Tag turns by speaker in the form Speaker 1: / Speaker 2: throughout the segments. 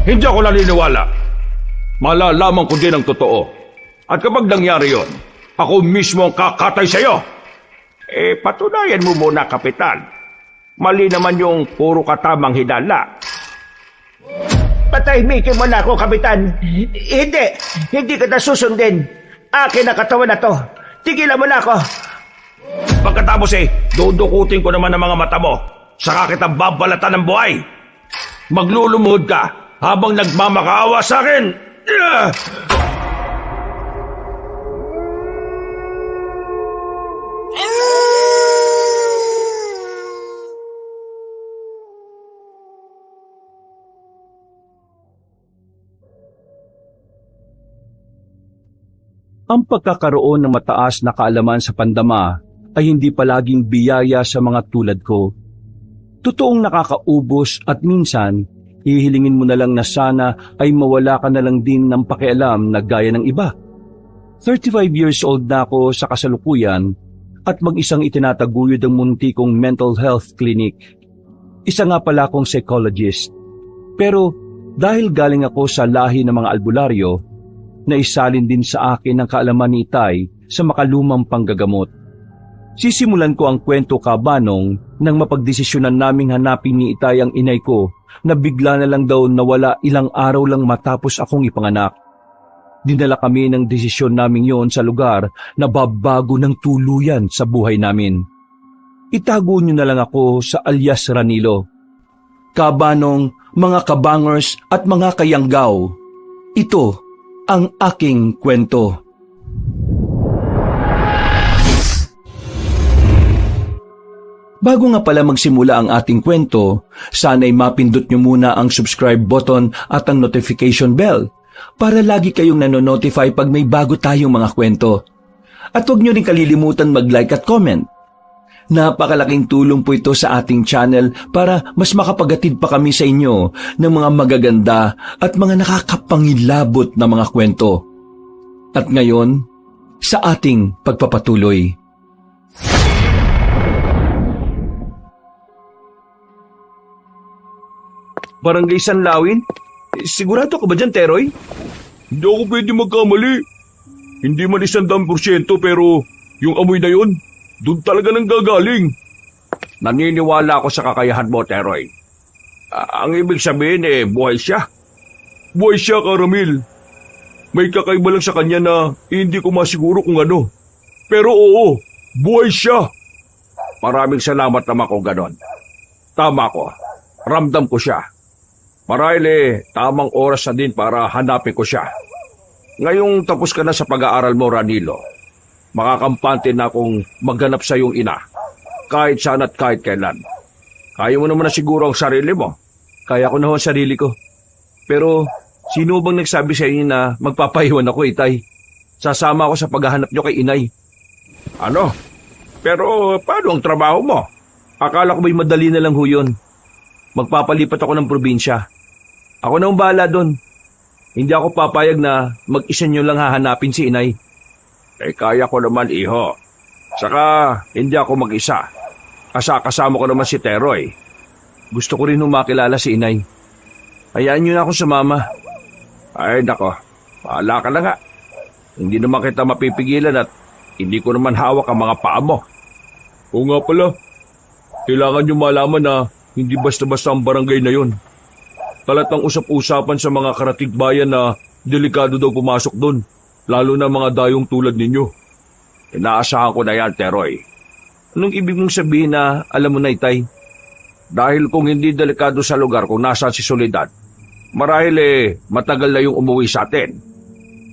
Speaker 1: Hindi ako naniniwala. Malalaman ko din ang totoo. At kapag nangyari yon, ako mismo ang kakatay sa'yo. Patunayan mo muna, Kapitan. Mali naman yung puro katamang hinala.
Speaker 2: Patahimikin mo na ako, Kapitan. Hindi kita susundin. Akin ang katawan na to. Tigilan mo na ako.
Speaker 1: Pagkatapos dudukutin ko naman ang mga mata mo. Saka kita babalatan ng buhay. Maglulumuhod ka habang nagmamakaawa sa akin.
Speaker 3: Ang pagkakaroon ng mataas na kaalaman sa pandama ay hindi palaging biyaya sa mga tulad ko. Totoong nakakaubos at minsan, hihilingin mo na lang na sana ay mawala ka na lang din ng pakialam na gaya ng iba. 35 years old na ako sa kasalukuyan at mag-isang itinataguyod ang munti kong mental health clinic. Isa nga pala akong psychologist. Pero dahil galing ako sa lahi ng mga albularyo, naisalin din sa akin ang kaalaman ni Itay sa makalumang panggagamot. Sisimulan ko ang kwento, Kabanong, nang mapagdesisyonan naming hanapin ni Itay ang inay ko na bigla na lang daw nawala ilang araw lang matapos akong ipanganak. Dinala kami ng desisyon namin yon sa lugar na babago ng tuluyan sa buhay namin. Itago niyo na lang ako sa alias Ranilo. Kabanong, mga kabangers at mga kayanggaw, ito ang aking kwento. Bago nga pala magsimula ang ating kwento, sana'y mapindot nyo muna ang subscribe button at ang notification bell para lagi kayong nanonotify pag may bago tayong mga kwento. At huwag nyo rin kalilimutan mag-like at comment. Napakalaking tulong po ito sa ating channel para mas makapagatid pa kami sa inyo ng mga magaganda at mga nakakapangilabot na mga kwento. At ngayon, sa ating pagpapatuloy.
Speaker 1: Barangay Sanlawin? Sigurado ka ba dyan, Teroy? Hindi ako pwede magkamali. Hindi man 100% pero yung amoy na yun, doon talaga nang gagaling. Naniniwala ako sa kakayahan mo, Teroy. Ang ibig sabihin buhay siya. Buhay siya, Karamil. May kakaiba lang sa kanya na hindi ko masiguro kung ano. Pero oo, buhay siya. Maraming salamat naman kung ganon. Tama ko. Ramdam ko siya. Marahil tamang oras na din para hanapin ko siya. Ngayong tapos ka na sa pag-aaral mo, Ranilo, makakampante na akong maghanap sa iyong ina. Kahit saan at kahit kailan. Kaya mo naman na siguro ang sarili mo.
Speaker 3: Kaya ko na ang sarili ko. Pero sino bang nagsabi sa inyo na magpapahiwan ako, Itay? Sasama ako sa paghahanap nyo kay inay.
Speaker 1: Ano? Pero paano ang trabaho mo?
Speaker 3: Akala ko ba'y madali na lang ho yun. Magpapalipat ako ng probinsya. Ako na ang bahala doon. Hindi ako papayag na mag-isa nyo lang hahanapin si inay.
Speaker 1: Kaya ko naman, iho. Saka, hindi ako mag-isa. Kasama ko naman si Teroy.
Speaker 3: Gusto ko rin makilala si inay. Hayaan nyo na ako sumama.
Speaker 1: Ay, nako. Bahala ka na nga. Hindi naman kita mapipigilan at hindi ko naman hawak ang mga paa mo. Oo nga pala. Kailangan nyo malaman na hindi basta-basta ang barangay na yon. Talatang usap-usapan sa mga karatig bayan na delikado daw pumasok doon. Lalo na mga dayong tulad ninyo. Inaasahan ko na yan, Teroy.
Speaker 3: Anong ibig mong sabihin na alam mo na, Itay?
Speaker 1: Dahil kung hindi delikado sa lugar kung nasaan si Soledad, marahil matagal na yung umuwi sa atin.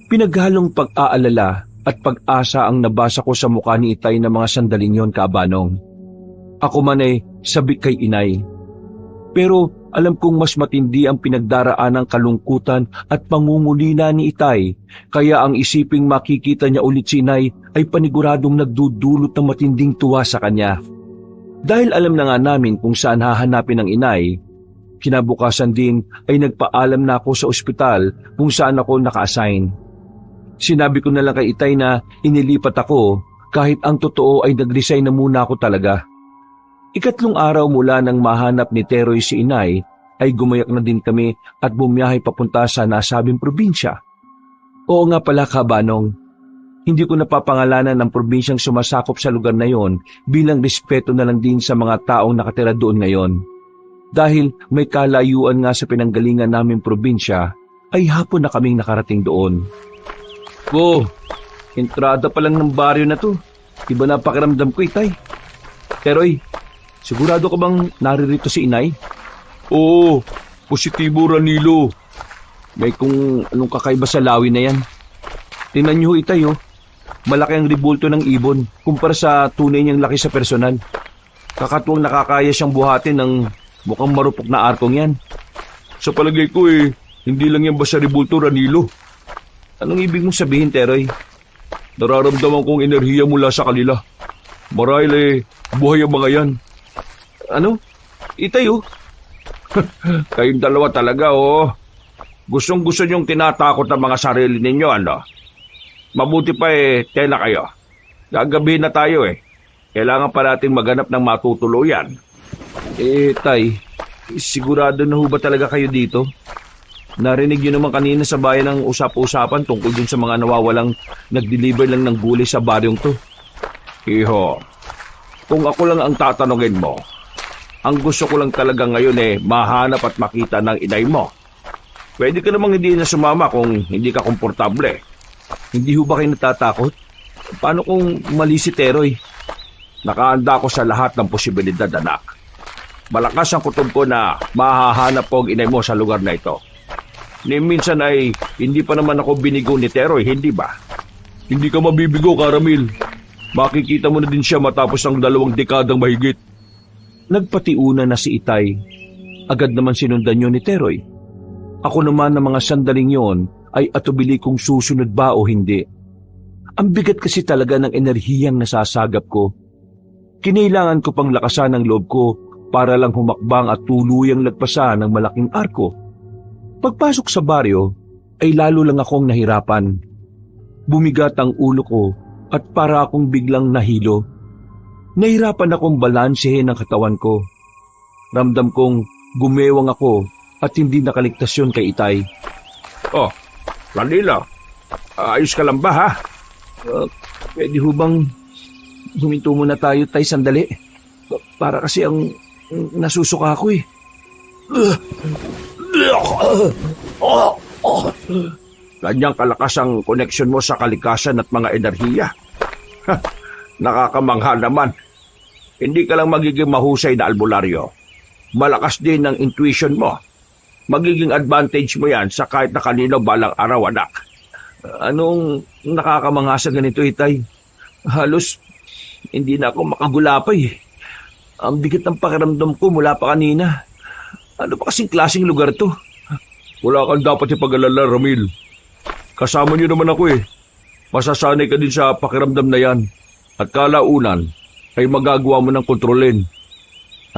Speaker 3: Pinaghalong pag-aalala at pag-asa ang nabasa ko sa mukha ni Itay na mga sandaling yon, Kabanong. Ako man sabik kay inay. Pero alam kong mas matindi ang pinagdaraan ng kalungkutan at pangungulila ni Itay, kaya ang isiping makikita niya ulit si inay ay paniguradong nagdudulot ng matinding tuwa sa kanya. Dahil alam na nga namin kung saan hahanapin ang inay, kinabukasan din ay nagpaalam na ako sa ospital kung saan ako naka-assign. Sinabi ko na lang kay Itay na inilipat ako kahit ang totoo ay nag-resign na muna ako talaga. 3 araw mula nang mahanap ni Teroy si inay ay gumayak na din kami at bumiyahe papunta sa nasabing probinsya. Oo nga pala, Kabanong, hindi ko napapangalanan ang probinsyang sumasakop sa lugar na yon bilang respeto na lang din sa mga taong nakatira doon ngayon. Dahil may kalayuan nga sa pinanggalingan naming probinsya, ay hapon na kaming nakarating doon. Entrada pa lang ng baryo na to. Iba na pakiramdam ko, Itay. Teroy, sigurado ka bang naririto si Inay?
Speaker 1: Oo, positibo, Ranilo.
Speaker 3: May kung anong kakaiba sa lawi na yan. Tingnan niyo, Itay, malaki ang ribulto ng ibon kumpara sa tunay niyang laki sa personal. Kakatuwang nakakaya siyang buhatin ng mukhang marupok na arkong yan.
Speaker 1: Sa palagay ko hindi lang yan basta ribulto, Ranilo.
Speaker 3: Anong ibig mong sabihin, Teroy?
Speaker 1: Nararamdaman kong enerhiya mula sa kanila. Marahil buhay ang mga yan.
Speaker 3: Ano? Itay,
Speaker 1: Kayong dalawa talaga, Gustong-gusto niyong tinatakot ang mga sarili ninyo, ano? Mabuti pa tela kayo. Gagabihin na tayo Kailangan pa nating maganap ng matutuluyan.
Speaker 3: Tay, sigurado na ho ba talaga kayo dito? Narinig niyo naman kanina sa bayan ng usap-usapan tungkol dun sa mga nawawalang nag-deliver lang ng gulay sa baryong to.
Speaker 1: Iho, kung ako lang ang tatanungin mo, ang gusto ko lang talaga ngayon mahanap at makita ng inay mo. Pwede ka namang hindi na sumama kung hindi ka komportable.
Speaker 3: Hindi ho ba kayo natatakot? Paano kung mali si Teroy?
Speaker 1: Nakaanda ko sa lahat ng posibilidad, anak. Malakas ang kutob ko na mahahanap ko ang inay mo sa lugar na ito. Ni minsan hindi pa naman ako binigo ni Teroy, hindi ba? Hindi ka mabibigo, Karamil. Makikita mo na din siya matapos ang 2 dekadang mahigit.
Speaker 3: Nagpatiuna na si Itay. Agad naman sinundan yun ni Teroy. Ako naman ng mga sandaling yon ay atubili kung susunod ba o hindi. Ang bigat kasi talaga ng enerhiyang nasasagap ko. Kinailangan ko pang lakasan ang loob ko para lang humakbang at tuluyang lagpasan ng malaking arko. Pagpasok sa baryo, ay lalo lang akong nahirapan. Bumigat ang ulo ko at para akong biglang nahilo. Nahirapan akong balansehin ang katawan ko. Ramdam kong gumewang ako at hindi nakaligtas yun kay Itay.
Speaker 1: Ranilo, ayos ka lang ba, ha?
Speaker 3: Pwede ho bang huminto muna tayo, Tay, sandali? Para kasi ang nasusuka ako
Speaker 1: Ganyang kalakas ang koneksyon mo sa kalikasan at mga enerhiya. Nakakamangha naman. Hindi ka lang magiging mahusay na albularyo. Malakas din ang intuition mo. Magiging advantage mo yan sa kahit na kanino balang araw, anak.
Speaker 3: Anong nakakamangha sa ganito, Itay? Halos hindi na ako makagulapay. Ang bigat ng pakiramdam ko mula pa kanina. Ano ba kasing klaseng lugar to?
Speaker 1: Wala kang dapat ipag-alala, Ramil. Kasama niyo naman ako Masasanay ka din sa pakiramdam na yan. At kalaunan ay magagawa mo ng kontrolin.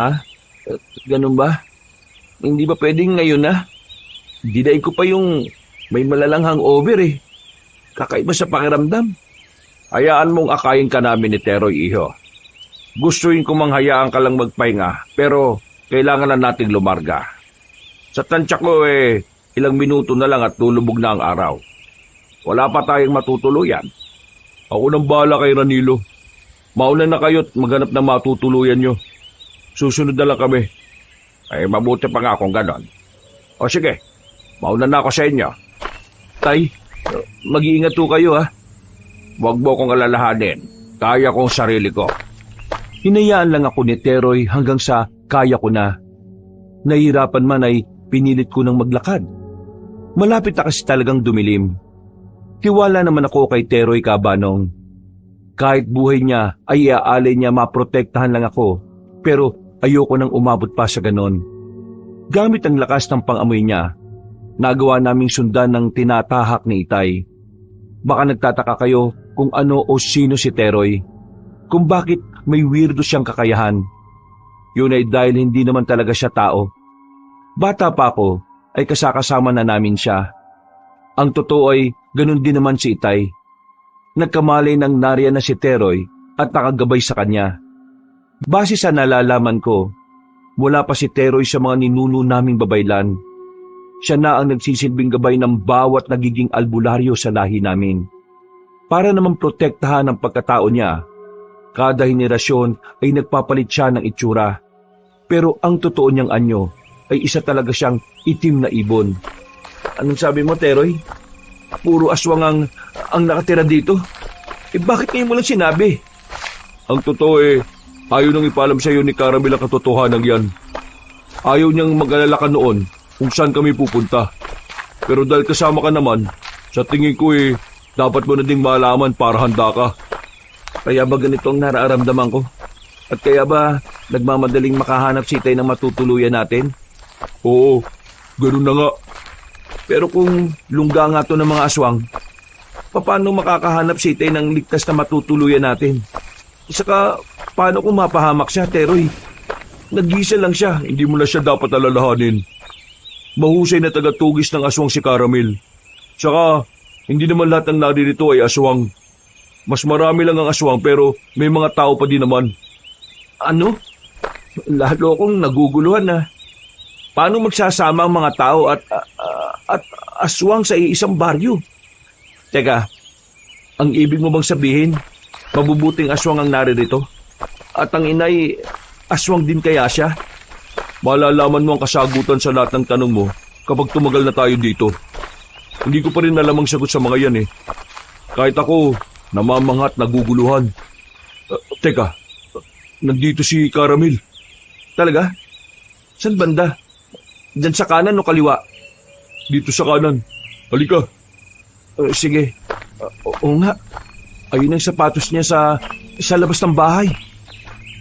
Speaker 3: Ha? Ganun ba? Hindi ba pwedeng ngayon na? Didaig ko pa yung may malalang hangover Kakaiba sa pakiramdam.
Speaker 1: Hayaan mong akayin ka namin ni Teroy, iho. Gustuin ko manghayaan ka lang magpahinga, pero kailangan na nating lumarga. Sa tansya ko ilang minuto na lang at lulubog na ang araw. Wala pa tayong matutuluyan. Ako nang bahala kay Ranilo. Mauna na kayo't maghanap ng matutuluyan nyo. Susunod na lang kami. Mabuti pa nga kung ganon. O sige, mauna na ako sa inyo.
Speaker 3: Tay, mag-iingat po kayo, ha?
Speaker 1: Huwag mo kong alalahanin. Kaya kong sarili ko.
Speaker 3: Hinayaan lang ako ni Teroy hanggang sa kaya ko na. Nahihirapan man ay pinilit ko ng maglakad. Malapit na kasi talagang dumilim. Tiwala naman ako kay Teroy, Kabanong. Kahit buhay niya ay iaalay niya maprotektahan lang ako, pero ayoko nang umabot pa sa ganon. Gamit ang lakas ng pangamoy niya, nagawa naming sundan ng tinatahak ni Itay. Baka nagtataka kayo kung ano o sino si Teroy, kung bakit may weirdo siyang kakayahan. Yun ay dahil hindi naman talaga siya tao. Bata pa ako ay kasakasama na namin siya. Ang totoo ay ganun din naman si Itay. Nagkamalay ng nariyan na si Teroy at nakagabay sa kanya. Base sa nalalaman ko, Mula pa si Teroy sa mga ninuno naming babaylan. Siya na ang nagsisilbing gabay ng bawat nagiging albularyo sa lahi namin. Para naman protektahan ang pagkatao niya, kada henerasyon ay nagpapalit siya ng itsura. Pero ang totoo niyang anyo ay isa talaga siyang itim na ibon. Anong sabi mo, Teroy? Puro aswang ang nakatira dito? Bakit ngayon mo lang sinabi?
Speaker 1: Ang totoo ayaw nang ipalam sa iyo ni Caramel ang katotohanan yan. Ayaw niyang mag-alala ka noon kung saan kami pupunta. Pero dahil kasama ka naman, sa tingin ko dapat mo na ding malaman para handa ka.
Speaker 3: Kaya ba ganito ang nararamdaman ko? At kaya ba nagmamadaling makahanap si Itay ng matutuluyan natin?
Speaker 1: Oo, ganun na nga.
Speaker 3: Pero kung lungga nga to ng mga aswang, paano makakahanap si Itay ng ligtas na matutuluyan natin? Saka, paano kung mapahamak siya, Teroy?
Speaker 1: Nag-isa lang siya, hindi mo na siya dapat alalahanin. Mahusay na tagatugis ng aswang si Caramel. Saka, hindi naman lahat ng naririto ay aswang. Mas marami lang ang aswang pero may mga tao pa din naman.
Speaker 3: Ano? Lalo akong naguguluhan na. Paano magsasama ang mga tao at aswang sa isang baryo? Teka, ang ibig mo bang sabihin, mabubuting aswang ang naririto? At ang inay, aswang din kaya siya?
Speaker 1: Malalaman mo ang kasagutan sa lahat ng tanong mo kapag tumagal na tayo dito. Hindi ko pa rin alam ang sagot sa mga yan Kahit ako, namamangha at naguguluhan. Teka, nandito si Caramel.
Speaker 3: Talaga? Saan banda? Diyan sa kanan o kaliwa?
Speaker 1: Dito sa kanan. Halika.
Speaker 3: Sige. Oo nga. Ayun ang sapatos niya sa labas ng bahay.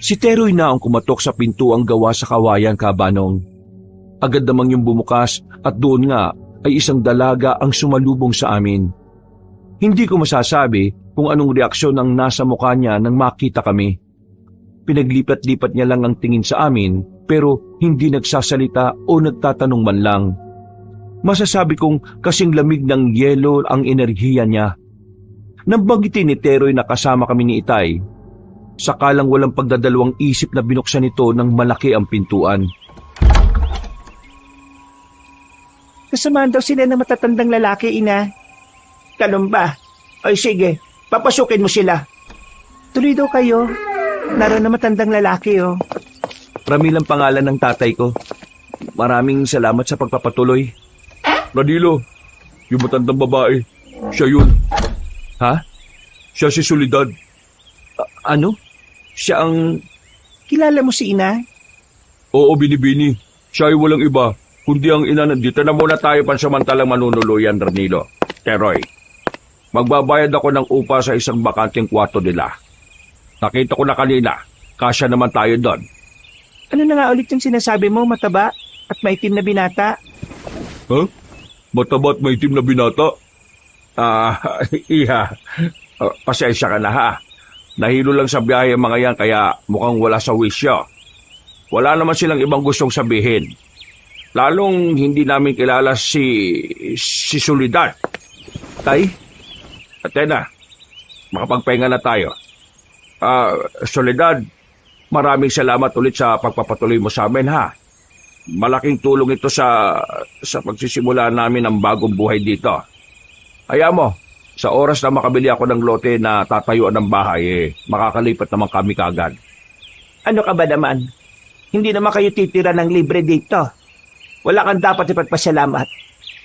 Speaker 3: Si Teroy na ang kumatok sa pintuang gawa sa kawayan, Kabanong. Agad namang yung bumukas at doon nga ay isang dalaga ang sumalubong sa amin. Hindi ko masasabi kung anong reaksyon ang nasa mukha niya nang makita kami. Pinaglipat-lipat niya lang ang tingin sa amin pero hindi nagsasalita o nagtatanong man lang. Masasabi kong kasing lamig ng yelo ang enerhiya niya. Nang banggitin ni Teroy na kasama kami ni Itay, sakalang walang pagdadalawang isip na binuksan nito ng malaki ang pintuan.
Speaker 2: Kasamahan daw sila ng matatandang lalaki, ina. Ganun ba? Ay sige, papasukin mo sila. Tuloy daw kayo. Naroon na matandang lalaki,
Speaker 3: Ramil ang pangalan ng tatay ko. Maraming salamat sa pagpapatuloy.
Speaker 1: Radilo, yung matandang babae, siya yun.
Speaker 3: Ha?
Speaker 1: Siya si Soledad.
Speaker 3: Ano? Siya ang...
Speaker 2: Kilala mo si ina?
Speaker 1: Oo, Binibini. Siya ay walang iba, kundi ang ina. Dito na muna tayo pansamantalang manunuluyan, Ranilo. Teroy, magbabayad ako ng upa sa isang bakanting kwarto nila. Nakita ko na kanina, kasya naman tayo doon.
Speaker 2: Ano na nga ulit yung sinasabi mo, mataba at maitim na binata?
Speaker 1: Huh? Mataba at maitim na binata? Iha, pasensya ka na ha. Nahilo lang sa biyahe ang mga yan kaya mukhang wala sa wisyo. Wala naman silang ibang gustong sabihin. Lalong hindi namin kilala si Soledad.
Speaker 3: Tay?
Speaker 1: Atena, makapagpahinga na tayo. Soledad, maraming salamat ulit sa pagpapatuloy mo sa amin ha. Malaking tulong ito sa pagsisimula namin ng bagong buhay dito. Hayaan mo, sa oras na makabili ako ng lote na tatayuan ng bahay, makakalipat naman kami kagad.
Speaker 2: Ano ka ba naman? Hindi naman kayo titira ng libre dito. Wala kang dapat ipagpasalamat.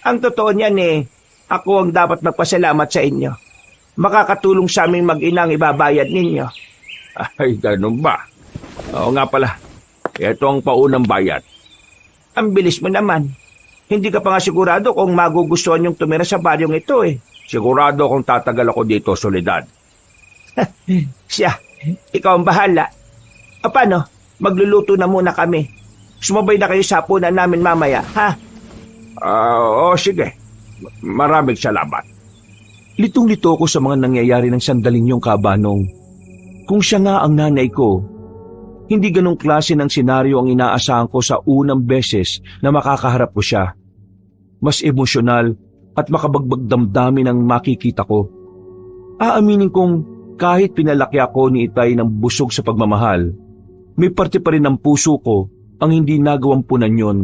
Speaker 2: Ang totoo niyan ako ang dapat magpasalamat sa inyo. Makakatulong sa aming mag-inang ibabayad ninyo.
Speaker 1: Ay, ganun ba? Oo nga pala. Ito ang paunang bayad.
Speaker 2: Ang bilis mo naman. Hindi ka pa nga sigurado kung magugustuhan yung tumira sa baryong ito
Speaker 1: Sigurado kung tatagal ako dito, Soledad.
Speaker 2: Siya, ikaw ang bahala. Paano? Magluluto na muna kami. Sumabay na kayo sa hapunan namin mamaya, ha?
Speaker 1: Oo, sige. Maraming salamat.
Speaker 3: Litong-lito ko sa mga nangyayari ng sandaling yung, Kabanong. Kung siya nga ang nanay ko, hindi ganong klase ng senaryo ang inaasahan ko sa unang beses na makakaharap ko siya. Mas emosyonal at makabagbag damdamin ang makikita ko. Aaminin kong kahit pinalaki ako ni Itay ng busog sa pagmamahal, may parte pa rin ng puso ko ang hindi nagawang punan yon.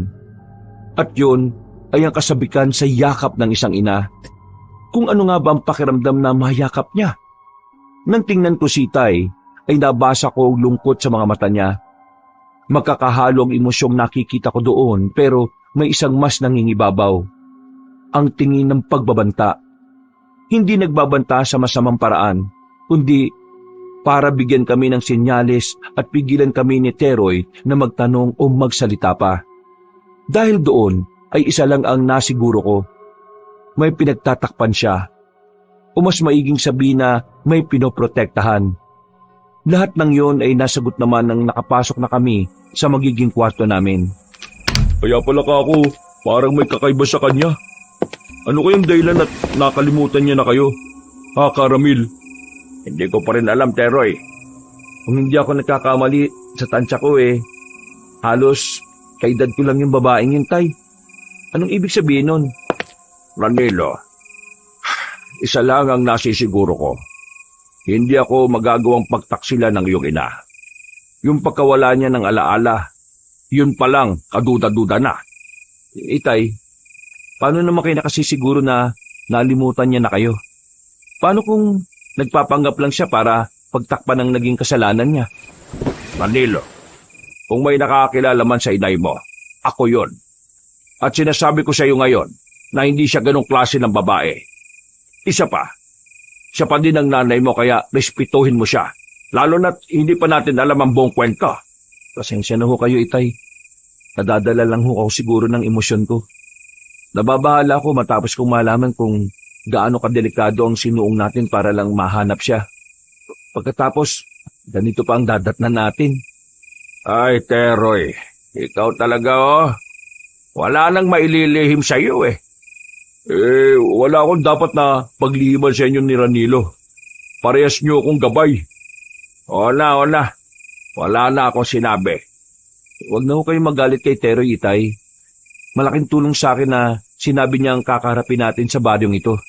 Speaker 3: At yon ay ang kasabikan sa yakap ng isang ina. Kung ano nga ba ang pakiramdam na mayakap niya? Nang tingnan ko si Itay, ay nabasa ko ang lungkot sa mga mata niya. Magkakahalo ang emosyong nakikita ko doon, pero may isang mas nangingibabaw. Ang tingin ng pagbabanta. Hindi nagbabanta sa masamang paraan, kundi para bigyan kami ng senyales at pigilan kami ni Teroy na magtanong o magsalita pa. Dahil doon ay isa lang ang nasiguro ko. May pinagtatakpan siya. O mas maiging sabihin na may pinoprotektahan. Lahat ng yon ay nasagot naman nang nakapasok na kami sa magiging kwarto namin.
Speaker 1: Kaya pala ako, parang may kakaiba sa kanya. Ano kayang dahilan at nakalimutan niya na kayo? Ha, Caramil?
Speaker 2: Hindi ko pa rin alam, Teroy. Kung hindi ako nagkakamali sa tansya ko halos kaedad ko lang yung babaeng yun, Tay. Anong ibig sabihin nun?
Speaker 1: Ranilo, isa lang ang nasisiguro ko. Hindi ako magagawang pagtaksila ng iyong ina. Yung pagkawala niya ng alaala, yun palang kaduda-duda na.
Speaker 3: Itay, paano naman kayo nakasisiguro na nalimutan niya na kayo? Paano kung nagpapanggap lang siya para pagtakpan ng naging kasalanan niya?
Speaker 1: Ranilo, kung may nakakilala man sa inay mo, ako yon. At sinasabi ko sa iyo ngayon na hindi siya ganong klase ng babae. Isa pa, siya pa din ang nanay mo kaya respetuhin mo siya. Lalo na't hindi pa natin alam ang buong kwento.
Speaker 3: Pasensya na ho kayo, Itay. Nadadala lang ho ako siguro ng emosyon ko. Nababahala ko matapos kong malaman kung gaano kadelikado ang sinuong natin para lang mahanap siya. Pagkatapos, ganito pa ang dadatnan natin.
Speaker 1: Ay, Teroy, ikaw talaga wala nang maililihim sa iyo wala akong dapat na paglihiman sa inyo ni Ranilo. Parehas niyo akong gabay. Wala na akong sinabi.
Speaker 3: Huwag na ho kayong magalit kay Teroy, Itay. Malaking tulong sa akin na sinabi niya ang kakaharapin natin sa baryong ito.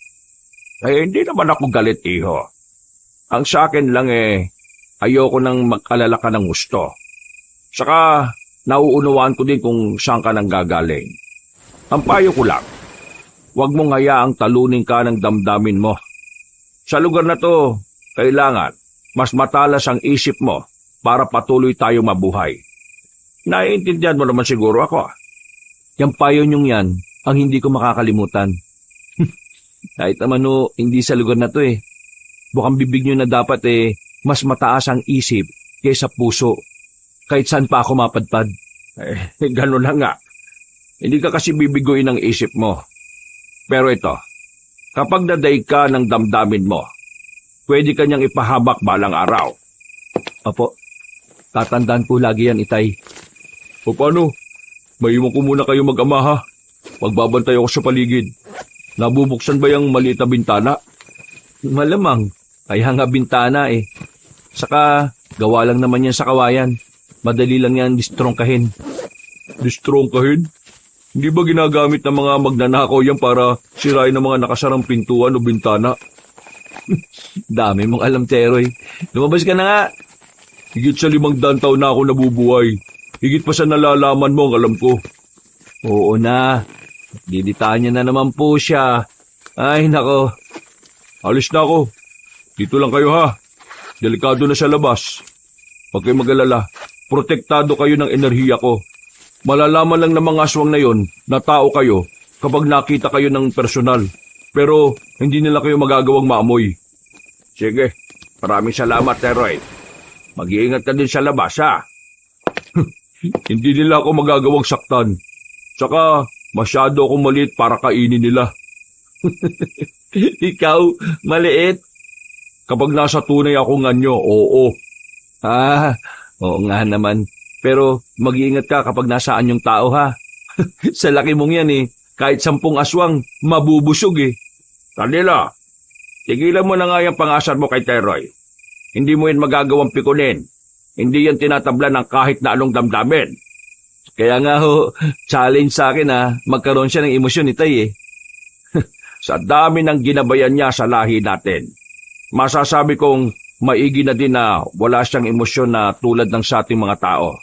Speaker 1: Hindi naman ako galit, iho. Ang sa akin lang ayoko nang mag-alala ka ng gusto. Saka, nauunawaan ko din kung saan ka nang gagaling. Ang payo ko lang, huwag mong hayaang talunin ka ng damdamin mo. Sa lugar na to, kailangan mas matalas ang isip mo para patuloy tayo mabuhay. Naiintindihan mo naman siguro ako.
Speaker 3: Yang payo niyong yan ang hindi ko makakalimutan. Kahit naman hindi sa lugar na to Bukang bibig niyo na dapat mas mataas ang isip kaysa puso. Kahit saan pa ako mapadpad.
Speaker 1: Gano'n na nga. Hindi ka kasi bibiguin ang isip mo. Pero ito, kapag nadaig ka ng damdamin mo, pwede ka niyang ipahabak balang araw.
Speaker 3: Opo, tatandaan ko lagi yan, Itay.
Speaker 1: O paano? Maiwan ko muna kayo mag-ama ha. Magbabantay ako sa paligid. Nabubuksan ba yung maliit na bintana?
Speaker 3: Malamang, kaya nga bintana Saka, gawa lang naman yan sa kawayan. Madali lang yan distrongkahin.
Speaker 1: Distrongkahin? Hindi ba ginagamit ng mga magnanakaw yan para sirain ng mga nakasarang pintuan o bintana?
Speaker 3: Dami mong alam, Teroy. Lumabas ka na nga.
Speaker 1: Higit sa 500 taon na ako nabubuhay. Higit pa sa nalalaman mo ang alam ko.
Speaker 3: Oo na. Dilitaan niya na naman po siya. Ay, nako.
Speaker 1: Alis na ako. Dito lang kayo ha. Delikado na sa labas. Huwag kayo mag-alala. Protektado kayo ng enerhiya ko. Malalaman lang ng mga aswang na yon na tao kayo kapag nakita kayo ng personal. Pero hindi nila kayo magagawang maamoy. Sige, maraming salamat, Teroy. Mag-iingat ka din sa labas, ha? Hindi nila ako magagawang saktan. Tsaka, masyado akong maliit para kainin nila.
Speaker 3: Ikaw, maliit?
Speaker 1: Kapag nasa tunay akong anyo, oo.
Speaker 3: Oo nga naman. Pero mag-iingat ka kapag nasaan yung tao, ha? Sa laki mong yan kahit 10 aswang, mabubusog
Speaker 1: Ranilo, tigilan mo na nga yung pangasar mo kay Teroy. Hindi mo yan magagawang pikunin. Hindi yan tinatabla ng kahit na anong damdamin.
Speaker 3: Kaya nga challenge sa akin magkaroon siya ng emosyon, Itay
Speaker 1: Sa dami ng ginabayan niya sa lahi natin, masasabi kong maigi na din na wala siyang emosyon na tulad ng sa ating mga tao.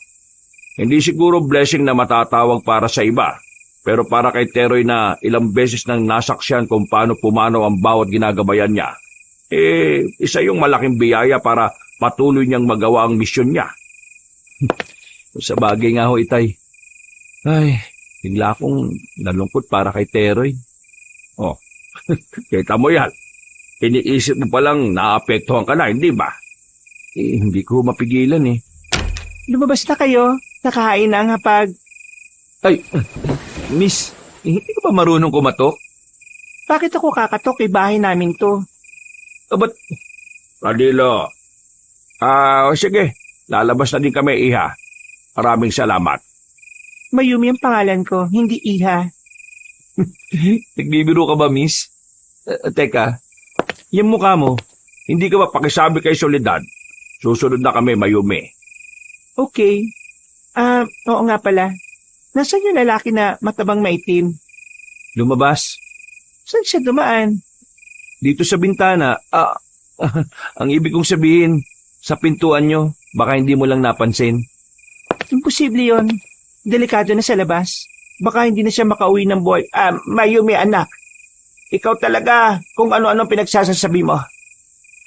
Speaker 1: Hindi siguro blessing na matatawag para sa iba, pero para kay Teroy na ilang beses nang nasaksiyan kung paano pumanaw ang bawat ginagabayan niya, isa yung malaking biyaya para patuloy niyang magawa ang misyon niya.
Speaker 3: Sa bagay nga ho, Itay. Ay, bigla akong nalungkot para kay Teroy.
Speaker 1: Oh, kita mo yan. Iniisip mo palang naapektuhan ka na, hindi ba?
Speaker 3: Hindi ko mapigilan eh.
Speaker 2: Lumabas na kayo. Nakahain na ang hapag.
Speaker 3: Ay, Miss, hindi ka ba marunong kumatok?
Speaker 2: Bakit ako kakatok? Bahay namin to.
Speaker 3: Ba't?
Speaker 1: Radilo. Sige. Lalabas na din kami, Iha. Maraming salamat.
Speaker 2: Mayumi ang pangalan ko, hindi Iha.
Speaker 3: Nagbibiro ka ba, Miss? Teka,
Speaker 1: Yung mukha mo, hindi ka ba pakisabi kay Soledad? Susunod na kami, Mayumi.
Speaker 2: Okay. Oo nga pala. Nasaan yung lalaki na matabang maitim?
Speaker 3: lumabas.
Speaker 2: Saan siya dumaan?
Speaker 3: Dito sa bintana. Ang ibig kong sabihin, sa pintuan nyo, baka hindi mo lang napansin.
Speaker 2: Imposible yon. Delikado na sa labas. Baka hindi na siya makauwi ng buhay. Mayumi anak. Ikaw talaga kung ano-ano pinagsasasabi mo.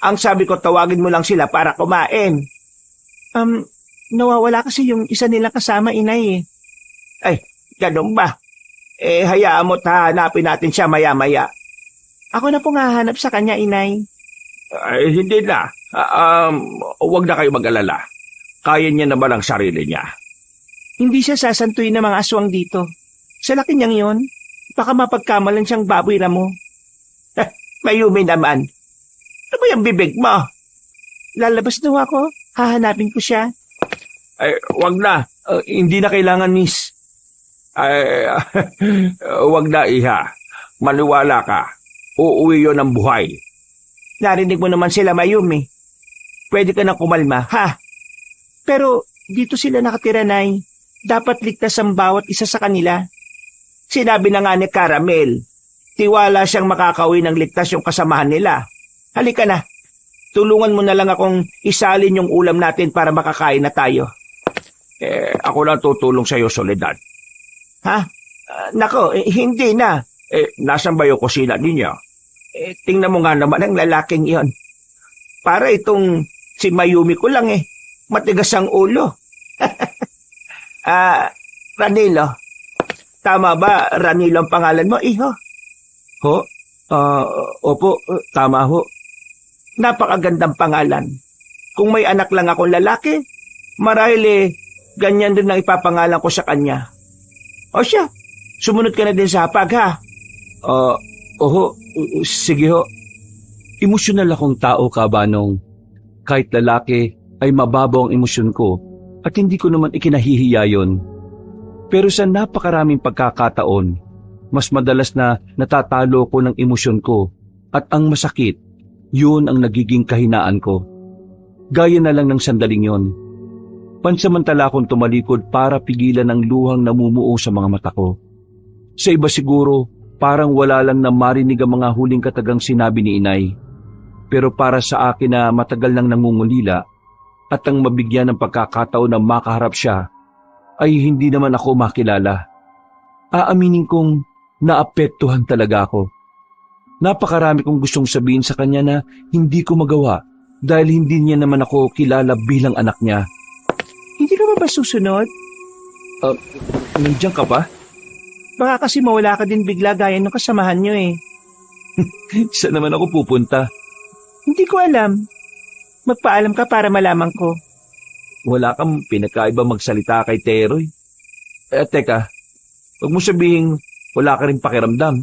Speaker 2: Ang sabi ko, tawagin mo lang sila para kumain. Nawawala kasi yung isa nilang kasama, inay eh. Ay, ganun ba? Hayaan mo hanapin natin siya maya-maya. Ako na pong hahanap sa kanya, inay.
Speaker 1: Hindi na. Huwag na kayo mag-alala. Kaya niya naman ang sarili niya.
Speaker 2: Hindi siya sasantuin ng mga aswang dito. Sa laki niyang yon, baka mapagkamalan siyang baboy na mo. Mayumi naman. Ano ba yung bibig mo? Lalabas daw ako. Hahanapin ko siya.
Speaker 1: Wag na.
Speaker 3: Hindi na kailangan, miss.
Speaker 1: Wag na, Iha. Maniwala ka. Uuwi yon ng buhay.
Speaker 2: Narinig mo naman sila, Mayumi. Pwede ka nang kumalma, ha? Pero dito sila nakatira, Nay. Dapat ligtas ang bawat isa sa kanila. Sinabi na nga ni Caramel, tiwala siyang makakauwi ng ligtas yung kasamahan nila. Halika na. Tulungan mo na lang akong isalin yung ulam natin para makakain na tayo.
Speaker 1: Ako lang tutulong sa'yo, Soledad.
Speaker 2: Ha? Nako, hindi na.
Speaker 1: Nasan ba yung kusina ninyo?
Speaker 2: Tingnan mo nga naman ang lalaking iyon. Para itong si Mayumi ko lang matigas ang ulo. Ranilo. Tama ba, Ranilo ang pangalan mo, iho?
Speaker 3: Ho? Opo, tama ho.
Speaker 2: Napakagandang pangalan. Kung may anak lang akong lalaki, marahil ganyan din ang ipapangalan ko sa kanya. O siya, sumunod ka na din sa hapag, ha?
Speaker 3: Oho, sige ho. Emosyonal akong tao, Kabanong. Kahit lalaki ay mababaw ang emosyon ko at hindi ko naman ikinahihiya yon. Pero sa napakaraming pagkakataon, mas madalas na natatalo ko ng emosyon ko at ang masakit, yun ang nagiging kahinaan ko. Gaya na lang ng sandaling yon. Pansamantala akong tumalikod para pigilan ang luhang namumuo sa mga mata ko. Sa iba siguro, parang wala lang na marinig ang mga huling katagang sinabi ni inay. Pero para sa akin na matagal nang nangungulila at ang mabigyan ng pagkakataon na makaharap siya, ay hindi naman ako makilala. Aaminin kong naapektuhan talaga ako. Napakarami kong gustong sabihin sa kanya na hindi ko magawa dahil hindi niya naman ako kilala bilang anak niya.
Speaker 2: Hindi ka ba susunod?
Speaker 3: Nandiyan ka pa?
Speaker 2: Baka kasi mawala ka din bigla gaya ng kasamahan niyo
Speaker 3: Saan naman ako pupunta?
Speaker 2: Hindi ko alam. Magpaalam ka para malaman ko.
Speaker 3: Wala kang pinakaiba magsalita kay Teroy. Teka, huwag mo sabihin wala ka rin pakiramdam.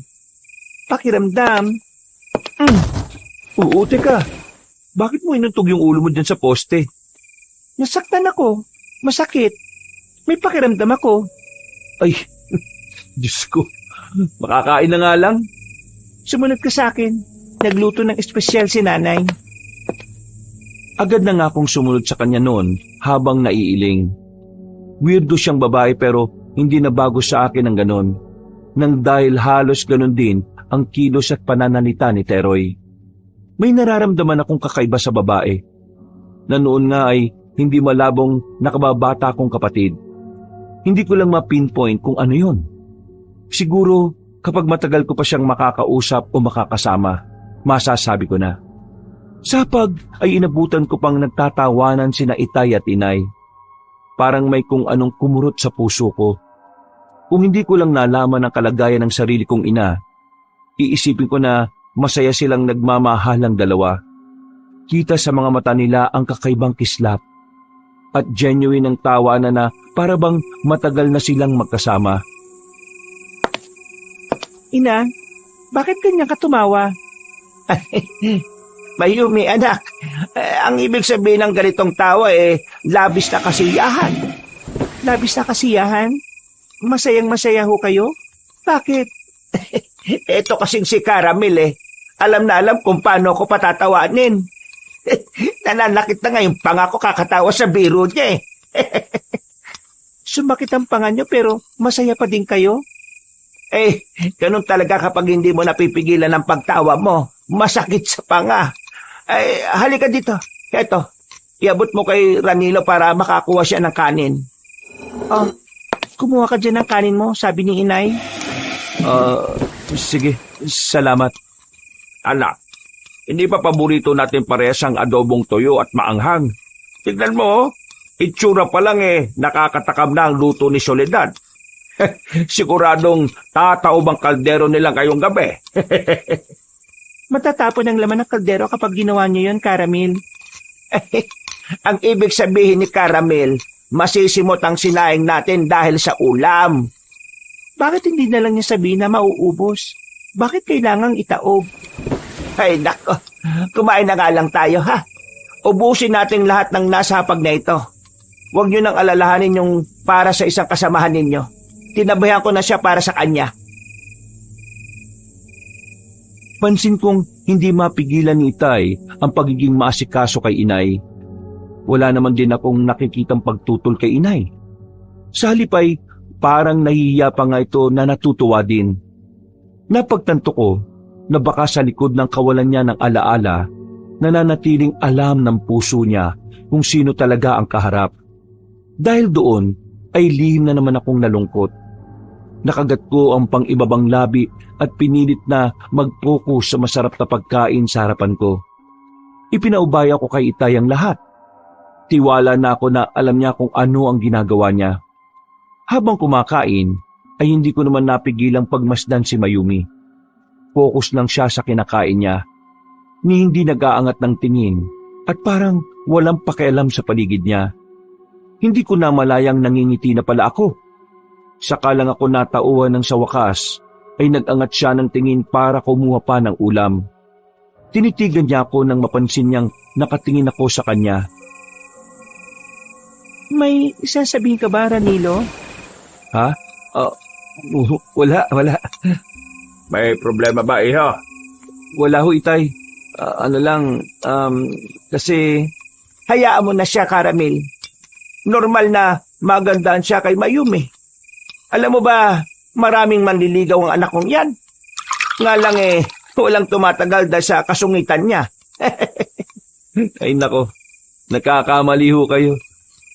Speaker 2: Pakiramdam?
Speaker 3: Oo, teka. Bakit mo inuntog yung ulo mo dyan sa poste?
Speaker 2: Nasaktan ako. Masakit. May pakiramdam ako.
Speaker 3: Ay, Diyos ko. Makakain na nga lang.
Speaker 2: Sumunod ka sa akin. Nagluto ng espesyal si nanay.
Speaker 3: Agad na nga akong sumunod sa kanya noon habang naiiling. Weirdo siyang babae pero hindi na bago sa akin ang ganon. Nang dahil halos ganon din ang kilos at pananalita ni Teroy. May nararamdaman akong kakaiba sa babae. Na noon nga ay hindi malabong nakababata akong kapatid. Hindi ko lang ma-pinpoint kung ano yon. Siguro kapag matagal ko pa siyang makakausap o makakasama, masasabi ko na. Sapag ay inabutan ko pang nagtatawanan sina Itay at Inay. Parang may kung anong kumurot sa puso ko. Kung hindi ko lang nalaman ang kalagayan ng sarili kong ina, iisipin ko na masaya silang nagmamahalang dalawa. Kita sa mga mata nila ang kakaibang kislap at genuine ang tawanan na para bang matagal na silang magkasama.
Speaker 2: Ina, bakit ganyan ka tumawa? Mayumi, anak. Ang ibig sabihin ng ganitong tawa labis na kasiyahan. Labis na kasiyahan? Masayang-masaya ho kayo? Bakit? Eto kasing si Caramel Alam na alam kung paano ako patatawanin. Nananakit na ngayon panga ko kakatawa sa biro niya Sumakit ang panga niyo pero masaya pa din kayo? Ganun talaga kapag hindi mo napipigilan ang pagtawa mo. Masakit sa panga. Halika dito. Eto, iabot mo kay Ranilo para makakuha siya ng kanin. Oh, kumuha ka dyan ng kanin mo, sabi ni Inay.
Speaker 3: Sige, salamat.
Speaker 1: Anak, hindi pa paborito natin parehas ang adobong toyo at maanghang. Tignan mo, itsura pa lang nakakatakam na ang luto ni Soledad. Siguradong tataob ang kaldero nilang ngayong gabi.
Speaker 2: Matatapon ang laman ng kaldero kapag ginawa niyo yun, Caramel. Ang ibig sabihin ni Caramel, masisimot ang sinaing natin dahil sa ulam. Bakit hindi na lang niya sabihin na mauubos? Bakit kailangang itaob? Ay nako, kumain na nga lang tayo ha. Ubusin natin lahat ng nasa hapag na ito. Huwag niyo nang alalahanin yung para sa isang kasamahan ninyo. Tinabayan ko na siya para sa kanya.
Speaker 3: Pansin kong hindi mapigilan ni Itay ang pagiging maasikaso kay Inay. Wala naman din akong nakikitang pagtutol kay Inay. Sa halip ay parang nahihiya pa nga ito na natutuwa din. Napagtanto ko na baka sa likod ng kawalan niya ng alaala, nananatiling alam ng puso niya kung sino talaga ang kaharap. Dahil doon ay lihim na naman akong nalungkot. Nakagat ko ang pang-ibabang labi at pinilit na mag-focus sa masarap na pagkain sa harapan ko. Ipinaubaya ko kay Itay ang lahat. Tiwala na ako na alam niya kung ano ang ginagawa niya. Habang kumakain, ay hindi ko naman napigilang pagmasdan si Mayumi. Focus lang siya sa kinakain niya, ni hindi nag-aangat ng tingin at parang walang pakialam sa paligid niya. Hindi ko na malayang nangingiti na pala ako. Saka lang ako natauhan ng sa wakas ay nag-angat siya ng tingin para kumuha pa ng ulam. Tinitigan niya ako nang mapansin niyang nakatingin ako sa kanya.
Speaker 2: May sasabihin ka ba, Ranilo?
Speaker 3: Ha? Wala.
Speaker 1: May problema ba, iho?
Speaker 3: Wala ho, Itay. Kasi...
Speaker 2: Hayaan mo na siya, Caramel. Normal na magandaan siya kay Mayumi. Alam mo ba, maraming manliligaw ang anak kong yan. Nga lang walang tumatagal dahil sa kasungitan niya.
Speaker 3: Ay nako, nagkakamali ho kayo.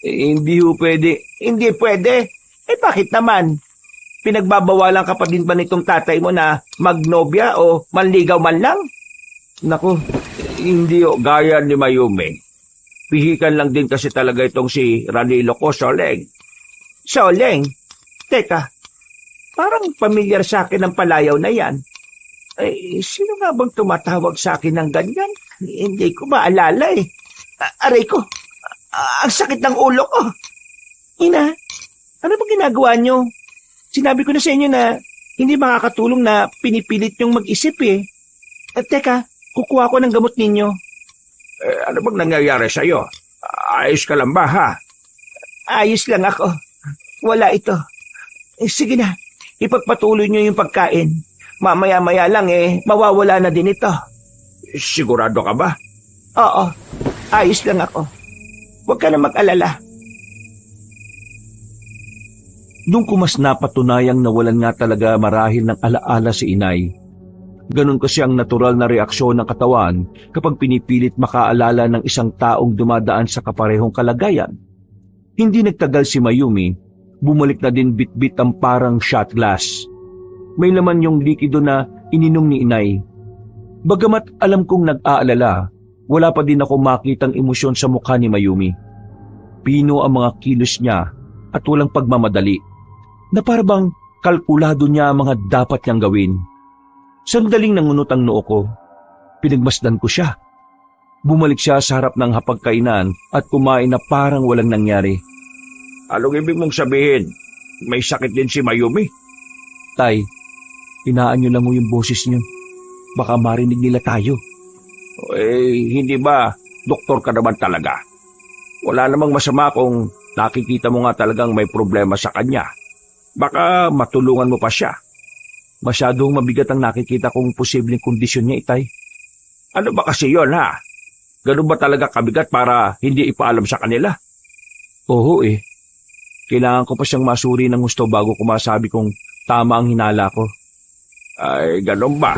Speaker 3: Hindi ho pwede.
Speaker 2: Hindi pwede? Bakit naman? Pinagbabawalan ka pa din ba nitong tatay mo na magnobya o manligaw man lang?
Speaker 3: Nako,
Speaker 1: hindi o gaya ni Mayumi. Pihikan lang din kasi talaga itong si Ranilo ko, Soleng.
Speaker 2: Soleng? Teka, parang pamilyar sa akin ang palayaw na yan. Sino nga bang tumatawag sa akin ng ganyan? Hindi ko maalala Aray ko, ang sakit ng ulo ko. Ina, ano bang ginagawa nyo? Sinabi ko na sa inyo na hindi makakatulong na pinipilit nyong mag-isip Teka, kukuha ko ng gamot ninyo.
Speaker 1: Ano bang nangyayari sa'yo? Ayos ka lang ba, ha?
Speaker 2: Ayos lang ako. Wala ito. Sige na, ipagpatuloy nyo yung pagkain. Mamaya-maya lang mawawala na din ito.
Speaker 1: Sigurado ka ba?
Speaker 2: Oo, ayos lang ako. Huwag ka na mag-alala.
Speaker 3: Doon ko mas napatunayang nawalan nga talaga marahil ng alaala si Inay. Ganon kasi ang natural na reaksyon ng katawan kapag pinipilit makaalala ng isang taong dumadaan sa kaparehong kalagayan. Hindi nagtagal si Mayumi bumalik na din bitbit ang parang shot glass. May laman yung likido na ininom ni inay. Bagamat alam kong nag-aalala, wala pa din ako makitang emosyon sa mukha ni Mayumi. Pino ang mga kilos niya at walang pagmamadali, na parabang kalkulado niya ang mga dapat niyang gawin. Sandaling nangunot ang noo ko. Pinagmasdan ko siya. Bumalik siya sa harap ng hapagkainan at kumain na parang walang nangyari.
Speaker 1: Anong ibig mong sabihin? May sakit din si Mayumi?
Speaker 3: Tay, inaanyo lang mo yung boses niyo. Baka marinig nila tayo.
Speaker 1: Hindi ba? Doktor ka naman talaga. Wala namang masama kung nakikita mo nga talagang may problema sa kanya. Baka matulungan mo pa siya.
Speaker 3: Masyadong mabigat ang nakikita kong posibleng kondisyon niya, Itay.
Speaker 1: Ano ba kasi yon, ha? Ganun ba talaga kabigat para hindi ipaalam sa kanila?
Speaker 3: Oo Kailangan ko pa siyang masuri ng gusto bago ko masabi kung tama ang hinala ko.
Speaker 1: Ay, ganun ba?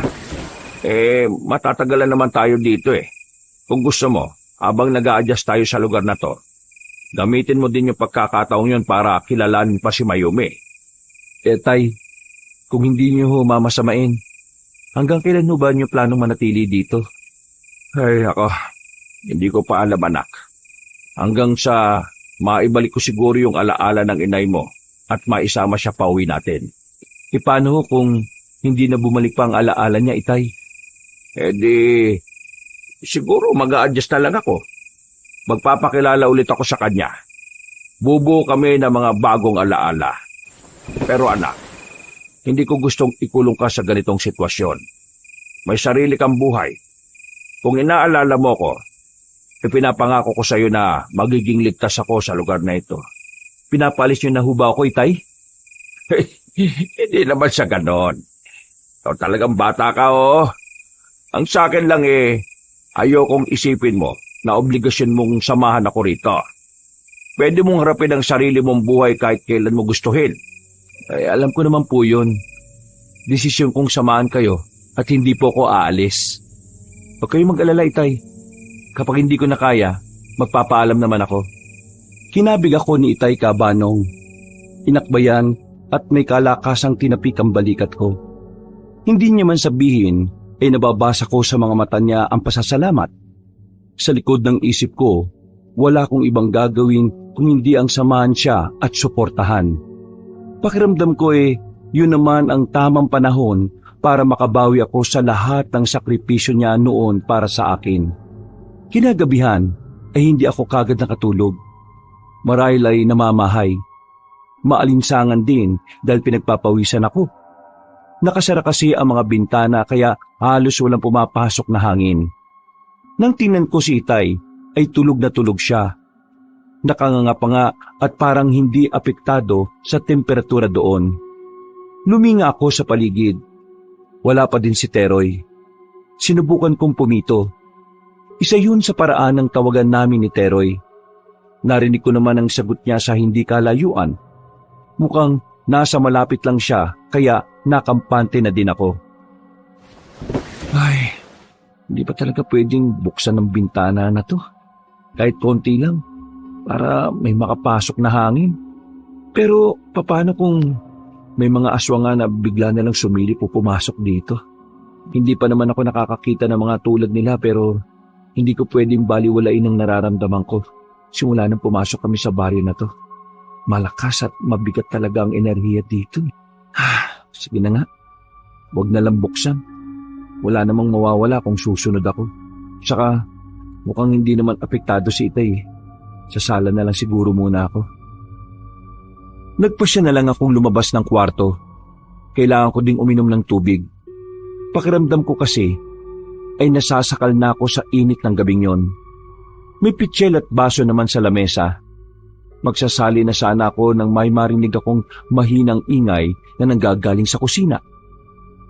Speaker 1: Matatagalan naman tayo dito Kung gusto mo, habang nag-a-adjust tayo sa lugar na to, gamitin mo din yung pagkakataong yun para kilalanin pa si Mayumi.
Speaker 3: Tay, kung hindi niyo mamasamain, hanggang kailan ho ba niyo planong manatili dito?
Speaker 1: Ay, ako, hindi ko pa alam, anak. Hanggang sa maibalik ko siguro yung alaala ng inay mo at maisama siya pa uwi natin.
Speaker 3: Paano ho kung hindi na bumalik pa ang alaala niya, Itay?
Speaker 1: Siguro mag-a-adjust na lang ako. Magpapakilala ulit ako sa kanya. Bubuo kami ng mga bagong alaala. Pero anak, hindi ko gustong ikulong ka sa ganitong sitwasyon. May sarili kang buhay. Kung inaalala mo ko, ipinapangako ko sa iyo na magiging ligtas ako sa lugar na ito.
Speaker 3: Pinapalis niyo na ho ba ako, Itay?
Speaker 1: Hindi naman sa ganon. Ikaw talagang bata ka, Ang sa akin lang ayokong isipin mo na obligasyon mong samahan ako rito. Pwede mong harapin ang sarili mong buhay kahit kailan mo gustuhin.
Speaker 3: Alam ko naman po yun. Desisyon kong samahan kayo at hindi po ako aalis. Huwag kayong mag-alala, Itay. Kapag hindi ko na kaya, magpapaalam naman ako. Kinabig ako ni Itay Kabanong. Inakbayan at may kalakasang tinapik ang balikat ko. Hindi niya man sabihin, nababasa ko sa mga mata niya ang pasasalamat. Sa likod ng isip ko, wala kong ibang gagawin kung hindi ang samahan siya at suportahan. Pakiramdam ko yun naman ang tamang panahon para makabawi ako sa lahat ng sakripisyo niya noon para sa akin. Kinagabihan hindi ako kagad nakatulog. Marahil ay namamahay. Maalinsangan din dahil pinagpapawisan ako. Nakasara kasi ang mga bintana kaya halos walang pumapasok na hangin. Nang tingnan ko si Itay ay tulog na tulog siya. Nakanganga pa nga at parang hindi apektado sa temperatura doon. Luminga ako sa paligid. Wala pa din si Teroy. Sinubukan kong pumito. Isa yun sa paraan ng tawagan namin ni Teroy. Narinig ko naman ang sagot niya sa hindi kalayuan. Mukhang nasa malapit lang siya kaya nakampante na din ako. Ay, hindi pa talaga pwedeng buksan ng bintana na to. Kahit konti lang, para may makapasok na hangin. Pero paano kung may mga aswang na bigla na lang sumilip o pumasok dito? Hindi pa naman ako nakakakita ng mga tulad nila pero hindi ko pwedeng baliwalain ang nararamdaman ko. Simula nang pumasok kami sa baryo na to. Malakas at mabigat talaga ang enerhiya dito. Sige na nga, huwag na lang buksan. Wala namang mawawala kung susunod ako. Saka mukhang hindi naman apektado si Itay. Sa sala na lang siguro muna ako. Nagpasya na lang akong lumabas ng kwarto. Kailangan ko ding uminom ng tubig. Pakiramdam ko kasi ay nasasakal na ako sa init ng gabing yon. May pitsyel at baso naman sa lamesa. Magsasali na sana ako nang may marinig akong mahinang ingay na nanggagaling sa kusina.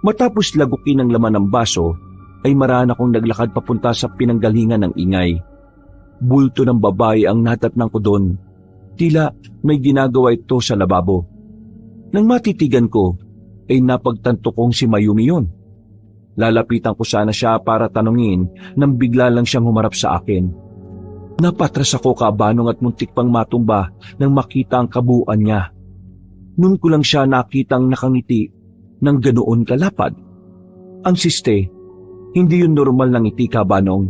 Speaker 3: Matapos lagukin ang laman ng baso, ay maraan akong naglakad papunta sa pinanggalingan ng ingay. Bulto ng babae ang natatnang ko doon. Tila may ginagawa ito sa lababo. Nang matitigan ko, ay napagtanto kong si Mayumi yun. Lalapitan ko sana siya para tanungin nang bigla lang siyang humarap sa akin. Napatras ako kabanong at muntik pang matumba nang makita ang kabuuan niya. Noon ko lang siya nakitang nakangiti ng ganoon kalapad. Ang siste, hindi yun normal na ngiti, Kabanong.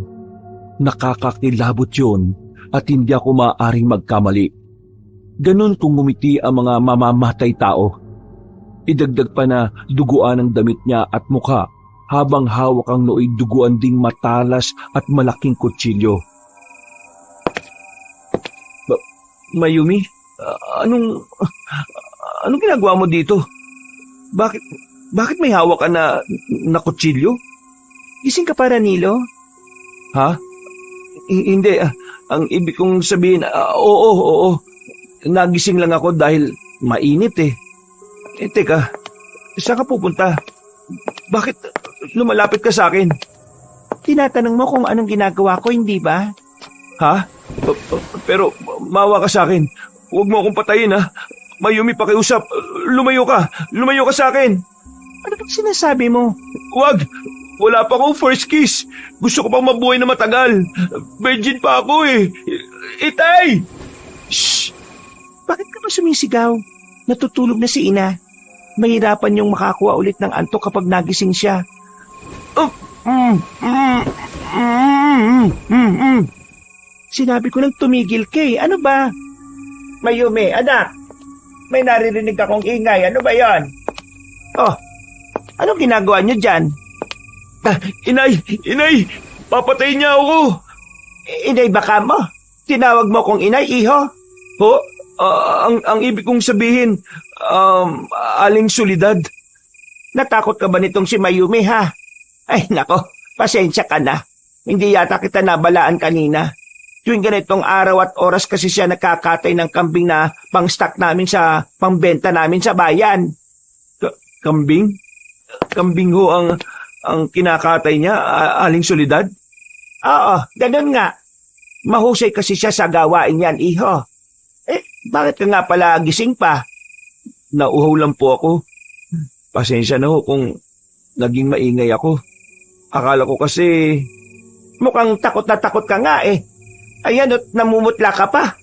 Speaker 3: Nakakakilabot yun at hindi ako maaaring magkamali. Ganon kung ngumiti ang mga mamamatay tao. Idagdag pa na duguan ang damit niya at mukha habang hawak ang nooy duguan ding matalas at malaking kutsilyo.
Speaker 1: Mayumi, anong ginagawa mo dito? Bakit may hawak ka na kutsilyo?
Speaker 2: Gising ka pa, Ranilo?
Speaker 1: Ha? Hindi, ang ibig kong sabihin, oo. Nagising lang ako dahil mainit eh. Teka, saan ka pupunta? Bakit lumalapit ka sa akin?
Speaker 2: Tinatanong mo kung anong ginagawa ko, hindi ba?
Speaker 1: Ha? Pero maawa ka sa akin. Huwag mo akong patayin ha. Mayumi, pakiusap. Lumayo ka sa akin.
Speaker 2: Ano bang sinasabi mo?
Speaker 1: Huwag! Wala pa akong first kiss. Gusto ko pang mabuhay na matagal. Virgin pa ako eh. Itay!
Speaker 2: Shh! Bakit ka ba sumisigaw? Natutulog na si Ina. Mahirapan yung makakuha ulit ng antok kapag nagising siya. Sinabi ko lang tumigil kay. Ano ba? Mayumi, anak. May naririnig akong ingay. Ano ba yon? Oh, anong ginagawa niyo dyan?
Speaker 1: Inay! Papatayin niya ako!
Speaker 2: Inay baka mo? Tinawag mo kong inay, iho?
Speaker 1: Ho? Ang ibig kong sabihin, Aling Soledad.
Speaker 2: Natakot ka ba nitong si Mayumi, ha? Ay, nako, pasensya ka na. Hindi yata kita nabalaan kanina. Tuwing ganitong araw at oras kasi siya nakakatay ng kambing na pang-stock namin sa pangbenta namin sa bayan.
Speaker 1: Kambing? Kambing ho ang kinakatay niya, Aling Soledad?
Speaker 2: Oo, ganun nga. Mahusay kasi siya sa gawain yan, iho. Bakit ka nga pala gising pa?
Speaker 1: Nauhaw lang po ako. Pasensya na ho kung naging maingay ako. Akala ko kasi...
Speaker 2: Mukhang takot na takot ka nga eh. Ayan at namumutla ka pa.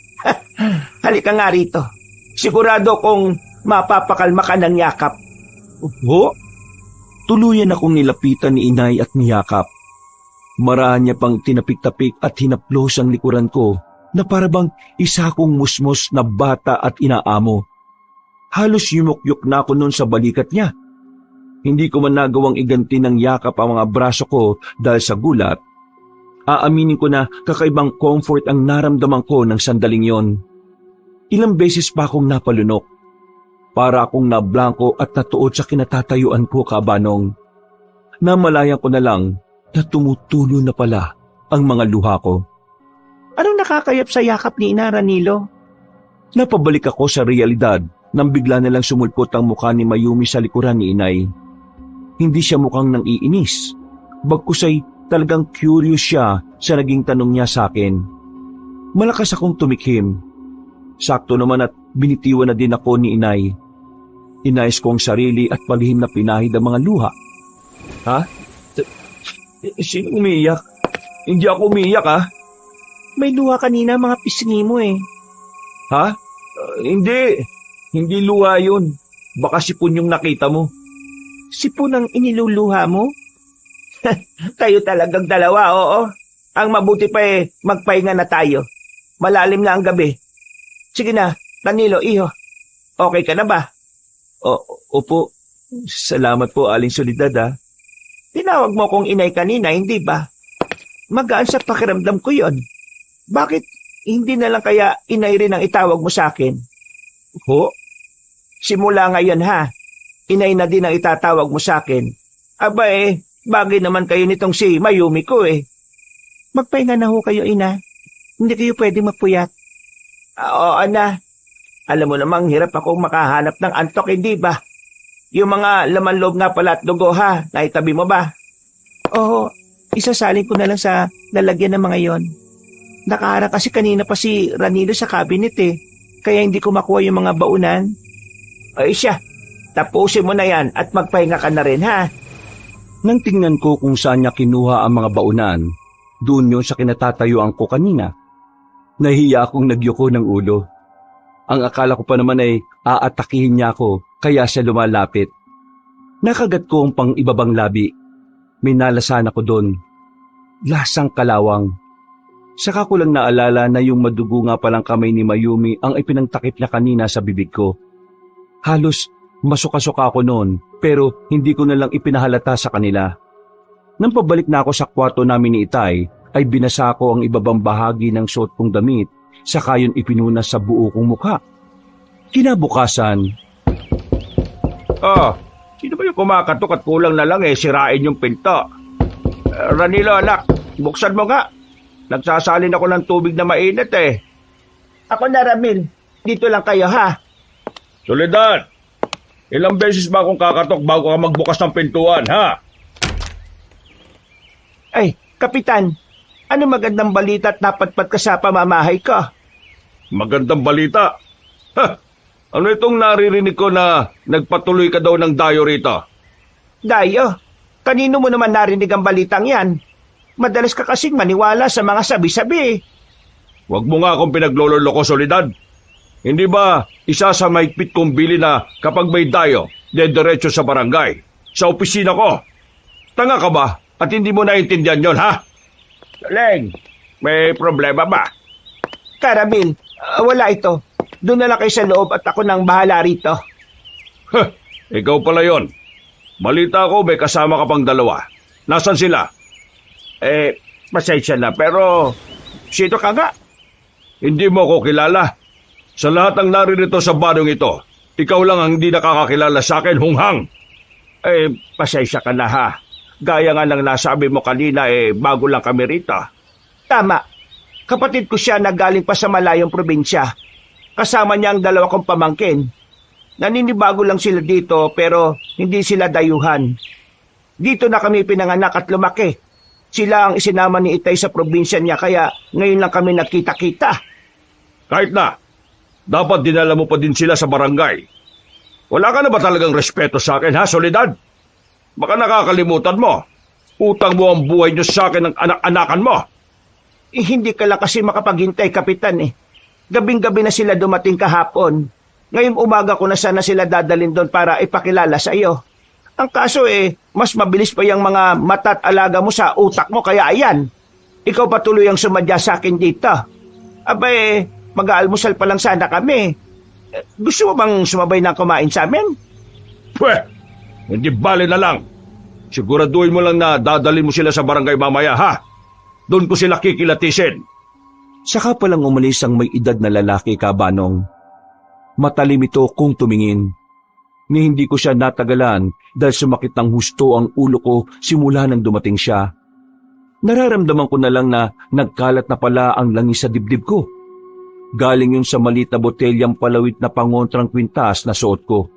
Speaker 2: Halika nga rito. Sigurado kung mapapakalma ka ng yakap.
Speaker 1: Ho?
Speaker 3: Tuluyan akong nilapitan ni Inay at niyakap. Marahan niya pang tinapik-tapik at hinaplos ang likuran ko na parabang isa kong musmos na bata at inaamo. Halos yumukyuk na ako noon sa balikat niya. Hindi ko man nagawang iganti ng yakap ang mga braso ko dahil sa gulat. Aaminin ko na kakaibang comfort ang naramdaman ko ng sandaling yon. Ilang beses pa akong napalunok. Para akong nablangko at natuod sa kinatatayuan ko, Kabanong. Namalayan ko na lang na tumutulo na pala ang mga luha ko.
Speaker 2: Anong nakakayap sa yakap ni Ina, Ranilo?
Speaker 3: Napabalik ako sa realidad nang bigla na lang sumulpot ang mukha ni Mayumi sa likuran ni Inay. Hindi siya mukhang nang iinis. Bagkus ay talagang curious siya sa naging tanong niya sa akin. Malakas akong tumikhim. Sakto naman at binitiwan na din ako ni Inay. Inayos ko ang sarili at palihim na pinahid ang mga luha.
Speaker 1: Ha? Sino umiiyak? Hindi ako umiiyak ha?
Speaker 2: May luha kanina mga pisngi mo eh.
Speaker 1: Ha? Hindi. Hindi luha yun. Baka sipon yung nakita mo.
Speaker 2: Sipon ang iniluluha mo? Tayo talagang dalawa, oo. Ang mabuti pa eh, magpahinga na tayo. Malalim na ang gabi. Sige na, Ranilo, iho. Okay ka na ba?
Speaker 1: Opo. Salamat po, Aling Soledad ha.
Speaker 2: Tinawag mo kong inay kanina, hindi ba? Magaan sa pakiramdam ko yon. Bakit hindi na lang kaya inay rin ang itawag mo sa akin?
Speaker 1: Ho?
Speaker 2: Simula ngayon ha, inay na din ang itatawag mo sa akin. Aba eh, bagay naman kayo nitong si Mayumi ko eh. Magpahinga na ho kayo, ina. Hindi kayo pwedeng magpuyat. Oo, na. Alam mo namang hirap akong makahanap ng antok, hindi ba? Yung mga laman loob nga pala at dugo ha, naitabi mo ba? Oo, isasalin ko na lang sa lalagyan ng mga yon. Nakaharang kasi kanina pa si Ranilo sa cabinet eh, kaya hindi ko makuha yung mga baunan. Ay siya, tapusin mo na yan at magpahinga ka na rin ha.
Speaker 3: Nang tingnan ko kung saan niya kinuha ang mga baunan, doon yun sa kinatatayuan ko kanina. Nahiya akong nagyuko ng ulo. Ang akala ko pa naman ay aatakihin niya ako kaya siya lumalapit. Nakagat ko ang pang-ibabang labi. May nalasan ako doon. Lasang kalawang. Saka ko lang naalala na yung madugo nga palang kamay ni Mayumi ang ipinangtakip niya kanina sa bibig ko. Halos masuka-suka ako noon pero hindi ko na lang ipinahalata sa kanila. Nang pabalik na ako sa kwarto namin ni Itay, ay binasa ko ang ibabang bahagi ng suot kong damit saka yun ipinunas sa buo kong mukha. Kinabukasan,
Speaker 2: Sino ba yung kumakatok at kulang na lang sirain yung pinto? Ranilo anak, buksan mo nga. Nagsasalin ako ng tubig na mainit Ako na Ramil, dito lang kayo ha.
Speaker 1: Soledad, ilang beses ba akong kakatok bago ka magbukas ng pintuan, ha?
Speaker 2: Ay, Kapitan, ano magandang balita at napatpat ka sa pamamahay ko?
Speaker 1: Magandang balita. Ano itong naririnig ko na nagpatuloy ka daw ng dayo rito?
Speaker 2: Dayo, kanino mo naman narinig ang balitang yan? Madalas ka kasing maniwala sa mga sabi-sabi.
Speaker 1: Huwag mo nga akong pinaglololoko, Soledad. Hindi ba isa sa maigpit kong bili na kapag may dayo, dediretso sa barangay, sa opisina ko? Tanga ka ba at hindi mo naintindihan yon, ha?
Speaker 2: Leng, may problema ba? Karamil, wala ito. Doon na lang kayo sa loob at ako nang bahala rito.
Speaker 1: Ikaw pala yon. Balita ko may kasama ka pang dalawa. Nasaan sila?
Speaker 2: Pasensya na pero sino ka nga?
Speaker 1: Hindi mo ako kilala. Sa lahat ng naririto sa barong ito, ikaw lang ang hindi nakakakilala sa akin, Hunghang.
Speaker 2: Pasensya ka na ha. Gaya nga lang nasabi mo kanina bago lang kami rito. Tama. Kapatid ko siya na galing pa sa malayong probinsya. Kasama niya ang dalawa kong pamangkin. Naninibago lang sila dito pero hindi sila dayuhan. Dito na kami pinanganak at lumaki. Sila ang isinama ni Itay sa probinsya niya kaya ngayon lang kami nagkita-kita.
Speaker 1: Kahit na, dapat dinala mo pa din sila sa barangay. Wala ka na ba talagang respeto sa akin, ha, Soledad? Baka nakakalimutan mo. Utang mo ang buhay niyo sa akin ng anak-anakan mo.
Speaker 2: Hindi ka lang kasi makapaghintay, Kapitan Gabing-gabi na sila dumating kahapon. Ngayong umaga ko na sana sila dadalhin doon para ipakilala sa iyo. Ang kaso mas mabilis pa yung mga mata at alaga mo sa utak mo kaya ayan. Ikaw patuloy ang sumadya sa akin dito. Mag-aalmusal pa lang sana kami. Gusto mo bang sumabay na kumain sa amin?
Speaker 1: Pweh, hindi bale na lang. Siguraduhin mo lang na dadalhin mo sila sa barangay mamaya, ha? Doon ko sila kikilatisin.
Speaker 3: Saka palang umalis ang may edad na lalaki, Kabanong. Matalim ito kung tumingin. Ni hindi ko siya natagalan dahil sumakit ng husto ang ulo ko simula nang dumating siya. Nararamdaman ko na lang na nagkalat na pala ang langis sa dibdib ko. Galing yun sa maliit na botelyang palawit na pangontrang kwintas na suot ko.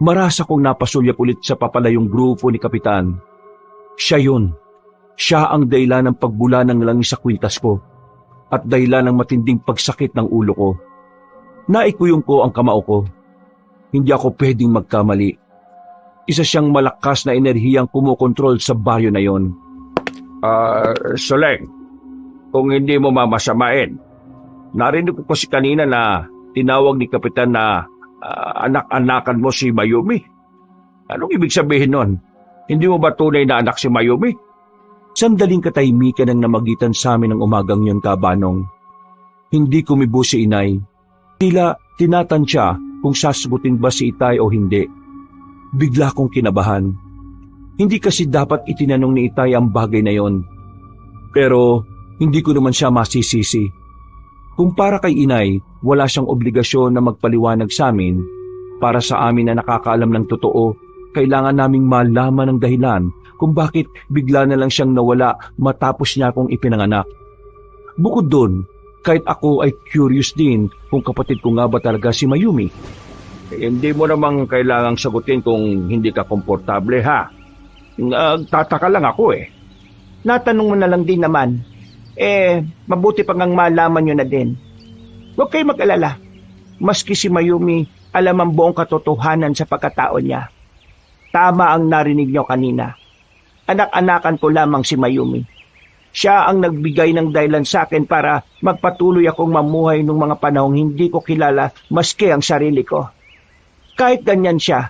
Speaker 3: Marasa kong napasulyap ulit sa papalayong grupo ni Kapitan. Siya yun. Siya ang dahilan ng pagbula ng langis sa kwintas ko at dahilan ng matinding pagsakit ng ulo ko. Naikuyong ko ang kamao ko. Hindi ako pwedeng magkamali. Isa siyang malakas na enerhiyang kumokontrol sa baryo na yon.
Speaker 1: Soleng, kung hindi mo mamasamain, narinig ko kasi kanina na tinawag ni Kapitan na anak-anakan mo si Mayumi. Anong ibig sabihin nun? Hindi mo ba tunay na anak si Mayumi?
Speaker 3: Sandaling katahimikan ang namagitan sa amin ng umagang yon, Kabanong. Hindi kumibo si Inay. Tila tinatansya kung sasagutin ba si Itay o hindi. Bigla kong kinabahan. Hindi kasi dapat itinanong ni Itay ang bagay na yon. Pero hindi ko naman siya masisisi. Kung para kay Inay, wala siyang obligasyon na magpaliwanag sa amin, para sa amin na nakakaalam ng totoo, kailangan naming malaman ang dahilan kung bakit bigla na lang siyang nawala matapos niya akong ipinanganak. Bukod doon, kahit ako ay curious din kung kapatid ko nga ba talaga si Mayumi.
Speaker 1: Hindi mo namang kailangang sagutin kung hindi ka komportable, ha? Nagtataka lang ako
Speaker 2: Natanong mo na lang din naman. Mabuti pang ang malaman nyo na din. Huwag kayo mag-alala. Maski si Mayumi, alam ang buong katotohanan sa pagkatao niya. Tama ang narinig nyo kanina. Anak-anakan ko lamang si Mayumi. Siya ang nagbigay ng dahilan sa akin para magpatuloy akong mamuhay nung mga panahong hindi ko kilala maski ang sarili ko. Kahit ganyan siya,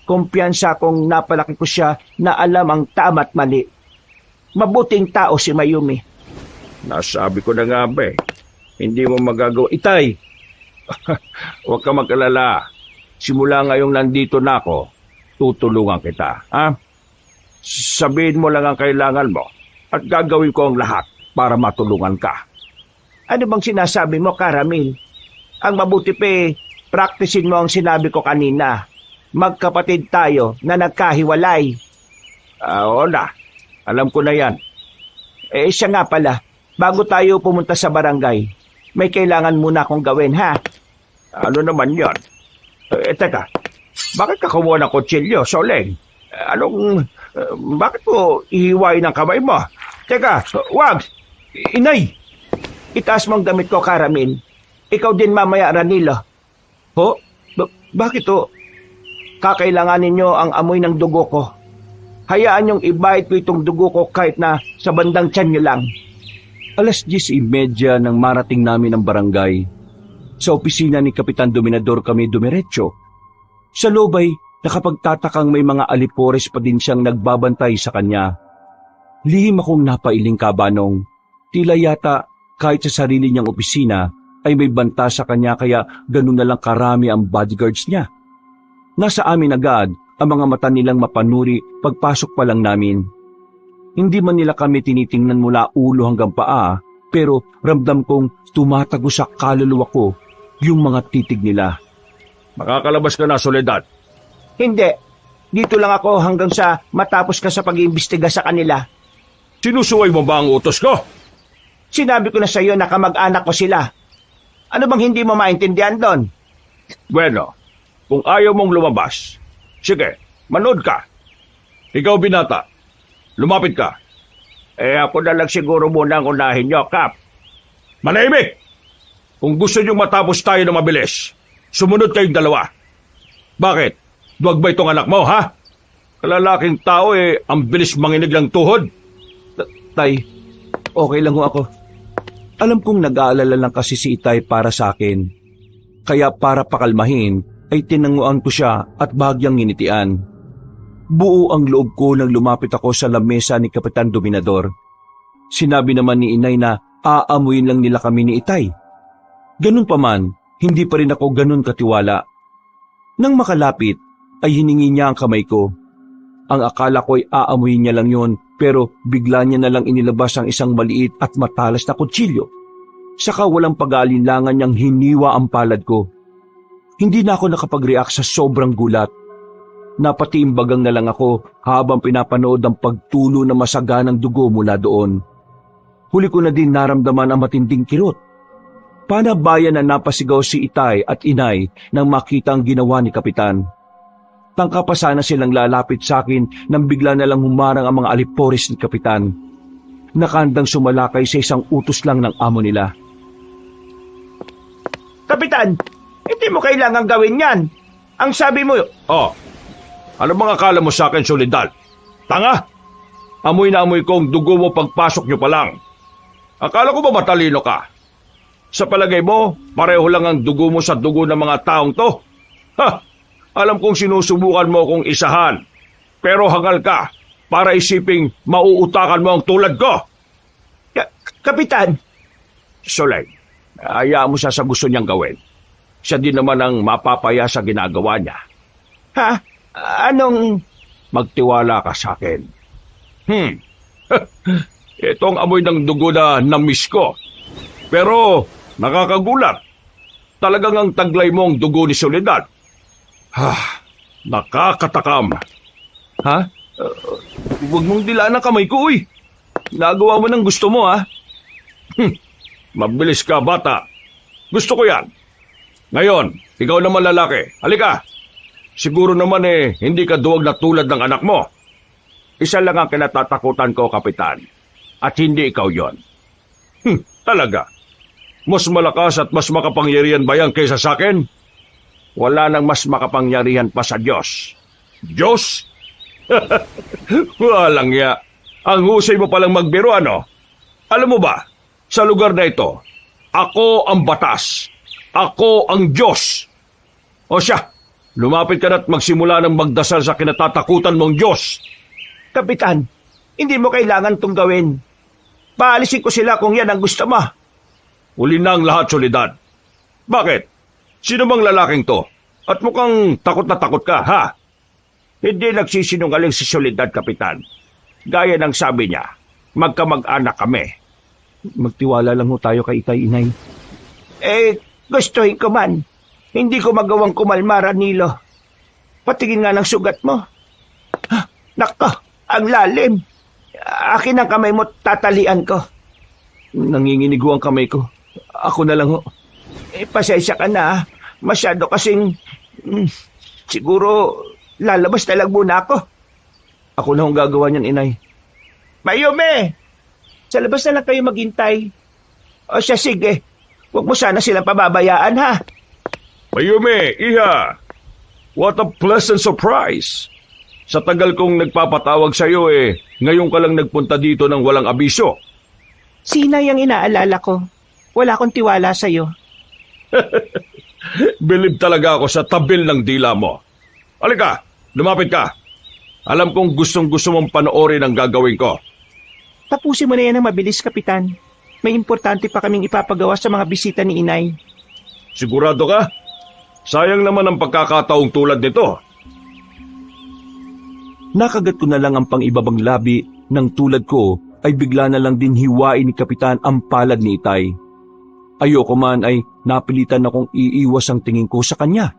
Speaker 2: kumpiyansa kong napalaki ko siya na alam ang tama at mali. Mabuting tao si Mayumi.
Speaker 1: Nasabi ko na nga ba eh. Hindi mo magagawa. Itay, huwag ka mag-alala. Simula ngayong nandito na ako, tutulungan kita. Ha? Sabihin mo lang ang kailangan mo at gagawin ko ang lahat para matulungan ka.
Speaker 2: Ano bang sinasabi mo, Karamil? Ang mabuti pa practicein mo ang sinabi ko kanina. Magkapatid tayo na nagkahiwalay.
Speaker 1: Oo na. Alam ko na yan.
Speaker 2: Siya nga pala, bago tayo pumunta sa barangay, may kailangan muna akong gawin, ha?
Speaker 1: Ano naman yan? Teka, bakit ka kumuha ng kutsilyo, Soleng? Bakit mo ihiwain ang kamay mo?
Speaker 2: Teka, wag! Inay! Itaas mo ang damit ko, Karamil. Ikaw din mamaya, Ranilo. Ho? Bakit ho? Kakailanganin nyo ang amoy ng dugo ko. Hayaan nyong ibahid ko itong dugo ko kahit na sa bandang tiyan nyo lang.
Speaker 3: 10:30 nang marating namin ang barangay. Sa opisina ni Kapitan Dominador kami dumiretso. Sa loob ay nakapagtatakang may mga alipores pa din siyang nagbabantay sa kanya. Lihim akong napailing, Kabanong. Tila yata kahit sa sarili niyang opisina ay may banta sa kanya kaya ganun na lang karami ang bodyguards niya. Nasa amin agad ang mga mata nilang mapanuri pagpasok pa lang namin. Hindi man nila kami tinitingnan mula ulo hanggang paa, pero ramdam kong tumatago sa kaluluwa ko yung mga titig nila.
Speaker 1: Makakalabas ka na, Soledad.
Speaker 2: Hindi. Dito lang ako hanggang sa matapos ka sa pag-iimbestiga sa kanila.
Speaker 1: Sinusuway mo ba ang utos ko?
Speaker 2: Sinabi ko na sa iyo na kamag-anak ko sila. Ano bang hindi mo maintindihan doon?
Speaker 1: Bueno, kung ayaw mong lumabas, sige, manood ka. Ikaw, binata, lumapit ka.
Speaker 2: Ako na lang siguro muna ang unahin nyo, Kap.
Speaker 1: Manahimik! Kung gusto niyong matapos tayo na mabilis, sumunod kayong dalawa. Bakit? Duwag ba itong anak mo, ha? Kalalaking tao ang bilis manginig ng tuhod.
Speaker 3: Tay, okay lang ho ako. Alam kong nag-aalala lang kasi si Itay para sa akin. Kaya para pakalmahin, ay tinanguan ko siya at bahagyang nginitian. Buo ang loob ko nang lumapit ako sa lamesa ni Kapitan Dominador. Sinabi naman ni Inay na aamuin lang nila kami ni Itay. Ganun pa man, hindi pa rin ako ganun katiwala. Nang makalapit, ay hiningi niya ang kamay ko. Ang akala ko ay aamuin niya lang yon, pero bigla niya na lang inilabas ang isang maliit at matalas na kutsilyo. Saka walang pag-aalinlangan niyang hiniwa ang palad ko. Hindi na ako nakapag-react sa sobrang gulat. Napatiimbagang na lang ako habang pinapanood ang pagtulo na masaganang dugo mula doon. Huli ko na din naramdaman ang matinding kirot. Panabayan na napasigaw si Itay at Inay nang makita ang ginawa ni Kapitan. Tangka pa sana silang lalapit sa akin nang bigla na lang humarang ang mga alipores ni Kapitan. Nakandang sumalakay sa isang utos lang ng amo nila.
Speaker 2: Kapitan, hindi mo kailangang gawin yan. Ang sabi mo...
Speaker 1: Oh, ano bang akala mo sa akin, Soledad? Tanga! Amoy na amoy ko ang dugo mo pagpasok nyo pa lang. Akala ko ba matalino ka? Sa palagay mo, pareho lang ang dugo mo sa dugo ng mga taong to? Ha! Alam kong sinusubukan mo kong isahan. Pero hangal ka para isiping mauutakan mo ang tulad ko.
Speaker 2: Kapitan!
Speaker 1: Soleil, hayaan mo siya sa gusto niyang gawin. Siya din naman ang mapapaya sa ginagawa niya.
Speaker 2: Ha? Anong...
Speaker 1: Magtiwala ka sa akin. Itong amoy ng dugo na namiss ko. Pero nakakagulat. Talagang ang taglay mo ang dugo ni Soledad. Nakakatakam.
Speaker 2: Ha? Huwag mong dilaan ang kamay ko, uy. Nagawa mo ng gusto mo, ha?
Speaker 1: Mabilis ka, bata. Gusto ko yan. Ngayon, ikaw naman lalaki. Halika. Siguro naman hindi ka duwag na tulad ng anak mo. Isa lang ang kinatatakutan ko, Kapitan. At hindi ikaw yon. Talaga. Mas malakas at mas makapangyarihan ba yan kaysa sa akin? Wala nang mas makapangyarihan pa sa Diyos. Diyos? Walang ya. Ang husay mo palang magbiro, ano? Alam mo ba, sa lugar na ito, ako ang batas. Ako ang Diyos. O siya, lumapit ka na't magsimula ng magdasal sa kinatatakutan mong Diyos.
Speaker 2: Kapitan, hindi mo kailangan itong gawin. Paalisin ko sila kung yan ang gusto mo.
Speaker 1: Uli na ang lahat, Soledad. Bakit? Sino bang lalaking to? At mukhang takot na takot ka, ha?
Speaker 2: Hindi nagsisinungaling si Soledad, Kapitan. Gaya ng sabi niya, magkamag-anak kami.
Speaker 3: Magtiwala lang ho tayo kay Itay, Inay.
Speaker 2: Gustuhin ko man. Hindi ko magawang kumalma, Ranilo. Patingin nga ng sugat mo. Nako, ang lalim. Akin ang kamay mo, tatalian ko.
Speaker 3: Nanginginig ho ang kamay ko. Ako na lang ho.
Speaker 2: Pasensya ka na. Masyado kasing... siguro, lalabas na lang muna ako.
Speaker 3: Ako na hong gagawa niyan, Inay.
Speaker 2: Mayumi! Sa labas na lang kayo maghintay. O siya, sige. Huwag mo sana silang pababayaan, ha?
Speaker 1: Mayumi, Iha! What a pleasant surprise! Sa tagal kong nagpapatawag sa iyo ngayon ka lang nagpunta dito ng walang abiso.
Speaker 2: Sina yung inaalala ko. Wala akong tiwala sa iyo.
Speaker 1: Believe talaga ako sa tabil ng dila mo. Halika, lumapit ka. Alam kong gustong-gusto mong panoorin ang gagawin ko.
Speaker 2: Tapusin mo na yan ng mabilis, Kapitan. May importante pa kaming ipapagawa sa mga bisita ni Inay.
Speaker 1: Sigurado ka? Sayang naman ang pagkakataong tulad nito.
Speaker 3: Nakagat ko na lang ang pang-ibabang labi ng tulad ko ay bigla na lang din hiwain ni Kapitan ang palad ni Itay. Ayoko man ay napilitan akong iiwas ang tingin ko sa kanya.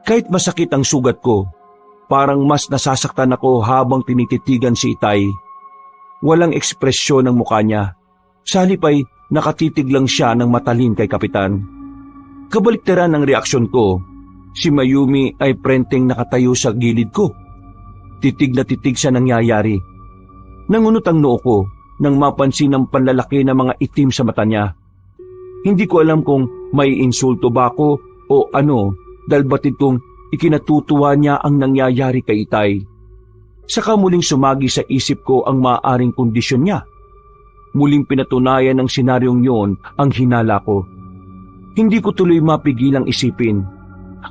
Speaker 3: Kahit masakit ang sugat ko, parang mas nasasaktan ako habang tinititigan si Itay. Walang ekspresyon ng mukha niya. Sa halip ay nakatitig lang siya ng matalim kay Kapitan. Kabaliktaran ng reaksyon ko, si Mayumi ay prenteng nakatayo sa gilid ko. Titig na titig sa nangyayari. Nangunot ang noo ko nang mapansin ang panlalaki na mga itim sa mata niya. Hindi ko alam kung may insulto ba ako o ano dahil batid kong ikinatutuwa niya ang nangyayari kay Itay. Saka muling sumagi sa isip ko ang maaaring kondisyon niya. Muling pinatunayan ng senaryong yon ang hinala ko. Hindi ko tuloy mapigilang isipin.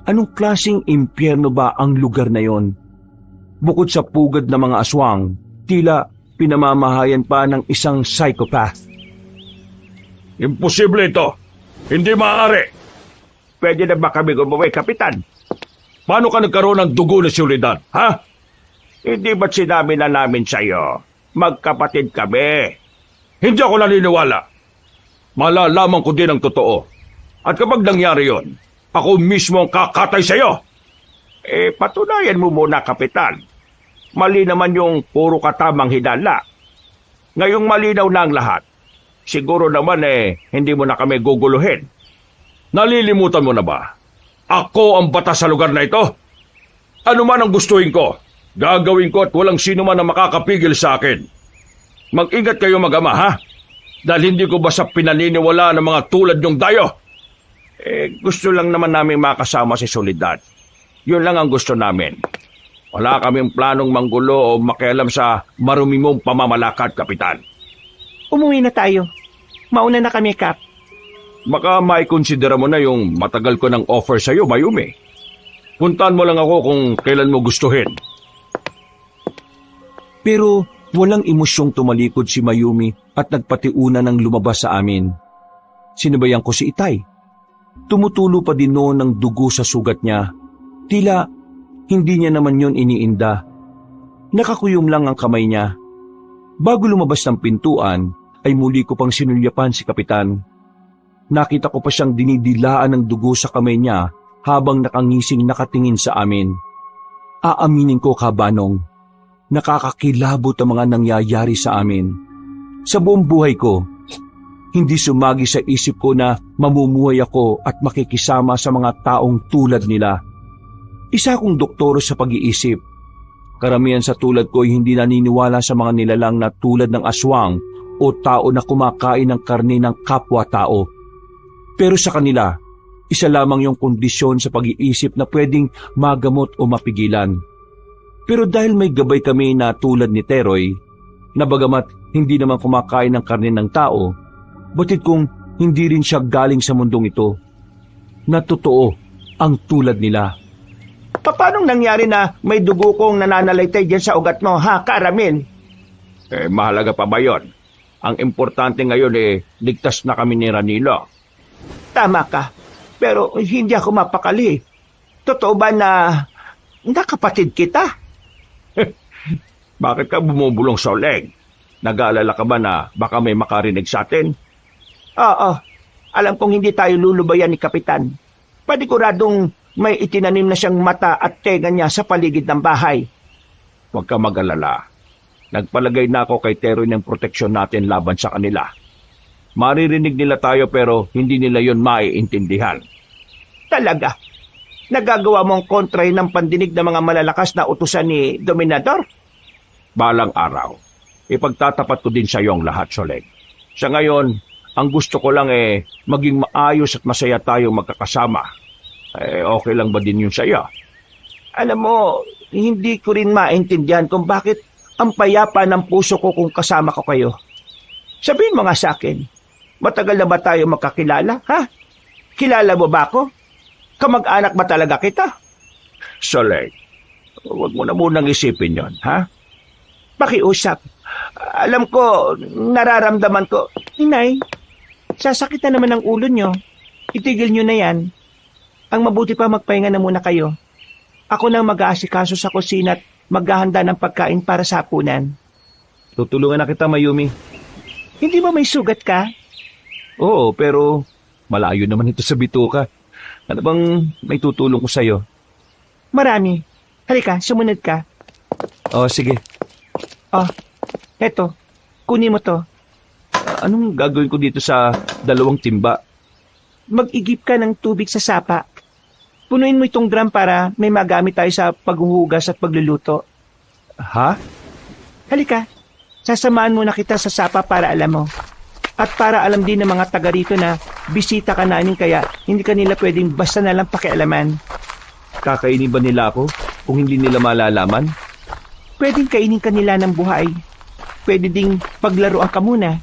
Speaker 3: Anong klaseng impyerno ba ang lugar na yon? Bukod sa pugad na mga aswang, tila pinamamahayan pa ng isang psychopath.
Speaker 1: Imposible ito. Hindi maaari.
Speaker 2: Pwede na ba kami umuwi, Kapitan?
Speaker 1: Paano ka nagkaroon ng dugo na Soledad, ha?
Speaker 2: Hindi ba't sinabi na namin sa'yo? Magkapatid kami.
Speaker 1: Hindi ako naniniwala. Malalaman ko din ang totoo. At kapag nangyari yon, ako mismo ang kakatay sa'yo.
Speaker 2: Patunayan mo muna, Kapitan. Mali naman yung puro katamang hinala. Ngayong malinaw na ang lahat. Siguro naman hindi mo na kami guguluhin.
Speaker 1: Nalilimutan mo na ba? Ako ang batas sa lugar na ito. Ano man ang gustuhin ko, gagawin ko at walang sino man ang makakapigil sa akin. Mag-ingat kayo mag-ama, ha? Dahil hindi ko basta pinaniniwala ng mga tulad nyong dayo.
Speaker 2: Gusto lang naman namin makasama si Soledad. Yun lang ang gusto namin. Wala kaming planong manggulo o makialam sa marumi mong pamamalakad, Kapitan. Umuwi na tayo. Mauna na kami, Kap.
Speaker 1: Baka maikonsidera mo na yung matagal ko ng offer sa'yo, Mayumi. Puntahan mo lang ako kung kailan mo gustuhin.
Speaker 3: Pero walang emosyong tumalikod si Mayumi at nagpatiuna ng lumabas sa amin. Sinabayan ko si Itay. Tumutulo pa din noon ng dugo sa sugat niya. Tila hindi niya naman yon iniinda. Nakakuyom lang ang kamay niya. Bago lumabas ng pintuan, ay muli ko pang sinulyapan si Kapitan. Nakita ko pa siyang dinidilaan ng dugo sa kamay niya habang nakangising nakatingin sa amin. Aaminin ko, Kabanong, nakakakilabot ang mga nangyayari sa amin. Sa buong buhay ko, hindi sumagi sa isip ko na mamumuhay ako at makikisama sa mga taong tulad nila. Isa akong doktoro sa pag-iisip. Karamihan sa tulad ko ay hindi naniniwala sa mga nilalang na tulad ng aswang o tao na kumakain ng karne ng kapwa-tao. Pero sa kanila, isa lamang yung kondisyon sa pag-iisip na pwedeng magamot o mapigilan. Pero dahil may gabay kami na tulad ni Teroy, na bagamat hindi naman kumakain ng karne ng tao, batid kong hindi rin siya galing sa mundong ito, na totoo ang tulad nila.
Speaker 2: Paano nangyari na may dugo kong nananalaytay dyan sa ugat mo, ha, Karamil?
Speaker 1: Mahalaga pa ba yon? Ang importante ngayon ligtas na kami ni Ranilo.
Speaker 2: Tama ka, pero hindi ako mapakali. Totoo ba na nakapatid kita?
Speaker 1: Bakit ka bumubulong sa uleg? Nag-aalala ka ba na baka may makarinig sa atin?
Speaker 2: Oo, alam kong hindi tayo lulubayan ni Kapitan. Paniguradong may itinanim na siyang mata at tenga niya sa paligid ng bahay.
Speaker 1: Huwag ka mag-alala. Nagpalagay na ako kay Teroy ng proteksyon natin laban sa kanila. Maririnig nila tayo pero hindi nila yon maiintindihan.
Speaker 2: Talaga? Nagagawa mong kontra ng pandinig ng mga malalakas na utusan ni Dominador?
Speaker 1: Balang araw, ipagtatapat ko din sa iyo ang lahat, Soleg. Sa ngayon, ang gusto ko lang maging maayos at masaya tayong magkakasama. Okay lang ba din yun sa iyo?
Speaker 2: Alam mo, hindi ko rin maintindihan kung bakit ang payapa ng puso ko kung kasama ko kayo. Sabihin mo nga sa akin, matagal na ba tayo magkakilala, ha? Kilala mo ba ako? Kamag-anak ba talaga kita?
Speaker 1: Soleg, huwag mo na munang isipin yon, ha?
Speaker 2: Pakiusap. Alam ko, nararamdaman ko. Inay, sasakit na naman ang ulo nyo. Itigil nyo na yan. Ang mabuti pa magpahinga na muna kayo. Ako nang mag-aasikaso sa kusina at maghahanda ng pagkain para sa hapunan.
Speaker 3: Tutulungan na kita, Mayumi.
Speaker 2: Hindi ba may sugat ka?
Speaker 3: Oo, pero malayo naman ito sa bituka. Ano bang may tutulong ko sa'yo?
Speaker 2: Marami. Halika, sumunod ka.
Speaker 3: Oh, sige.
Speaker 2: Oh, eto. Kunin mo to.
Speaker 3: Anong gagawin ko dito sa 2 timba?
Speaker 2: Mag-igip ka ng tubig sa sapa. Punuin mo itong drum para may magamit tayo sa paghuhugas at pagluluto.
Speaker 3: Ha?
Speaker 2: Halika, sasamahan muna kita sa sapa para alam mo. At para alam din ng mga taga rito na bisita ka namin kaya hindi ka nila pwedeng basta nalang pakialaman.
Speaker 3: Kakainin ba nila ako kung hindi nila malalaman?
Speaker 2: Pwedeng kainin ka nila ng buhay. Pwede ding paglaruan ka muna.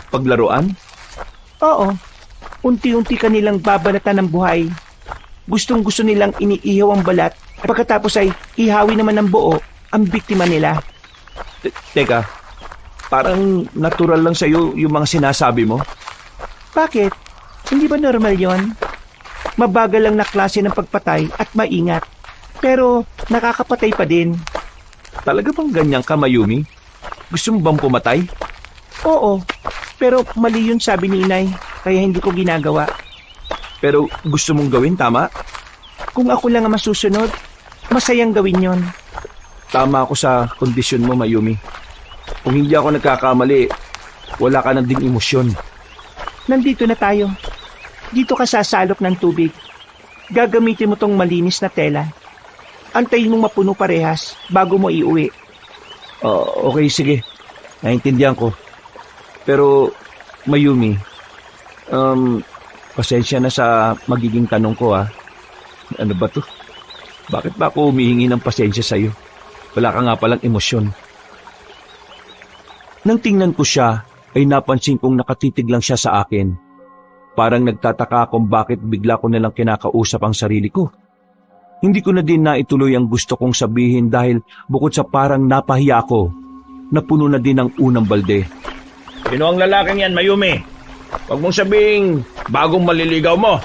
Speaker 3: Paglaruan?
Speaker 2: Oo. Unti-unti ka nilang babalatan ng buhay. Gustong-gusto nilang iniihaw ang balat at pagkatapos ay ihawi naman ng buo ang biktima nila.
Speaker 3: Teka, parang natural lang sa'yo yung mga sinasabi mo.
Speaker 2: Bakit? Hindi ba normal yon? Mabagal lang na klase ng pagpatay at maingat. Pero nakakapatay pa din.
Speaker 3: Talaga bang ganyan ka, Mayumi? Gusto mo bang pumatay?
Speaker 2: Oo, pero mali yun sabi ni Inay, kaya hindi ko ginagawa.
Speaker 3: Pero gusto mong gawin, tama?
Speaker 2: Kung ako lang ang masusunod, masayang gawin yon.
Speaker 3: Tama ako sa kondisyon mo, Mayumi. Kung hindi ako nagkakamali, wala ka na ding emosyon.
Speaker 2: Nandito na tayo. Dito ka sasalok ng tubig. Gagamitin mo tong malinis na tela. Antayin mong mapuno parehas bago mo iuwi.
Speaker 3: Okay, sige. Naintindihan ko. Pero, Mayumi, pasensya na sa magiging tanong ko, ha. Ano ba to? Bakit ba ako humihingi ng pasensya sa'yo? Wala ka nga palang emosyon. Nang tingnan ko siya, ay napansin kong nakatitig lang siya sa akin. Parang nagtataka kung bakit bigla ko nalang kinakausap ang sarili ko. Hindi ko na din naituloy ang gusto kong sabihin dahil bukod sa parang napahiya ako, napuno na din ang unang balde.
Speaker 1: Sino ang lalaking yan, Mayumi? Huwag mong sabihing bagong maliligaw mo.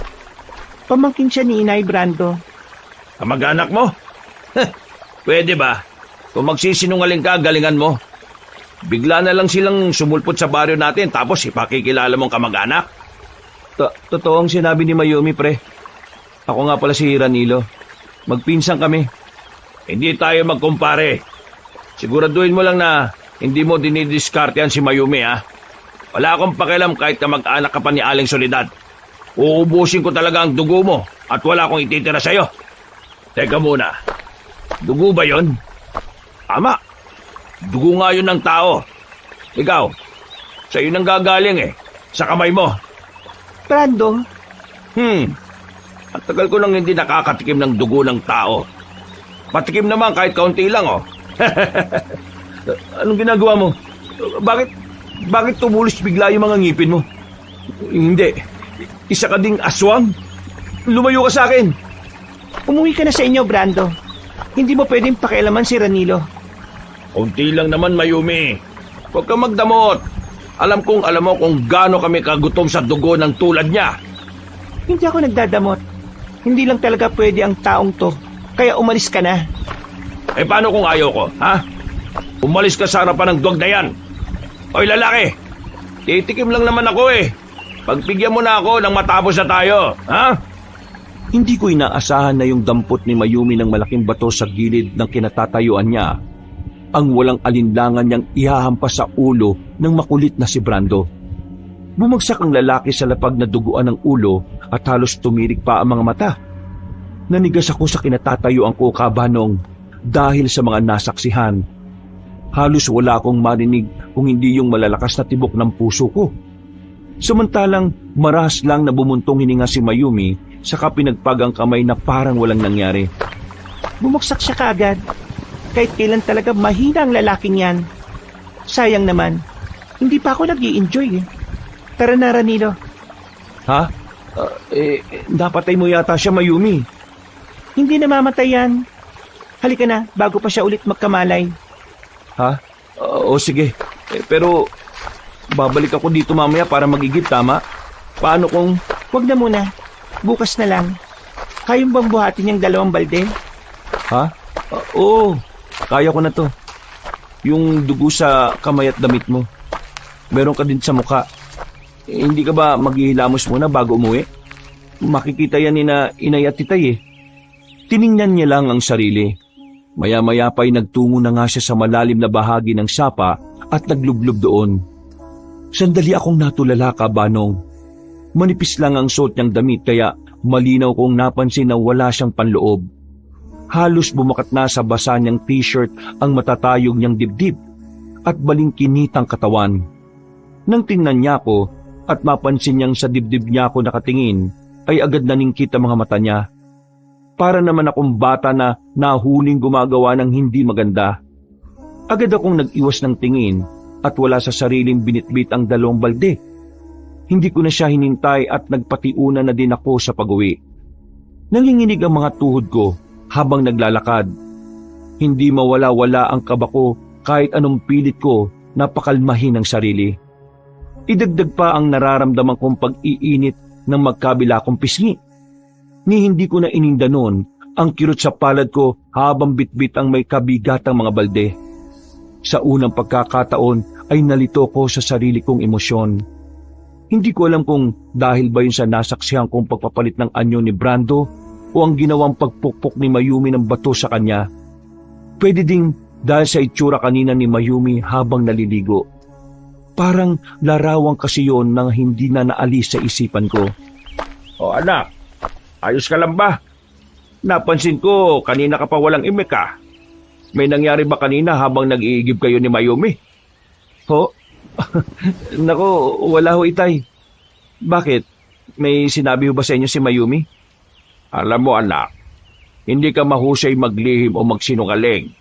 Speaker 2: Pamangkin siya ni Inay Brando.
Speaker 1: Kamag-anak mo? Pwede ba? Kung magsisinungaling ka, galingan mo. Bigla na lang silang sumulpot sa baryo natin tapos ipakikilala mong kamag-anak.
Speaker 3: Totoo ang sinabi ni Mayumi, pre. Ako nga pala si Ranilo. Magpinsan kami.
Speaker 1: Hindi tayo magkumpare. Siguraduhin mo lang na hindi mo dinidiskartehan si Mayumi, ha? Wala akong pakialam kahit kamag-anak ka pa ni Aling Soledad. Uubusin ko talaga ang dugo mo at wala akong ititira sa'yo. Teka muna. Dugo ba yon? Tama. Dugo nga yun ng tao. Ikaw, sa'yo nang gagaling sa kamay mo.
Speaker 2: Brando?
Speaker 1: Ang tagal ko nang hindi nakakatikim ng dugo ng tao. Patikim naman kahit kaunti lang, oh.
Speaker 3: Anong ginagawa mo? Bakit tumulos bigla yung mga ngipin mo? Hindi. Isa ka ding aswang. Lumayo ka sa akin.
Speaker 2: Umuwi ka na sa inyo, Brando. Hindi mo pwedeng pakialaman si Ranilo.
Speaker 1: Kunti lang naman, Mayumi. Huwag kang magdamot. Alam mo kung gaano kami kagutom sa dugo ng tulad niya.
Speaker 2: Hindi ako nagdadamot. Hindi lang talaga pwede ang taong to. Kaya umalis ka na.
Speaker 1: Paano kung ayaw ko, ha? Umalis ka sa harapan ng duwag na yan. Hoy, lalaki. Titikim lang naman ako eh. Pagbigyan mo na ako nang matapos na tayo, ha?
Speaker 3: Hindi ko inaasahan na yung dampot ni Mayumi ng malaking bato sa gilid ng kinatatayuan niya ang walang alinlangan niyang ihahampas sa ulo ng makulit na si Brando. Bumagsak ang lalaki sa lapag na duguan ng ulo at halos tumirik pa ang mga mata. Nanigas ako sa kinatatayuan ko, Kabanong, dahil sa mga nasaksihan. Halos wala akong marinig kung hindi yung malalakas na tibok ng puso ko. Samantalang marahas lang na bumuntong hininga si Mayumi saka pinagpag ang kamay na parang walang nangyari.
Speaker 2: Bumagsak siya kaagad. Kahit kailan talaga mahina ang lalaking yan. Sayang naman, hindi pa ako nag-i-enjoy eh. Tara na, Ranilo.
Speaker 3: Ha? Napatay mo yata siya, Mayumi.
Speaker 2: Hindi namamatay yan. Halika na, bago pa siya ulit magkamalay.
Speaker 3: Ha? O sige. Pero babalik ako dito mamaya para magigib, tama? Paano kung...
Speaker 2: Huwag na muna. Bukas na lang. Kayong bang buhatin yung 2 balde?
Speaker 3: Ha? Oo. Kaya ko na to. Yung dugo sa kamay at damit mo. Meron ka din sa mukha. Hindi ka ba maghihilamos muna bago umuwi? Makikita yan ni na inay at titay eh. Tiningnan niya lang ang sarili. Maya-maya pa'y nagtungo na nga siya sa malalim na bahagi ng sapa at naglublob doon. Sandali akong natulala, Kabanong. Manipis lang ang suot niyang damit kaya malinaw kong napansin na wala siyang panloob. Halos bumakat na sa basa niyang t-shirt ang matatayog niyang dibdib at balingkinitang katawan. Nang tingnan niya ako at mapansin niyang sa dibdib niya ako nakatingin, ay agad naningkit ang mga mata niya. Para naman akong bata na nahuling gumagawa ng hindi maganda. Agad akong nag-iwas ng tingin at wala sa sariling binitbit ang 2 balde. Hindi ko na siya hinintay at nagpatiuna na din ako sa pag-uwi. Nanginginig ang mga tuhod ko habang naglalakad. Hindi mawala-wala ang kaba ko kahit anong pilit ko na pakalmahin ang sarili. Idagdag pa ang nararamdaman kong pag-iinit ng magkabila kong pisngi. Ni hindi ko na ininda noon ang kirot sa palad ko habang bitbit ang may kabigatang mga balde. Sa unang pagkakataon ay nalito ko sa sarili kong emosyon. Hindi ko alam kung dahil ba yun sa nasaksihan kong pagpapalit ng anyo ni Brando o ang ginawang pagpukpok ni Mayumi ng bato sa kanya. Pwede ding dahil sa itsura kanina ni Mayumi habang naliligo. Parang larawan kasi yon nang hindi na naalis sa isipan ko.
Speaker 1: O anak, ayos ka lang ba? Napansin ko kanina ka pa walang imik ah. May nangyari ba kanina habang nag-iigib kayo ni Mayumi?
Speaker 3: Ho? Nako, wala ho, Itay. Bakit? May sinabi ho ba sa inyo si Mayumi?
Speaker 1: Alam mo anak, hindi ka mahusay maglihim o magsinungaling.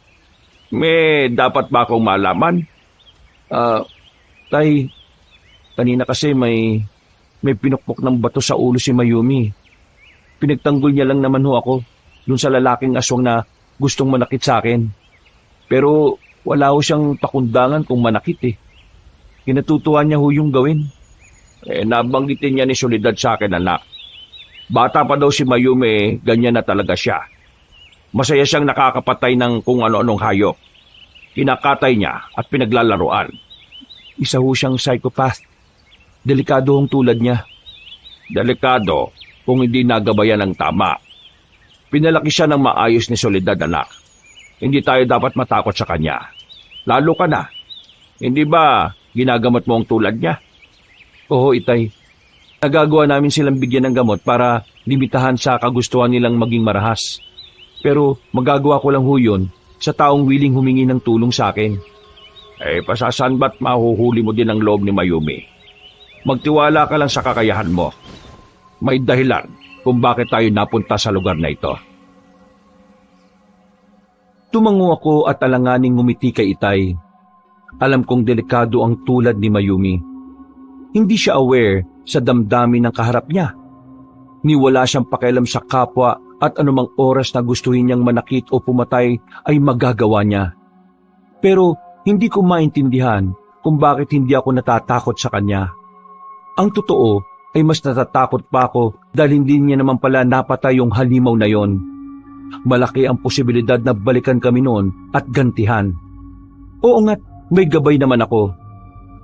Speaker 1: May dapat ba akong malaman?
Speaker 3: Tay, kanina kasi may pinukpok ng bato sa ulo si Mayumi. Pinagtanggol niya lang naman ho ako dun sa lalaking aswang na gustong manakit sa akin. Pero wala ho siyang pakundangan kung manakit eh. Kinatutuwa niya ho yung gawin.
Speaker 1: Nabanggitin niya ni Soledad sa akin anak. Bata pa daw si Mayumi, ganyan na talaga siya. Masaya siyang nakakapatay ng kung ano-anong hayop. Kinakatay niya at pinaglalaruan.
Speaker 3: Isa ho siyang psychopath. Delikado hong tulad niya.
Speaker 1: Delikado kung hindi nagabayan ng tama. Pinalaki siya ng maayos ni Soledad anak. Hindi tayo dapat matakot sa kanya. Lalo ka na. Hindi ba ginagamot mo ang tulad niya?
Speaker 3: Oo, Itay. Nagagawa namin silang bigyan ng gamot para limitahan sa kagustuhan nilang maging marahas. Pero magagawa ko lang ho yun sa taong willing humingi ng tulong sa akin.
Speaker 1: Pasasan ba't mahuhuli mo din ang loob ni Mayumi? Magtiwala ka lang sa kakayahan mo. May dahilan kung bakit tayo napunta sa lugar na ito.
Speaker 3: Tumango ako at alanganing ngumiti kay Itay. Alam kong delikado ang tulad ni Mayumi. Hindi siya aware sa damdamin ng kaharap niya. Niwala siyang pakialam sa kapwa at anumang oras na gustuhin niyang manakit o pumatay ay magagawa niya. Pero hindi ko maintindihan kung bakit hindi ako natatakot sa kanya. Ang totoo ay mas natatakot pa ako dahil hindi niya naman pala napatay yung halimaw na yon. Malaki ang posibilidad na balikan kami noon at gantihan. Oo nga't may gabay naman ako.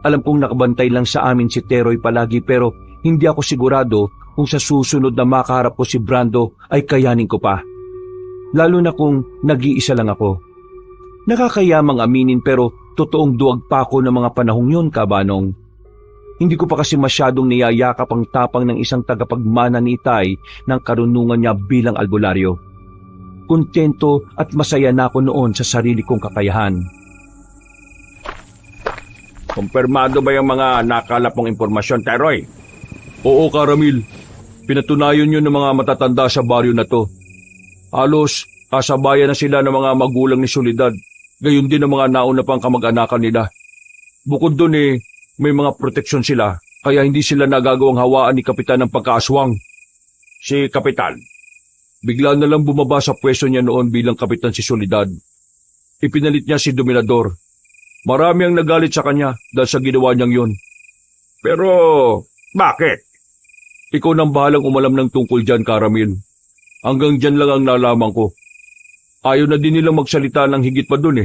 Speaker 3: Alam kong nakabantay lang sa amin si Teroy palagi pero hindi ako sigurado kung sa susunod na makaharap ko si Brando ay kayanin ko pa. Lalo na kung nag-iisa lang ako. Nakakayamang aminin pero totoong duwag pa ako ng mga panahong yun, Kabanong. Hindi ko pa kasi masyadong niyayakap ang tapang ng isang tagapagmana ni Itay ng karunungan niya bilang albularyo. Kontento at masaya na ako noon sa sarili kong kakayahan.
Speaker 1: Kumpirmado ba yung mga nakalap mong impormasyon, Teroy?
Speaker 3: Oo, Karamil. Pinatunayan yun ng mga matatanda sa baryo na to. Halos kasabayan na sila ng mga magulang ni Soledad. Gayon din ang mga nauna pang kamag-anakan nila. Bukod doon may mga proteksyon sila, kaya hindi sila nagagawang hawaan ni Kapitan ng pagkaaswang.
Speaker 1: Si Kapitan?
Speaker 3: Bigla na lang bumaba sa pwesto niya noon bilang kapitan si Soledad. Ipinalit niya si Dominador. Marami ang nagalit sa kanya dahil sa ginawa niyang yun.
Speaker 1: Pero bakit?
Speaker 3: Ikaw nang bahalang umalam ng tungkol dyan, Karamil. Hanggang dyan lang ang nalaman ko. Ayaw na din nilang magsalita ng higit pa dun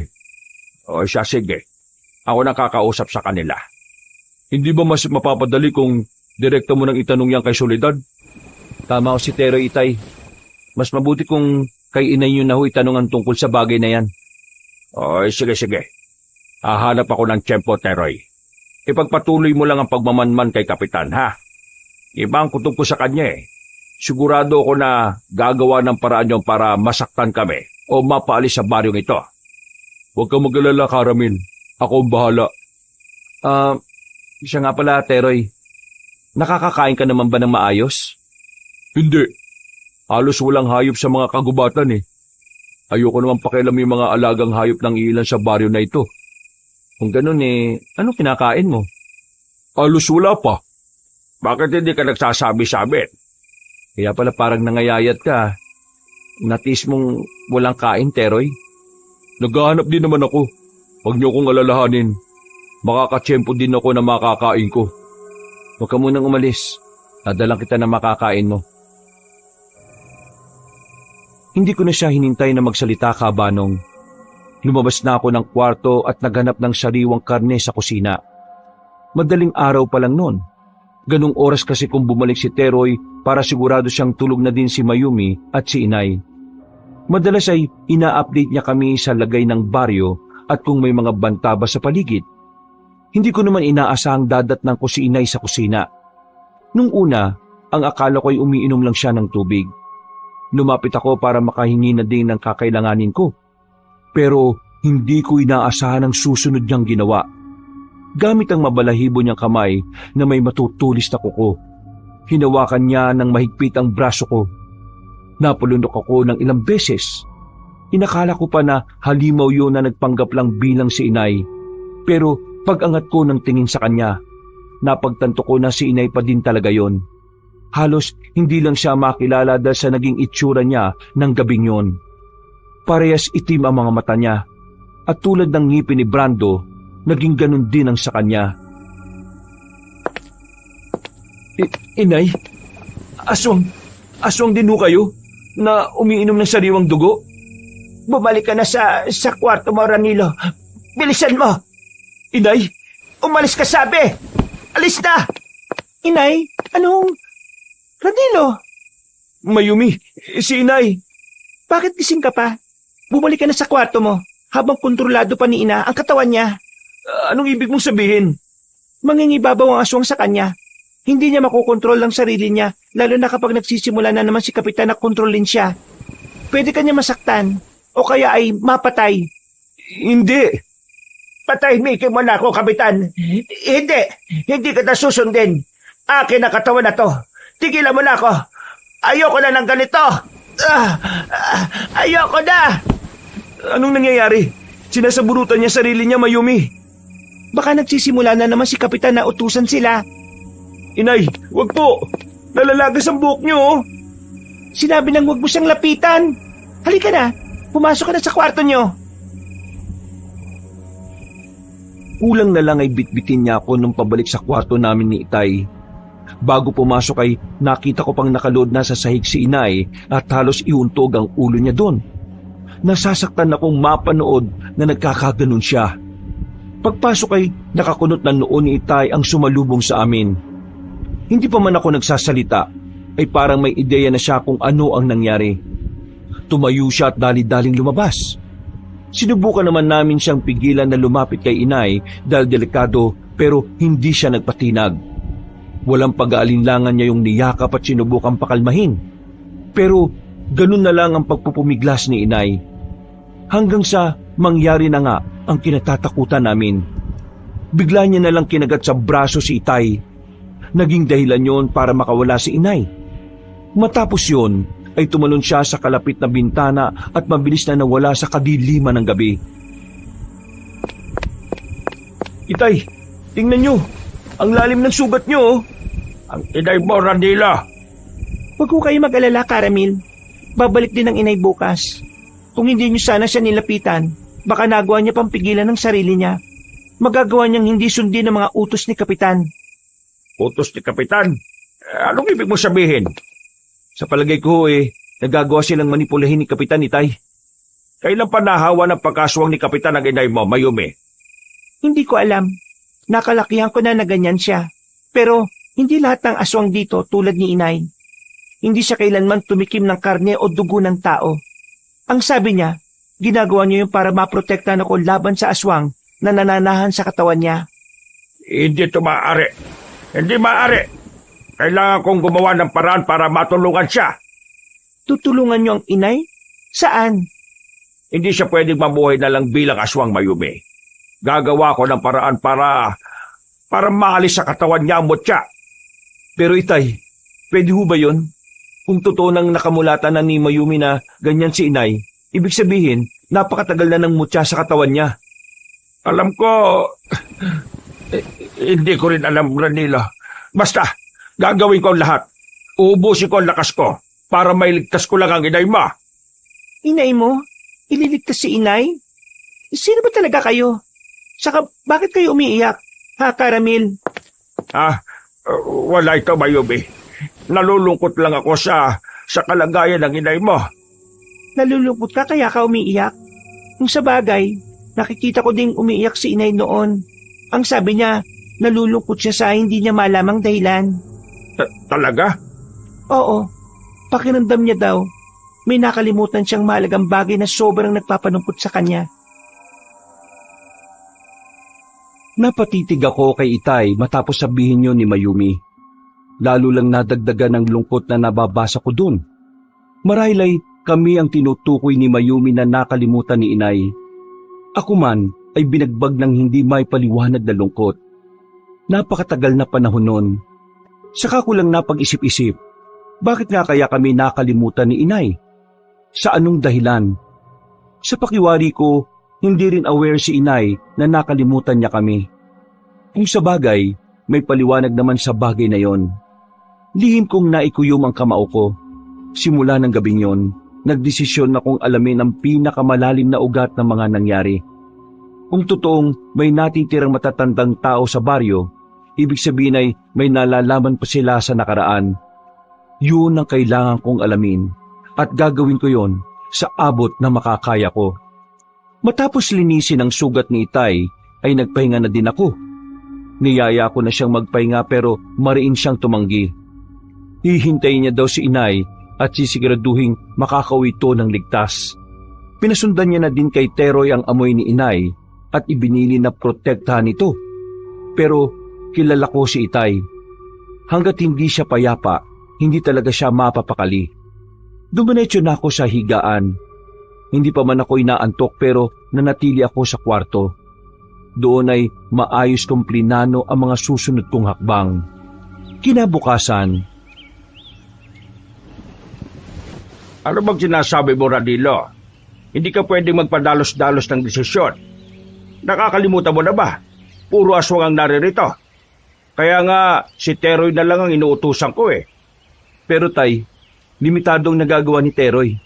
Speaker 1: O siya, sige. Ako nakakausap sa kanila.
Speaker 3: Hindi ba mas mapapadali kung direkta mo nang itanong yan kay Soledad? Tama ko si Teroy, Itay. Mas mabuti kung kay inay nyo na ho itanong ang tungkol sa bagay na yan.
Speaker 1: O sige. Hahanap ako ng tiyempo, Teroy. Ipagpatuloy mo lang ang pagmamanman kay Kapitan, ha? Ibang kutob ko sa kanya Sigurado ako na gagawa ng paraan yung para masaktan kami o mapaalis sa baryong ito.
Speaker 3: Huwag kang mag-alala, Karamil. Ako ang bahala. Siya nga pala, Teroy. Nakakakain ka naman ba ng maayos? Hindi. Halos walang hayop sa mga kagubatan Ayoko naman pakialam yung mga alagang hayop ng ilan sa baryo na ito. Kung ganun ano kinakain mo? Halos wala pa.
Speaker 1: Bakit hindi ka nagsasabi-sabi?
Speaker 3: Kaya pala parang nangayayat ka. Natis mong walang kain, Teroy. Naghahanap din naman ako. Huwag niyo kong alalahanin. Makakatsyempo din ako na makakain ko. Huwag ka munang umalis. Dadalang kita na makakain mo. Hindi ko na siya hinintay na magsalita, Kabanong. Lumabas na ako ng kwarto at naghanap ng sariwang karne sa kusina. Madaling araw pa lang noon. Ganong oras kasi kung bumalik si Teroy para sigurado siyang tulog na din si Mayumi at si Inay. Madalas ay ina-update niya kami sa lagay ng baryo at kung may mga banta ba sa paligid. Hindi ko naman inaasahang dadatnan ko si Inay sa kusina. Nung una, ang akala ko ay umiinom lang siya ng tubig. Lumapit ako para makahingi na din ng kakailanganin ko. Pero hindi ko inaasahan ang susunod niyang ginawa. Gamit ang mabalahibo niyang kamay na may matutulis na kuko. Hinawakan niya ng mahigpit ang braso ko. Napulunok ako ng ilang beses. Inakala ko pa na halimaw yun na nagpanggap lang bilang si Inay. Pero pag-angat ko ng tingin sa kanya, napagtanto ko na si Inay pa din talaga yon. Halos hindi lang siya makilala dahil sa naging itsura niya ng gabing yon. Parehas itim ang mga mata niya at tulad ng ngipin ni Brando, naging ganun din ang sa kanya. Inay, aswang din ho kayo na umiinom ng sariwang dugo?
Speaker 2: Bumalik ka na sa kwarto mo, Ranilo. Bilisan mo!
Speaker 3: Inay!
Speaker 2: Umalis ka, sabi! Alis na! Inay, anong... Ranilo?
Speaker 3: Mayumi, si Inay.
Speaker 2: Bakit gising ka pa? Bumalik ka na sa kwarto mo habang kontrolado pa ni Ina ang katawan niya.
Speaker 3: Anong ibig mong sabihin?
Speaker 2: Mangingibabaw ang aswang sa kanya. Hindi niya makokontrol ang sarili niya, lalo na kapag nagsisimula na naman si Kapitan na kontrolin siya. Pwede ka niya masaktan o kaya ay mapatay.
Speaker 3: Hindi.
Speaker 2: Patahimikin mo na ako, Kapitan. Hindi ka na susundin. Akin ang katawan na to. Tigilan mo na ako. Ayoko na ng ganito. Ayoko na.
Speaker 3: Anong nangyayari? Sinasaburutan niya sarili niya, Mayumi.
Speaker 2: Baka nagsisimula na naman si Kapitan na utusan sila.
Speaker 3: Inay, wag po. Nalalagas ang buhok niyo.
Speaker 2: Sinabi nang huwag mo siyang lapitan. Halika na, pumasok ka na sa kwarto niyo.
Speaker 3: Kulang na lang ay bitbitin niya ako nung pabalik sa kwarto namin ni Itay. Bago pumasok ay nakita ko pang nakalood na sa sahig si Inay at halos iuntog ang ulo niya doon. Nasasaktan akong mapanood na nagkakaganon siya. Pagpasok ay nakakunot na noon ni Itay ang sumalubong sa amin. Hindi pa man ako nagsasalita ay parang may ideya na siya kung ano ang nangyari. Tumayo siya at dali-daling lumabas. Sinubukan naman namin siyang pigilan na lumapit kay Inay dahil delikado pero hindi siya nagpatinag. Walang pag-aalinlangan niya yung niyakap at sinubukang pakalmahin. Pero ganun na lang ang pagpupumiglas ni Inay. Hanggang sa mangyari na nga ang kinatatakutan namin. Bigla niya na lang kinagat sa braso si Itay. Naging dahilan yon para makawala si Inay. Matapos yon ay tumalon siya sa kalapit na bintana at mabilis na nawala sa kadiliman ng gabi. Itay, tingnan nyo. Ang lalim ng sugat nyo.
Speaker 1: Ang inay mo, Ranila.
Speaker 2: Huwag ko kayo mag-alala, Caramel. Babalik din ang inay bukas. Kung hindi niyo sana siya nilapitan, baka nagawa niya pang pigilan ng sarili niya. Magagawa niyang hindi sundin ang mga utos ni Kapitan.
Speaker 1: Utos ni Kapitan? Anong ibig mo sabihin?
Speaker 3: Sa palagay ko nagagawa silang manipulahin ni Kapitan, Itay.
Speaker 1: Kailan pa nahawa ng pagkaswang ni Kapitan ang inay mo, Mayumi?
Speaker 2: Hindi ko alam. Nakalakihan ko na ganyan siya. Pero hindi lahat ng aswang dito tulad ni Inay. Hindi siya kailanman tumikim ng karne o dugo ng tao. Ang sabi niya, ginagawa niya yung para maprotektahan ako laban sa aswang na nananahan sa katawan niya.
Speaker 1: Hindi ito maaari. Hindi maaari. Kailangan kong gumawa ng paraan para matulungan siya.
Speaker 2: Tutulungan niyo ang inay? Saan?
Speaker 1: Hindi siya pwedeng mabuhay na lang bilang aswang, Mayumi. Gagawa ko ng paraan para maalis sa katawan niya ang mutya.
Speaker 3: Pero Itay, pwede ho ba yun? Kung totoo nang nakamulatan na ni Mayumi na ganyan si Inay, ibig sabihin, napakatagal na ng mutya sa katawan niya.
Speaker 1: Alam ko, hindi ko rin alam, Ranila. Basta, gagawin ko ang lahat. Uubusin ko ang lakas ko para mailigtas ko lang ang inay mo.
Speaker 2: Inay mo? Ililigtas si inay? Sino ba talaga kayo? Saka bakit kayo umiiyak? Ha, Caramel?
Speaker 1: Wala ito, Mayumi. Nalulungkot lang ako sa kalagayan ng inay mo.
Speaker 2: Nalulungkot ka kaya ka umiiyak? Kung sa bagay, nakikita ko ding umiiyak si inay noon. Ang sabi niya, nalulungkot siya sa hindi niya malamang dahilan.
Speaker 1: Talaga?
Speaker 2: Oo. Pakiramdam niya daw, may nakalimutan siyang mahalagang bagay na sobrang nagpapanungkot sa kanya.
Speaker 3: Napatitig ako kay Itay matapos sabihin niyo ni Mayumi. Lalo lang nadagdagan ng lungkot na nababasa ko dun. Marahil ay kami ang tinutukoy ni Mayumi na nakalimutan ni Inay. Ako man ay binagbag ng hindi may paliwanag na lungkot. Napakatagal na panahon nun. Saka ko lang napag-isip-isip, bakit nga kaya kami nakalimutan ni Inay? Sa anong dahilan? Sa pakiwari ko, hindi rin aware si Inay na nakalimutan niya kami. Kung sa bagay, may paliwanag naman sa bagay na yon. Lihim kong naikuyom ang kamao ko. Simula ng gabing yon, nagdesisyon na kong alamin ang pinakamalalim na ugat ng mga nangyari. Kung totoong may natitirang matatandang tao sa baryo, ibig sabihin ay may nalalaman pa sila sa nakaraan. Yun ang kailangan kong alamin at gagawin ko yon sa abot na makakaya ko. Matapos linisin ang sugat ni Itay ay nagpahinga na din ako. Niyaya ko na siyang magpahinga pero mariin siyang tumanggi. Hihintayin niya daw si Inay at sisiguraduhin makakauwi ito ng ligtas. Pinasundan niya na din kay Teroy ang amoy ni Inay at ibinili na protektahan ito. Pero kilala ko si Itay. Hanggat hindi siya payapa, hindi talaga siya mapapakali. Dumiretso na ako sa higaan. Hindi pa man ako inaantok pero nanatili ako sa kwarto. Doon ay maayos kong plinano ang mga susunod kong hakbang. Kinabukasan.
Speaker 1: Ano bang sinasabi mo, Radilo? Hindi ka pwedeng magpadalos-dalos ng desisyon. Nakakalimutan mo na ba? Puro aswang ang naririto. Kaya nga, si Teroy na lang ang inuutusan ko eh.
Speaker 3: Pero Tay, Limitado ang nagagawa ni Teroy.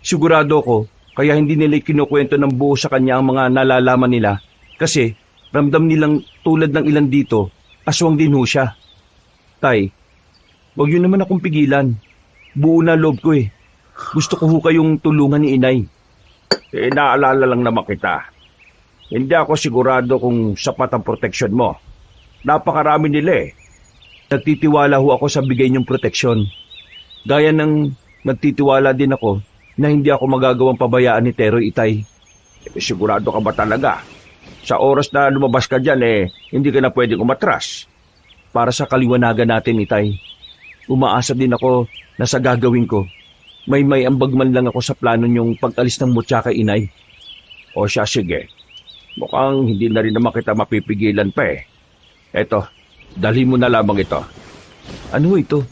Speaker 3: Sigurado ko, kaya hindi nila kinukwento ng buo sa kanya ang mga nalalaman nila kasi ramdam nilang tulad ng ilan dito, aswang din ho siya. Tay, huwag yun naman akong pigilan. Buo na loob ko eh. Gusto ko ho kayong tulungan ni inay.
Speaker 1: Naalala lang naman kita. Hindi ako sigurado kung sapat ang proteksyon mo. Napakarami nila eh.
Speaker 3: Nagtitiwala ho ako sa bigay niyong proteksyon. Gaya ng nagtitiwala din ako na hindi ako magagawang pabayaan ni Teroy, Itay.
Speaker 1: Sigurado ka ba talaga? Sa oras na lumabas ka dyan hindi ka na pwedeng umatras.
Speaker 3: Para sa kaliwanagan natin, Itay. Umaasa din ako na sa gagawin ko. May ambag man lang ako sa plano niyong pag-alis ng mutya kay inay.
Speaker 1: O siya, sige. Mukhang hindi na rin naman kita mapipigilan pa eh. Eto, dalhin mo na lamang ito.
Speaker 3: Ano ito?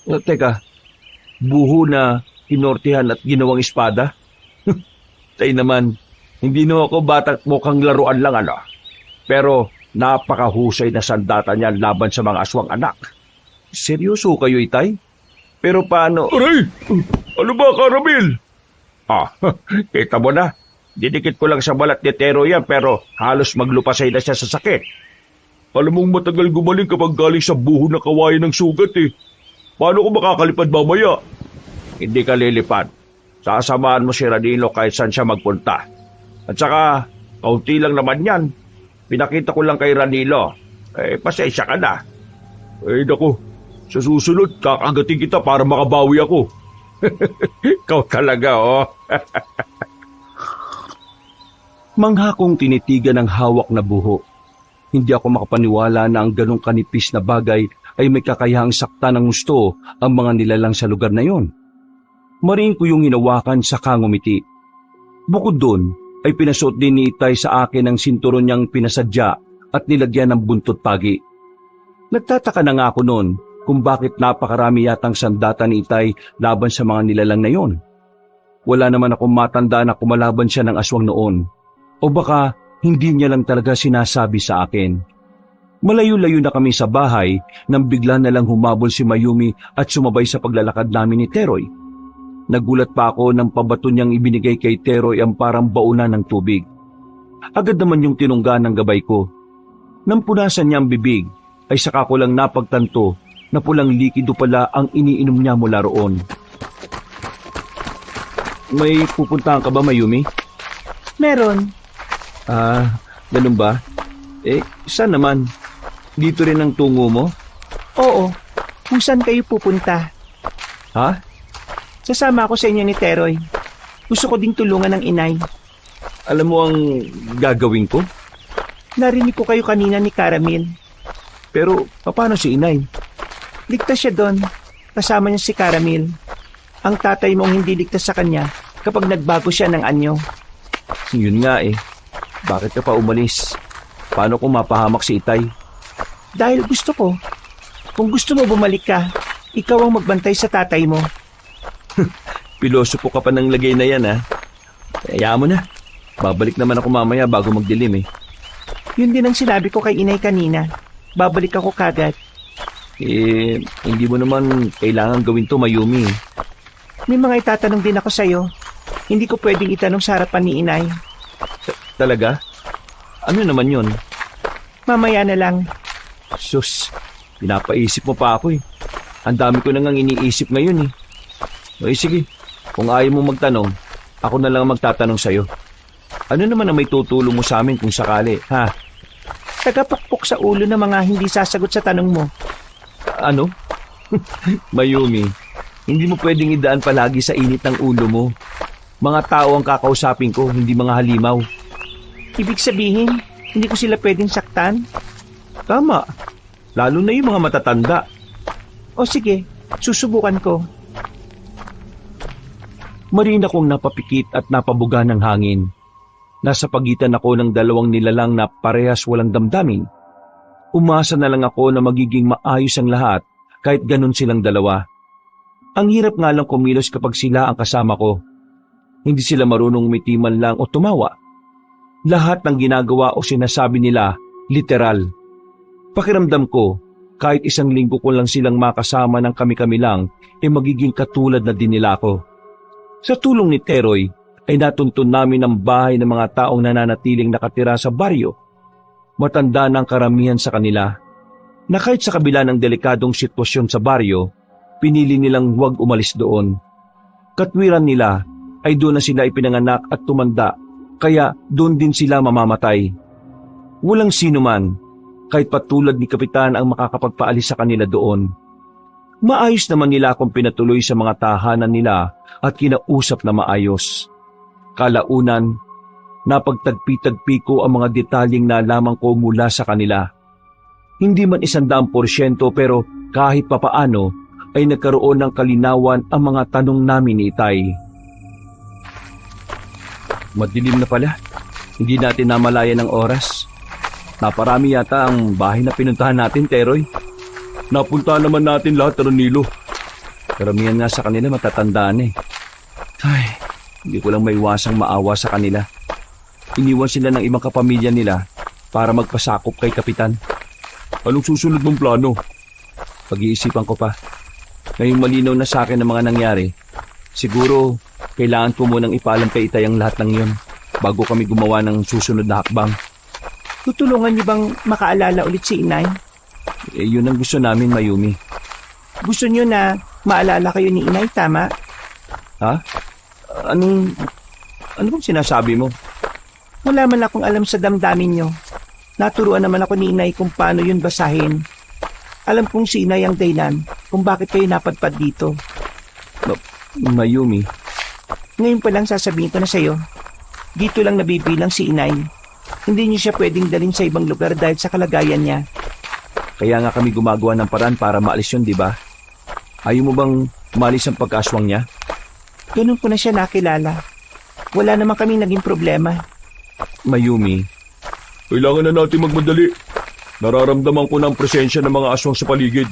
Speaker 3: Teka, buho na kinortihan at ginawang espada? Tay naman, hindi na ako bata't mukhang laruan lang
Speaker 1: Pero napakahusay na sandata niya laban sa mga aswang anak.
Speaker 3: Seryoso kayo, Itay? Pero paano?
Speaker 1: Aray! Ano ba, Caramel? Kita mo na. Didikit ko lang sa balat ni Tero yan pero halos maglupasay na siya sa sakit. Alam mong matagal gumaling kapag galing sa buho na kawayan ng sugat eh. Paano ko makakalipad mamaya? Hindi ka lilipad. Sasamahan mo si Ranilo kahit saan siya magpunta. At saka, kaunti lang naman yan. Pinakita ko lang kay Ranilo. Pasensya ka na. Naku, sa susunod, kakagatin kita para makabawi ako. Ikaw talaga,
Speaker 3: Mangha kong tinitigan ng hawak na buho. Hindi ako makapaniwala na ang ganong kanipis na bagay ay may kakayahang sakta ng gusto ang mga nilalang sa lugar na yon. Mariin ko yung hinawakan sa kangumiti. Bukod doon, ay pinasuot din ni Itay sa akin ang sinturon niyang pinasadya at nilagyan ng buntot pagi. Nagtataka na nga ako noon kung bakit napakarami yatang sandata ni Itay laban sa mga nilalang na yon. Wala naman akong matanda na kumalaban siya ng aswang noon. O baka hindi niya lang talaga sinasabi sa akin. Malayo-layo na kami sa bahay nang bigla na lang humabol si Mayumi at sumabay sa paglalakad namin ni Teroy. Nagulat pa ako nang pabato niyang ibinigay kay Teroy ang parang baunan ng tubig. Agad naman yung tinungga ng gabay ko. Nang punasan niya ang bibig, ay saka ko lang napagtanto na pulang likido pala ang iniinom niya mula roon. May pupuntahan ka ba, Mayumi?
Speaker 2: Meron.
Speaker 3: Ganun ba? Saan naman? Dito rin ang tungo mo?
Speaker 2: Oo. Kung saan kayo pupunta?
Speaker 3: Ha?
Speaker 2: Sasama ako sa inyo ni Teroy. Gusto ko ding tulungan ng inay.
Speaker 3: Alam mo ang gagawin ko?
Speaker 2: Narinig ko kayo kanina ni Caramel.
Speaker 3: Pero paano si inay?
Speaker 2: Ligtas siya doon. Kasama niya si Caramel. Ang tatay mong hindi ligtas sa kanya kapag nagbago siya ng anyo.
Speaker 3: Yun nga eh. Bakit ka pa umalis? Paano kung mapahamak si Itay?
Speaker 2: Dahil gusto ko. Kung gusto mo bumalik ka, ikaw ang magbantay sa tatay mo.
Speaker 3: Pilosopo ka pa ng lagay na yan, ha? Kaya mo na. Babalik naman ako mamaya bago magdilim, eh.
Speaker 2: Yun din ang sinabi ko kay inay kanina. Babalik ako kagad.
Speaker 3: Hindi mo naman kailangan gawin to, Mayumi.
Speaker 2: May mga itatanong din ako sa'yo. Hindi ko pwedeng itanong sa harapan ni inay.
Speaker 3: Talaga? Ano naman yun?
Speaker 2: Mamaya na lang.
Speaker 3: Sus, pinapaisip mo pa ako, eh. Ang dami ko nang iniisip ngayon, eh. Sige, kung ayaw mo magtanong, ako na lang magtatanong sa'yo. Ano naman ang may tutulong mo sa amin kung sakali, ha?
Speaker 2: Tagapukpok sa ulo ng mga hindi sasagot sa tanong mo.
Speaker 3: Ano? Mayumi, hindi mo pwedeng idaan palagi sa init ng ulo mo. Mga tao ang kakausapin ko, hindi mga halimaw.
Speaker 2: Ibig sabihin, hindi ko sila pwedeng saktan?
Speaker 3: Tama, lalo na yung mga matatanda.
Speaker 2: O sige, susubukan ko.
Speaker 3: Marina kong napapikit at napabuga ng hangin. Nasa pagitan ako ng dalawang nilalang na parehas walang damdamin. Umasa na lang ako na magiging maayos ang lahat kahit ganun silang dalawa. Ang hirap nga lang kumilos kapag sila ang kasama ko. Hindi sila marunong umitiman lang o tumawa. Lahat ng ginagawa o sinasabi nila, literal. Pakiramdam ko, kahit isang linggo ko lang silang makasama ng kami-kami lang, magiging katulad na din nila ako. Sa tulong ni Teroy, ay natuntun namin ang bahay ng mga taong nananatiling nakatira sa baryo. Matanda ng karamihan sa kanila, na kahit sa kabila ng delikadong sitwasyon sa baryo, pinili nilang huwag umalis doon. Katwiran nila ay doon na sila ipinanganak at tumanda, kaya doon din sila mamamatay. Walang sino man, kahit patulad ni Kapitan ang makakapagpaalis sa kanila doon. Maayos naman nila akong pinatuloy sa mga tahanan nila at kinausap na maayos. Kalaunan, napagtagpi-tagpi ko ang mga detalyeng nalaman ko mula sa kanila. Hindi man 100% pero kahit papaano ay nagkaroon ng kalinawan ang mga tanong namin ni Itay. Madilim na pala. Hindi natin namalayan ng oras. Naparami yata ang bahay na pinuntahan natin, Teroy.
Speaker 1: Napunta naman natin lahat, Ranilo.
Speaker 3: Karamihan nga sa kanila matatandaan eh. Ay, hindi ko lang maiwasang maawa sa kanila. Iniwan sila ng ibang kapamilya nila para magpasakop kay Kapitan.
Speaker 1: Anong susunod mong plano?
Speaker 3: Pag-iisipan ko pa. Ngayong malinaw na sa akin ang mga nangyari, siguro kailangan ko munang ipaalam kay Itay ang lahat ng iyon bago kami gumawa ng susunod na hakbang.
Speaker 2: Tutulungan niyo bang makaalala ulit si Inay?
Speaker 3: Yun ang gusto namin, Mayumi.
Speaker 2: Gusto niyo na maalala kayo ni Inay, tama?
Speaker 3: Ha? Ano bang sinasabi mo?
Speaker 2: Wala man akong alam sa damdamin niyo. Naturuan naman ako ni Inay kung paano yun basahin. Alam kong si Inay ang dahilan kung bakit kayo napadpad dito.
Speaker 3: Mayumi.
Speaker 2: Ngayon pa lang sasabihin ko na sa'yo. Dito lang nabibilang si Inay. Hindi niyo siya pwedeng dalhin sa ibang lugar dahil sa kalagayan niya.
Speaker 3: Kaya nga kami gumagawa ng paraan para maalis yun, di ba? Ayaw mo bang maalis ang pagkaswang niya?
Speaker 2: Ganun ko na siya nakilala. Wala naman kaming naging problema.
Speaker 3: Mayumi.
Speaker 1: Kailangan na natin magmadali. Nararamdaman ko ng presensya ng mga aswang sa paligid.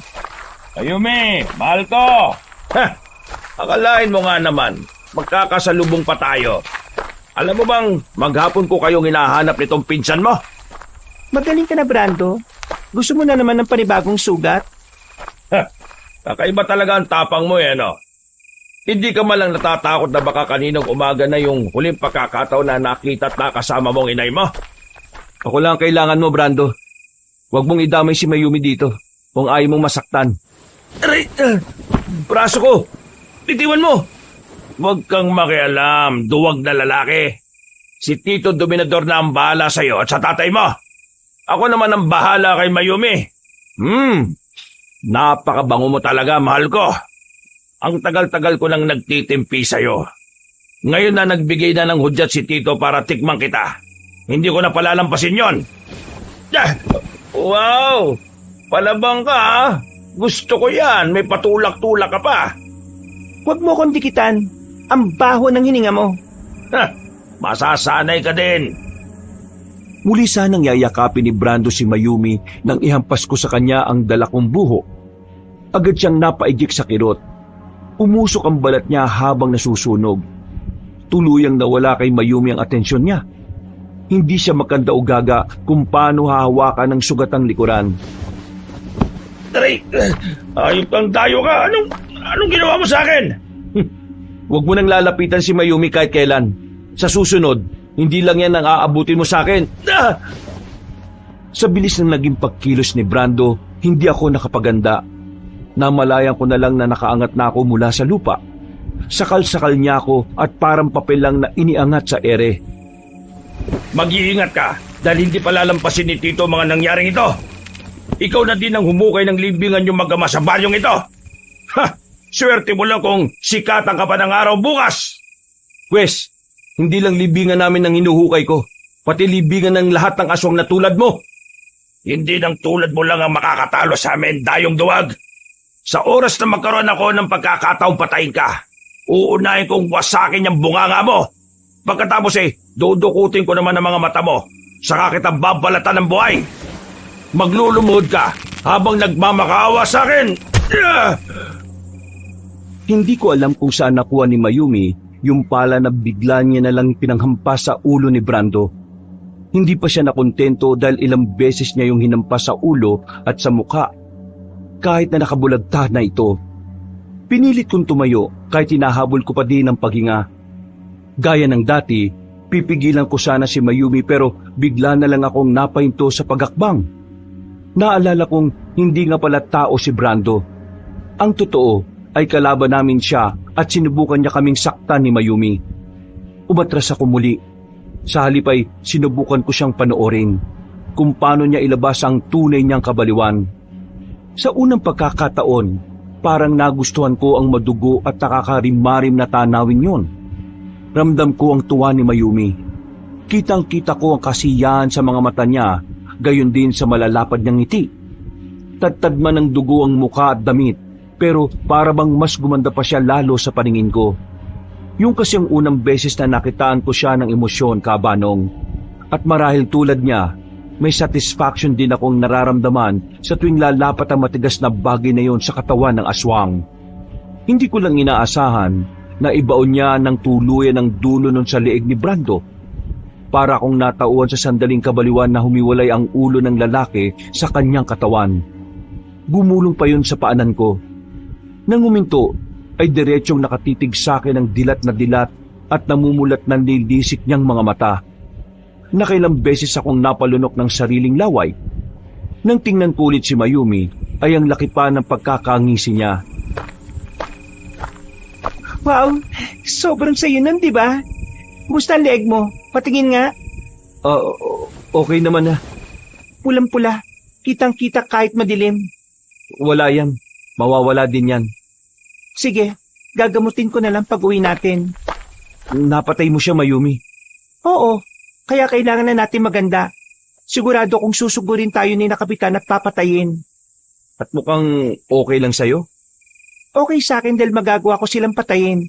Speaker 4: Mayumi, mahal ko! Akalain mo nga naman, magkakasalubong pa tayo. Alam mo bang maghapon ko kayong hinahanap nitong pinsan mo?
Speaker 2: Magaling ka na, Brando. Gusto mo na naman ng panibagong sugat?
Speaker 4: Kakaiba talaga ang tapang mo no? Hindi ka malang natatakot na baka kaninang umaga na yung huling pagkakataon na nakita at nakasama mong inay mo?
Speaker 3: Ako lang ang kailangan mo, Brando. Huwag mong idamay si Mayumi dito kung ayaw mong masaktan.
Speaker 4: Aray! Braso ko! Bitiwan mo! Huwag kang makialam, duwag na lalaki. Si Tito Dominador na ang bahala sa'yo at sa tatay mo. Ako naman ang bahala kay Mayumi. Napakabango mo talaga, mahal ko. Ang tagal-tagal ko nang nagtitimpi sa'yo. Ngayon na nagbigay na ng hudyat si Tito para tikman kita. Hindi ko na palalampasin yon. Wow! Palabang ka, ha? Gusto ko yan. May patulak-tulak ka pa.
Speaker 2: Huwag mo kong dikitan. Ang baho ng hininga mo.
Speaker 4: Masasanay ka din.
Speaker 3: Muli sanang yayakapin ni Brando si Mayumi nang ihampas ko sa kanya ang dala kong buho. Agad siyang napaigik sa kirot. Umusok ang balat niya habang nasusunog. Tuluyang nawala kay Mayumi ang atensyon niya. Hindi siya makandaugaga kung paano hahawakan ng sugatang likuran.
Speaker 4: Aray! Ayop kang dayo ka! Anong ginawa mo sa akin?
Speaker 3: Huwag mo nang lalapitan si Mayumi kahit kailan. Sa susunod, hindi lang yan ang aabutin mo sa akin. Sa bilis ng naging pagkilos ni Brando, hindi ako nakapaganda. Namalayan ko na lang na nakaangat na ako mula sa lupa. Sakal-sakal niya ako at parang papel lang na iniangat sa ere.
Speaker 4: Mag-iingat ka dahil hindi palalampasin ni Tito mga nangyaring ito. Ikaw na din ang humukay ng libingan yung mag-ama sa baryong ito. Swerte mo lang kung sikatan ka pa ng araw bukas.
Speaker 3: Pwes, hindi lang libingan namin ang hinuhukay ko, pati libingan ng lahat ng aswang na tulad mo.
Speaker 4: Hindi nang tulad mo lang ang makakatalo sa amin, dayong duwag. Sa oras na magkaroon ako ng pagkakataong patayin ka, uunahin kong wasakin yung bunganga mo. Pagkatapos dudukutin ko naman ang mga mata mo, saka kita babalatan ng buhay. Maglulumuhod ka habang nagmamakaawa sa akin.
Speaker 3: Hindi ko alam kung saan nakuha ni Mayumi yung pala na bigla niya na lang pinanghampas sa ulo ni Brando. Hindi pa siya nakontento dahil ilang beses niya yung hinampas sa ulo at sa mukha. kahit na nakabulagta na ito. Pinilit kong tumayo kahit hinahabol ko pa din ang paghinga. Gaya ng dati, pipigilan ko sana si Mayumi pero bigla na lang akong napahinto sa pagakbang. Naalala kong hindi nga pala tao si Brando. Ang totoo ay kalaban namin siya at sinubukan niya kaming saktan ni Mayumi. Umatras ako muli. Sa halip ay sinubukan ko siyang panoorin kung paano niya ilabas ang tunay niyang kabaliwan. Sa unang pagkakataon, parang nagustuhan ko ang madugo at nakakarimarim na tanawin yon. Ramdam ko ang tuwa ni Mayumi. Kitang-kita ko ang kasiyahan sa mga mata niya, gayon din sa malalapad niyang ngiti. Tadtad man ng dugo ang muka at damit, pero para bang mas gumanda pa siya lalo sa paningin ko. Yung kasi ang unang beses na nakitaan ko siya ng emosyon, Kabanong. At marahil tulad niya, may satisfaction din akong nararamdaman sa tuwing lalapat ang matigas na bagay na yon sa katawan ng aswang. Hindi ko lang inaasahan na ibaon niya ng tuluyan ang dulo nun sa leeg ni Brando. Para akong natauhan sa sandaling kabaliwan na humiwalay ang ulo ng lalaki sa kanyang katawan. Gumulong pa yun sa paanan ko. Nang huminto, ay diretsyong nakatitig sa akin ang dilat na dilat at namumulat ng nilisik niyang mga mata. Nakailang beses akong napalunok ng sariling laway. Nang tingnan ko ulit si Mayumi, ay ang laki pa ng pagkakangisi niya.
Speaker 2: Wow, sobrang sayo nun, di ba? Kumusta ang leeg mo? Patingin nga.
Speaker 3: Okay naman na.
Speaker 2: Pulang-pula. Kitang-kita kahit madilim.
Speaker 3: Wala yan. Mawawala din yan.
Speaker 2: Sige, gagamutin ko na lang pag-uwi natin.
Speaker 3: Napatay mo siya, Mayumi.
Speaker 2: Oo, kaya kailangan na natin maganda. Sigurado kung susugurin tayo ni Kapitan at papatayin.
Speaker 3: At mukhang okay lang sa'yo?
Speaker 2: Okay sa akin dahil magagawa ko silang patayin.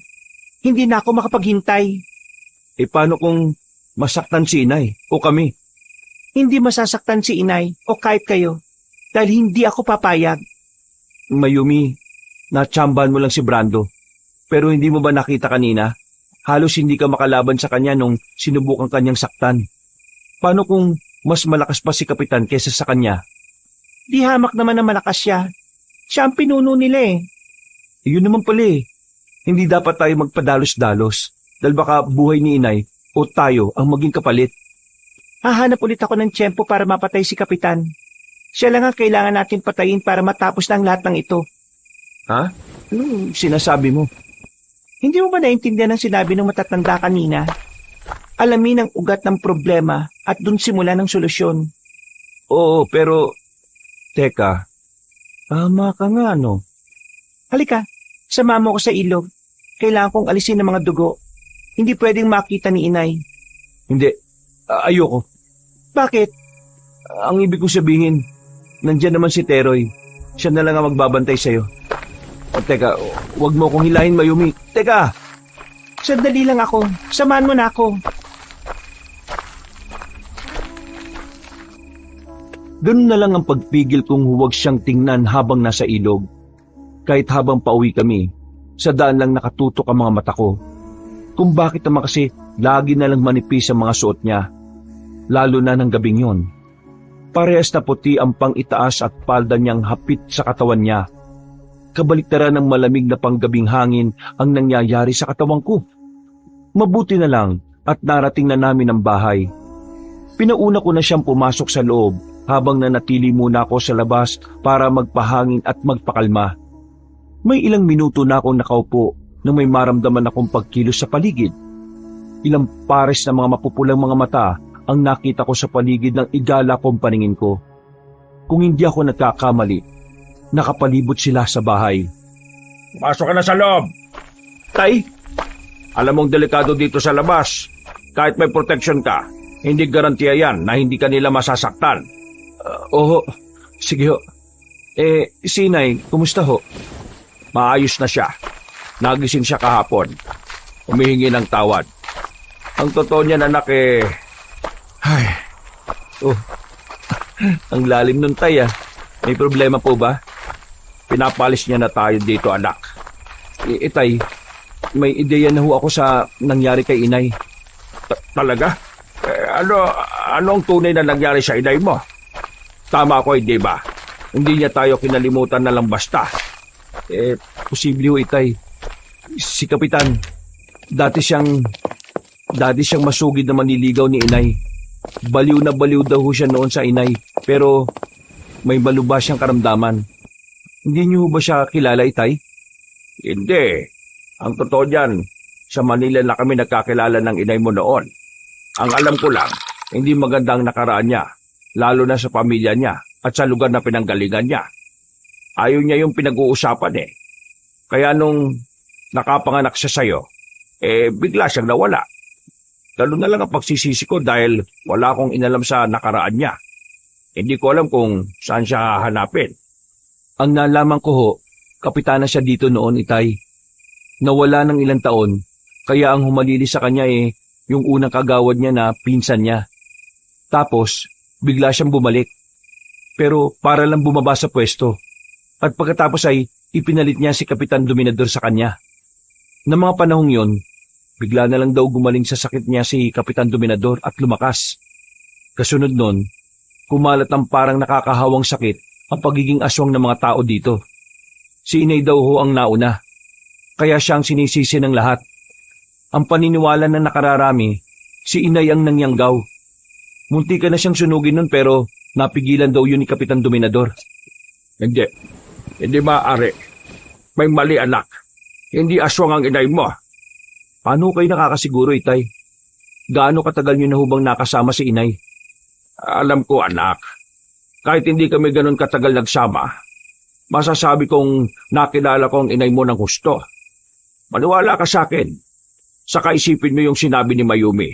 Speaker 2: Hindi na ako makapaghintay.
Speaker 3: Paano kung masaktan si inay o kami?
Speaker 2: Hindi masasaktan si inay o kahit kayo dahil hindi ako papayag.
Speaker 3: Mayumi, natsambahan mo lang si Brando. Pero hindi mo ba nakita kanina? Halos hindi ka makalaban sa kanya nung sinubukan kanyang saktan. Paano kung mas malakas pa si Kapitan kesa sa kanya?
Speaker 2: Di hamak naman na malakas siya. Siya ang pinuno nila eh.
Speaker 3: Yun naman pala eh. Hindi dapat tayo magpadalos-dalos dahil baka buhay ni inay o tayo ang maging kapalit.
Speaker 2: Hahanap ulit ako ng tiyempo para mapatay si Kapitan. Siya lang ang kailangan natin patayin para matapos na ang lahat ng ito.
Speaker 3: Ha? Anong sinasabi mo?
Speaker 2: Hindi mo ba naintindihan ang sinabi ng matatanda kanina? Alamin ang ugat ng problema at dun simula ng solusyon.
Speaker 3: Oo, pero... Teka, tama ka nga, no?
Speaker 2: Halika, sama mo ko sa ilog. Kailangan kong alisin ang mga dugo. Hindi pwedeng makita ni inay.
Speaker 3: Hindi, ayoko.
Speaker 2: Bakit?
Speaker 3: Ang ibig kong sabihin, nandyan naman si Teroy. Siya na lang ang magbabantay sa'yo. Teka, wag mo akong hilahin, Mayumi. Teka!
Speaker 2: Sandali lang ako. Samahan mo na ako.
Speaker 3: Ganun na lang ang pagpigil kong huwag siyang tingnan habang nasa ilog. Kahit habang pauwi kami, sa daan lang nakatutok ang mga mata ko. Kung bakit naman kasi lagi na lang manipis ang mga suot niya. Lalo na ng gabing yon. Parehas na puti ang pang-itaas at palda niyang hapit sa katawan niya. Kabaliktaran ng malamig na panggabing hangin ang nangyayari sa katawan ko. Mabuti na lang at narating na namin ang bahay. Pinauna ko na siyang pumasok sa loob habang nanatili muna ako sa labas para magpahangin at magpakalma. May ilang minuto na akong nakaupo nang may maramdaman akong pagkilos sa paligid. Ilang pares na mga mapupulang mga mata ang nakita ko sa paligid ng igala kong paningin ko. Kung hindi ako nagkakamali, nakapalibot sila sa bahay.
Speaker 4: Pasok ka na sa loob.
Speaker 1: Tay, alam mong delikado dito sa labas. Kahit may protection ka, hindi garantiya yan na hindi ka nila masasaktan.
Speaker 3: Oo, sige ho. Si Inay, kumusta ho?
Speaker 1: Maayos na siya. Nagising siya kahapon. Humihingi ng tawad. Ang totoo niya, anak,
Speaker 3: Ay, ang lalim nun, Tay, ah. May problema po ba?
Speaker 1: Pinapalis niya na tayo dito, anak.
Speaker 3: Tay, may ideya na ho ako sa nangyari kay Inay.
Speaker 1: Talaga? Ano ang tunay na nangyari sa inay mo? Tama ko, hindi ba? hindi niya tayo kinalimutan na lang basta.
Speaker 3: Posible ho, Itay. Si Kapitan, dati siyang masugid na manliligaw ni Inay. Baliw na baliw daw ho siya noon sa Inay, pero may malubha siyang karamdaman. Hindi niyo ba siya kilala, Itay?
Speaker 1: Hindi. Ang totoo diyan, sa Manila na kami nagkakilala ng inay mo noon. Ang alam ko lang, hindi maganda ang nakaraan niya, lalo na sa pamilya niya at sa lugar na pinanggalingan niya. Ayaw niya yung pinag-uusapan eh. Kaya nung nakapanganak siya sa'yo, bigla siyang nawala. Lalo na lang ang pagsisisi ko dahil wala akong inalam sa nakaraan niya. Hindi ko alam kung saan siya hahanapin.
Speaker 3: Ang nalaman ko ho, kapitana siya dito noon, Itay. Nawala ng ilang taon, kaya ang humalili sa kanya yung unang kagawad niya na pinsan niya. Tapos, bigla siyang bumalik. Pero para lang bumaba sa pwesto. At pagkatapos ay ipinalit niya si Kapitan Dominador sa kanya. Na mga panahong yon, bigla na lang daw gumaling sa sakit niya si Kapitan Dominador at lumakas. Kasunod nun, kumalat ang parang nakakahawang sakit ang pagiging aswang ng mga tao dito. Si Inay daw ho ang nauna. Kaya siyang sinisisi ng lahat. Ang paniniwala na nakararami, si Inay ang nangyanggaw. Munti ka na siyang sunugin nun pero napigilan daw yun ni Kapitan Dominador.
Speaker 1: Hindi maaari. May mali anak. Hindi aswang ang inay mo.
Speaker 3: Paano kayo nakakasiguro, Itay? Gaano katagal niyo na hubang nakasama si Inay?
Speaker 1: Alam ko anak. Kahit hindi kami ganun katagal nagsama, masasabi kong nakilala ko ang inay mo ng gusto. Maniwala ka sa akin. Saka isipin mo yung sinabi ni Mayumi.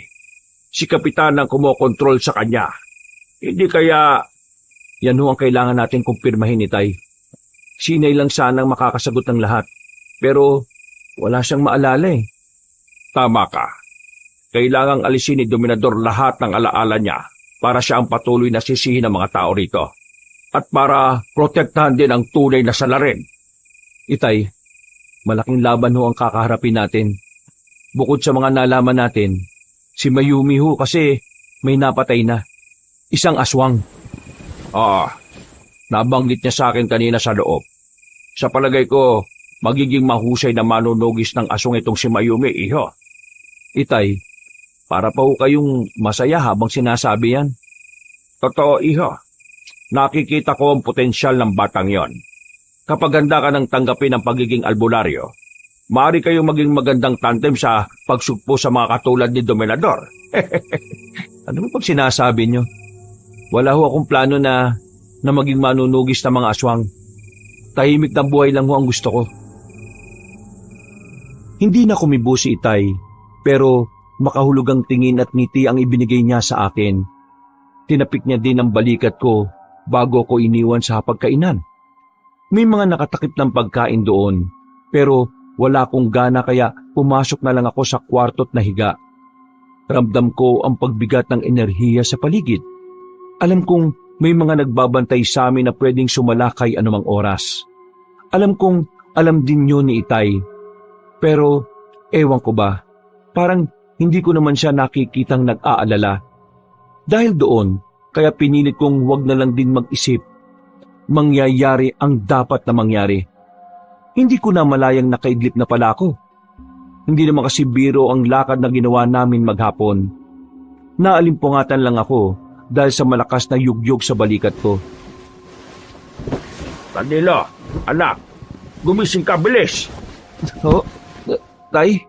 Speaker 1: Si Kapitan ang kumokontrol sa kanya. Hindi kaya...
Speaker 3: Yan ho ang kailangan natin kumpirmahin, Itay. Si Inay lang sanang makakasagot ng lahat. Pero wala siyang maalala eh.
Speaker 1: Tama ka. Kailangang alisin ni Dominador lahat ng alaala niya para siya ang patuloy na sisihin ng mga tao rito. At para protektahan din ang tunay na salarin.
Speaker 3: Itay, malaking laban ho ang kakaharapin natin. Bukod sa mga nalaman natin, si Mayumi ho kasi may napatay na. Isang aswang.
Speaker 1: Nabanggit niya sa akin kanina sa loob. Sa palagay ko, magiging mahusay na manunugis ng aswang itong si Mayumi, iho.
Speaker 3: Itay, para pa ho kayong masaya habang sinasabi yan.
Speaker 1: Totoo, iho. Nakikita ko ang potensyal ng batang yon. Kapag handa ka ng tanggapin ang pagiging albularyo, maaari kayong maging magandang tandem sa pagsugpo sa mga katulad ni Dominador.
Speaker 3: Ano mo pag sinasabi nyo? Wala ho akong plano na maging manunugis ng mga aswang. Tahimik na buhay lang ho ang gusto ko. Hindi na kumibo si Itay, pero makahulugang tingin at ngiti ang ibinigay niya sa akin. Tinapik niya din ang balikat ko bago ko iniwan sa hapagkainan. May mga nakatakip ng pagkain doon, pero wala akong gana kaya pumasok na lang ako sa kwarto't nahiga. Ramdam ko ang pagbigat ng enerhiya sa paligid. Alam kong may mga nagbabantay sa amin na pwedeng sumalakay anumang oras. Alam kong alam din yun ni Itay. Pero ewan ko ba, parang hindi ko naman siya nakikitang nag-aalala. Dahil doon, kaya pinilit kong wag na lang din mag-isip. Mangyayari ang dapat na mangyari. Hindi ko na malayang nakaidlip na pala ako. Hindi naman kasi biro ang lakad na ginawa namin maghapon. Naalimpungatan lang ako dahil sa malakas na yugyog sa balikat ko.
Speaker 1: Danilo, anak, gumising ka, bilis!
Speaker 3: Tay?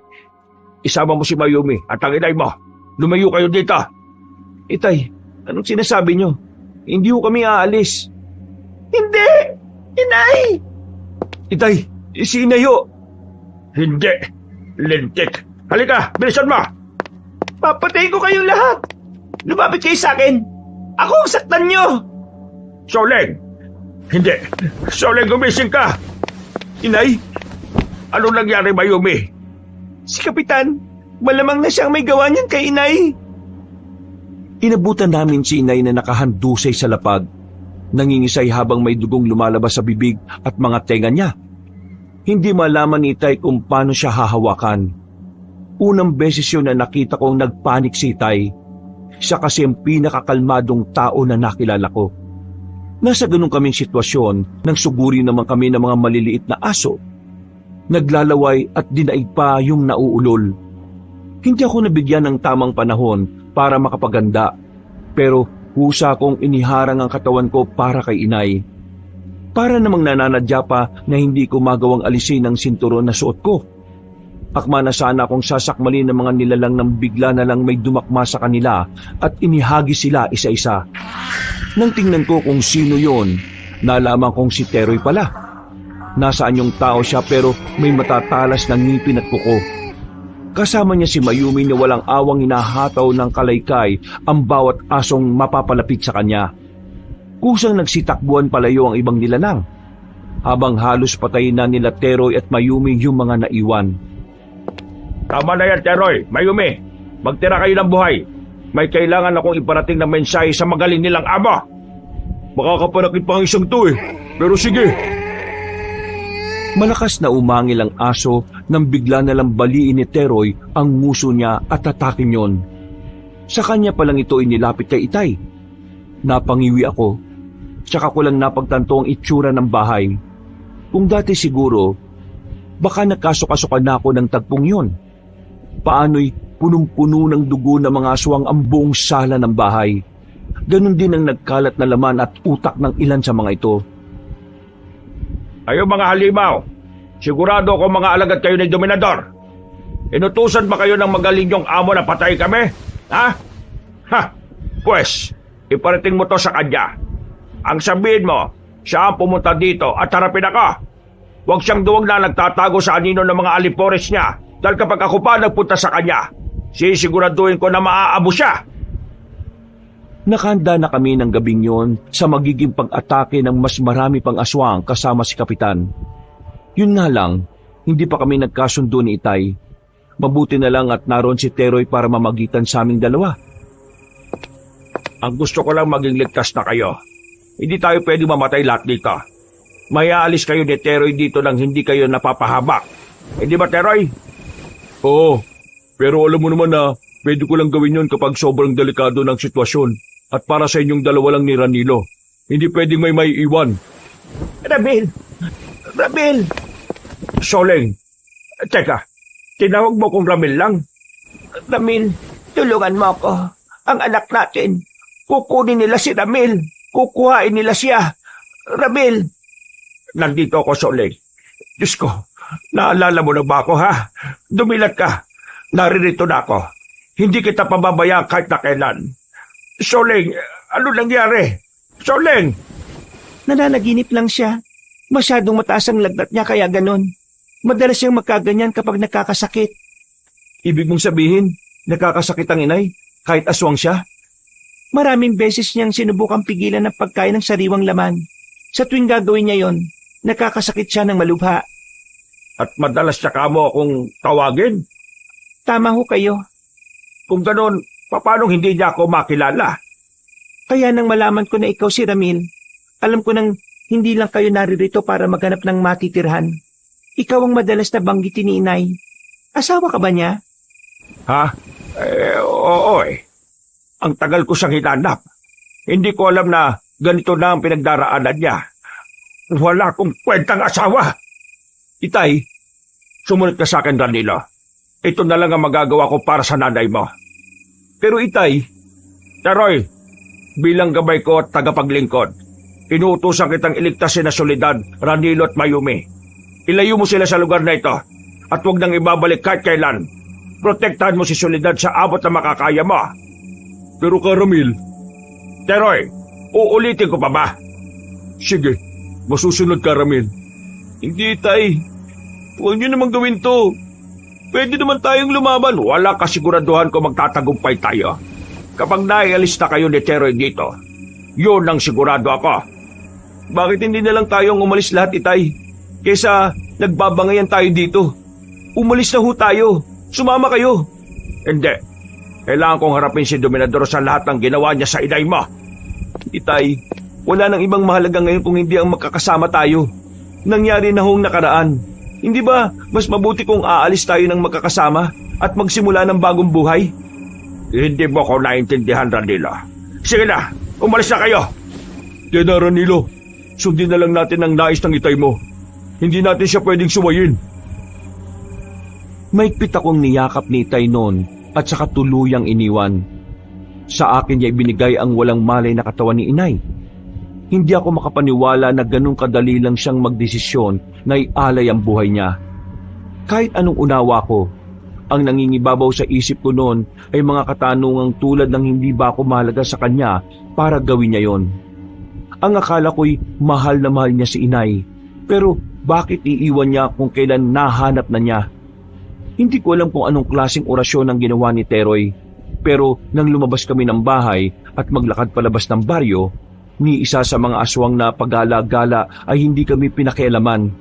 Speaker 1: Isama mo si Mayumi at ang inay mo. Lumayo kayo dito.
Speaker 3: Itay, anong sinasabi nyo? Hindi ko kami aalis.
Speaker 2: Hindi! Inay!
Speaker 3: Itay, si Inay ho!
Speaker 1: Hindi! Lintik! Halika, bilisan mo!
Speaker 2: Papatay ko kayong lahat! Lumapit kayo sa akin! Ako ang saktan nyo!
Speaker 1: Soleng! Hindi! Soleng, gumising ka!
Speaker 3: Inay?
Speaker 1: Anong nangyari, Mayumi?
Speaker 2: Si Kapitan, malamang na siyang may gawa niyan kay Inay.
Speaker 3: Inabutan namin si Inay na nakahandusay sa lapag. Nangingisay habang may dugong lumalabas sa bibig at mga tenga niya. Hindi malaman ni Itay kung paano siya hahawakan. Unang beses yun na nakita kong nagpanik si Itay. Siya kasi ang pinakakalmadong tao na nakilala ko. Nasa ganun kaming sitwasyon nang suguri naman kami ng mga maliliit na aso. Naglalaway at dinaig pa yung nauulol. Hindi ako nabigyan ng tamang panahon para makapaganda, pero husa kong iniharang ang katawan ko para kay inay. Para namang nananadya pa na hindi ko magawang alisin ang sinturon na suot ko. Akma na sana akong sasakmalin ng mga nilalang nang bigla na lang may dumakma sa kanila at inihagi sila isa-isa. Nang tingnan ko kung sino yon, nalaman kong si Teroy pala. Nasaan yung tao siya pero may matatalas na ngipin at kuko. Kasama niya si Mayumi na walang awang hinahataw ng kalaykay ang bawat asong mapapalapit sa kanya. Kusang nagsitakbuhan palayo ang ibang nilalang, habang halos patay na nila Teroy at Mayumi yung mga naiwan.
Speaker 4: Tama na yan, Teroy, Mayumi. Magtira kayo ng buhay. May kailangan akong iparating na mensahe sa magaling nilang amo.
Speaker 1: Makakapanakit pa ang isang to pero sige.
Speaker 3: Malakas na umangil ang aso nang bigla na lang baliin ni Teroy ang nguso niya at atakin yon. Sa kanya palang ito inilapit kay Itay. Napangiwi ako, tsaka ko lang napagtanto ang itsura ng bahay. Kung dati siguro, baka nagkasukasukan na ako ng tagpong yon. Paano'y punong-puno ng dugo ng mga aswang ang buong sala ng bahay. Ganon din ang nagkalat na laman at utak ng ilan sa mga ito.
Speaker 4: Ayo mga halimaw, sigurado ko mga alagad kayo ni Dominador. Inutusan ba kayo ng magaling yung amo na patay kami? Ha? Ha? Pues, iparating mo to sa kanya. Ang sabihin mo, siya ang pumunta dito at harapin ako. Huwag siyang duwag na nagtatago sa anino ng mga alipores niya dahil kapag ako pa nagpunta sa kanya, sisiguraduhin ko na maaabo siya.
Speaker 3: Nakahanda na kami ng gabing yon sa magiging pag-atake ng mas marami pang aswang kasama si Kapitan. Yun nga lang, hindi pa kami nagkasundo ni Itay. Mabuti na lang at naroon si Teroy para mamagitan sa aming dalawa.
Speaker 4: Ang gusto ko lang maging ligtas na kayo. Hindi tayo pwede mamatay lahat dito. May aalis kayo ni Teroy dito nang hindi kayo napapahabak. Hindi ba, Teroy?
Speaker 1: Oo, pero alam mo naman na pwede ko lang gawin yon kapag sobrang delikado ng sitwasyon at para sa inyong dalawa lang ni Ranilo. Hindi pwedeng may iwan.
Speaker 2: Ramil! Ramil!
Speaker 4: Soleng, teka, tinawag mo kong Ramil lang?
Speaker 2: Ramil, tulungan mo ako. Ang anak natin, kukunin nila si Ramil. Kukuhain nila siya. Ramil!
Speaker 4: Nandito ako, Soleng. Diyos ko, naalala mo na ba ako, ha? Dumilat ka. Naririto na ako. Hindi kita pababayaan kahit na kailan. Soleng, ano nangyari? Soleng!
Speaker 2: Nananaginip lang siya. Masyadong mataas ang lagnat niya kaya ganon. Madalas siyang magkaganyan kapag nakakasakit.
Speaker 3: Ibig mong sabihin, nakakasakit ang inay kahit aswang siya?
Speaker 2: Maraming beses niyang sinubukang pigilan ng pagkain ng sariwang laman. Sa tuwing gagawin niya yon, nakakasakit siya ng malubha.
Speaker 4: At madalas siya kamo akong tawagin?
Speaker 2: Tama ho kayo.
Speaker 4: Kung ganon, paano hindi niya ako makilala?
Speaker 2: Kaya nang malaman ko na ikaw si Ramil, alam ko nang hindi lang kayo naririto para maghanap ng matitirhan. Ikaw ang madalas na banggitin ni Inay. Asawa ka ba niya?
Speaker 4: Ha? Oo eh. Ang tagal ko siyang hinanap. Hindi ko alam na ganito na ang pinagdaraanan niya. Wala akong kwentang asawa.
Speaker 1: Itay,
Speaker 4: Sumunod ka sa akin, Ranilo. Ito na lang ang magagawa ko para sa nanay mo.
Speaker 1: pero Itay,
Speaker 4: Teroy, bilang gabay ko at tagapaglingkod, inuutusan kitang iligtas na Soledad, Ranilo at Mayumi. Ilayo mo sila sa lugar na ito at huwag nang ibabalik kahit kailan. Protektahan mo si Soledad sa abot na makakaya mo.
Speaker 1: pero Karamil,
Speaker 4: Teroy, uulitin ko pa ba?
Speaker 1: sige, masusunod Karamil. Hindi Itay, huwag niyo naman gawin to. Pwede naman tayong lumaban.
Speaker 4: Wala kasiguraduhan ko magtatagumpay tayo. Kapag naialis na kayo ni Teroy dito, yun ang sigurado ako.
Speaker 1: Bakit hindi na lang tayong umalis lahat, Itay? Kesa nagbabangayan tayo dito. Umalis na ho tayo. Sumama kayo.
Speaker 4: Hindi. Kailangan kong harapin si Dominador sa lahat ng ginawa niya sa inay mo.
Speaker 1: Itay, wala nang ibang mahalaga ngayon kung hindi ang magkakasama tayo. Nangyari na hong nakaraan. Hindi ba mas mabuti kung aalis tayo ng magkakasama at magsimula ng bagong buhay?
Speaker 4: Hindi mo ko naintindihan, Ranilo. Sige na, umalis na kayo.
Speaker 1: Diana Ranilo, sundin na lang natin ang nais ng itay mo. Hindi natin siya pwedeng suwayin.
Speaker 3: Maigpit akong niyakap ni itay noon at saka tuluyang iniwan. Sa akin niya ibinigay ang walang malay na katawan ni inay. Hindi ako makapaniwala na ganun kadali lang siyang magdesisyon na ialay ang buhay niya. Kahit anong unawa ko, ang nangingibabaw sa isip ko noon ay mga katanungang tulad ng hindi ba ako mahalaga sa kanya para gawin niya yon. Ang akala ko'y mahal na mahal niya si inay, pero bakit iiwan niya kung kailan nahanap na niya? Hindi ko alam kung anong klaseng orasyon ang ginawa ni Teroy, pero nang lumabas kami ng bahay at maglakad palabas ng baryo, ni isa sa mga aswang na pagala-gala ay hindi kami pinakialaman.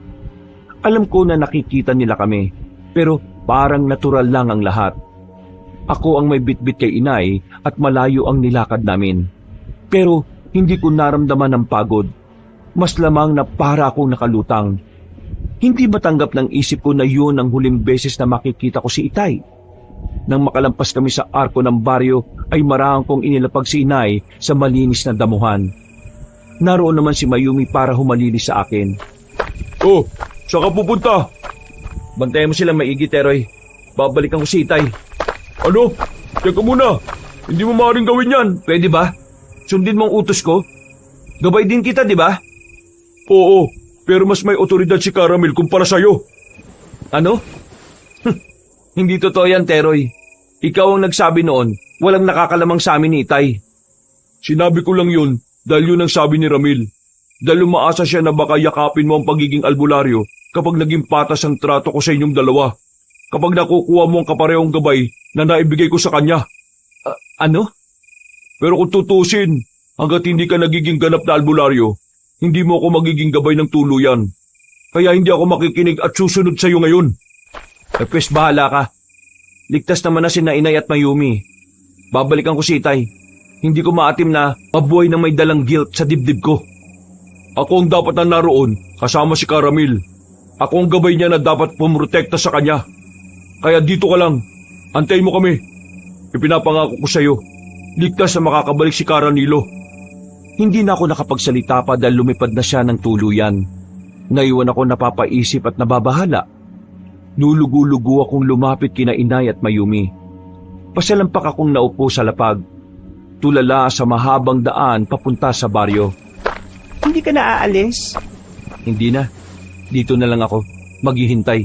Speaker 3: Alam ko na nakikita nila kami, pero parang natural lang ang lahat. Ako ang may bitbit kay inay at malayo ang nilakad namin. Pero hindi ko naramdaman ang pagod. Mas lamang na para akong nakalutang. Hindi matanggap ng isip ko na yun ang huling beses na makikita ko si itay. Nang makalampas kami sa arko ng baryo ay marahang kong inilapag si inay sa malinis na damuhan. Naroon naman si Mayumi para humalilis sa akin.
Speaker 1: Oh, saan ka pupunta?
Speaker 3: Bantayan mo sila maigi, Teroy. Babalikan ko si itay.
Speaker 1: Ano? Teka muna. Hindi mo maaaring gawin yan.
Speaker 3: Pwede ba? Sundin mo ang utos ko? Gabay din kita, di ba?
Speaker 1: Oo, pero mas may otoridad si Caramel kumpara sa'yo.
Speaker 3: Ano? Hindi totoo yan, Teroy. Ikaw ang nagsabi noon, walang nakakalamang sa amin ni itay.
Speaker 1: Sinabi ko lang yun dahil yun ang sabi ni Ramil. Dahil umaasa siya na baka yakapin mo ang pagiging albularyo kapag naging patas ang trato ko sa inyong dalawa. Kapag nakukuha mo ang kaparehong gabay na naibigay ko sa kanya.
Speaker 3: Ano?
Speaker 1: Pero kung tutusin, hanggat hindi ka nagiging ganap na albularyo, hindi mo ako magiging gabay ng tuluyan. Kaya hindi ako makikinig at susunod sa iyo ngayon.
Speaker 3: Pwes bahala ka. Ligtas naman na sina inay at Mayumi. Babalikan ko si itay. Hindi ko maatim na mabuhay na may dalang guilt sa dibdib ko.
Speaker 1: Ako ang dapat na naroon kasama si Caramel. Ako ang gabay niya na dapat pumrotekta sa kanya. Kaya dito ka lang. Antayin mo kami. Ipinapangako ko sa iyo. Ligtas na makakabalik si Caranilo.
Speaker 3: Hindi na ako nakapagsalita pa dahil lumipad na siya ng tuluyan. Naiwan ako napapaisip at nababahala. Lulugo-lugo akong lumapit kina inay at Mayumi. Pasalampak akong naupo sa lapag. Tulala sa mahabang daan papunta sa baryo.
Speaker 2: Hindi ka na aalis?
Speaker 3: Hindi na. Dito na lang ako. Maghihintay.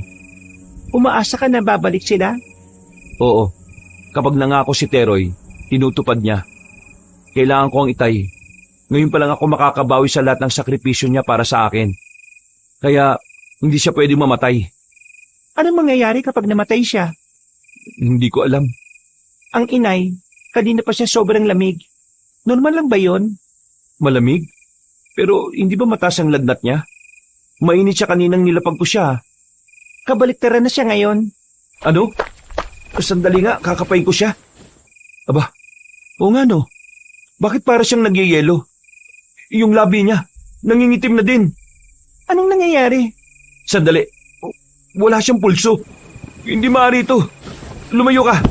Speaker 2: Umaasa ka na babalik sila?
Speaker 3: Oo. Kapag nangako si Teroy, tinutupad niya. Kailangan ko ang itay. Ngayon pa lang ako makakabawi sa lahat ng sakripisyo niya para sa akin. Kaya hindi siya pwedeng mamatay.
Speaker 2: Anong mangyayari kapag namatay siya?
Speaker 3: Hindi ko alam.
Speaker 2: Ang inay, kanina pa siya sobrang lamig. Normal lang ba yon?
Speaker 3: Malamig? Pero hindi ba mataas ang lagnat niya? Mainit siya kaninang nilapag ko siya.
Speaker 2: Kabaliktaran na siya ngayon.
Speaker 3: Ano? Sandali nga, kakapain ko siya. Aba, oo nga no. Bakit para siyang nagyayelo? Yung labi niya, nangingitim na din.
Speaker 2: Anong nangyayari?
Speaker 3: Sandali, wala siyang pulso. Hindi maaari ito. Lumayo ka.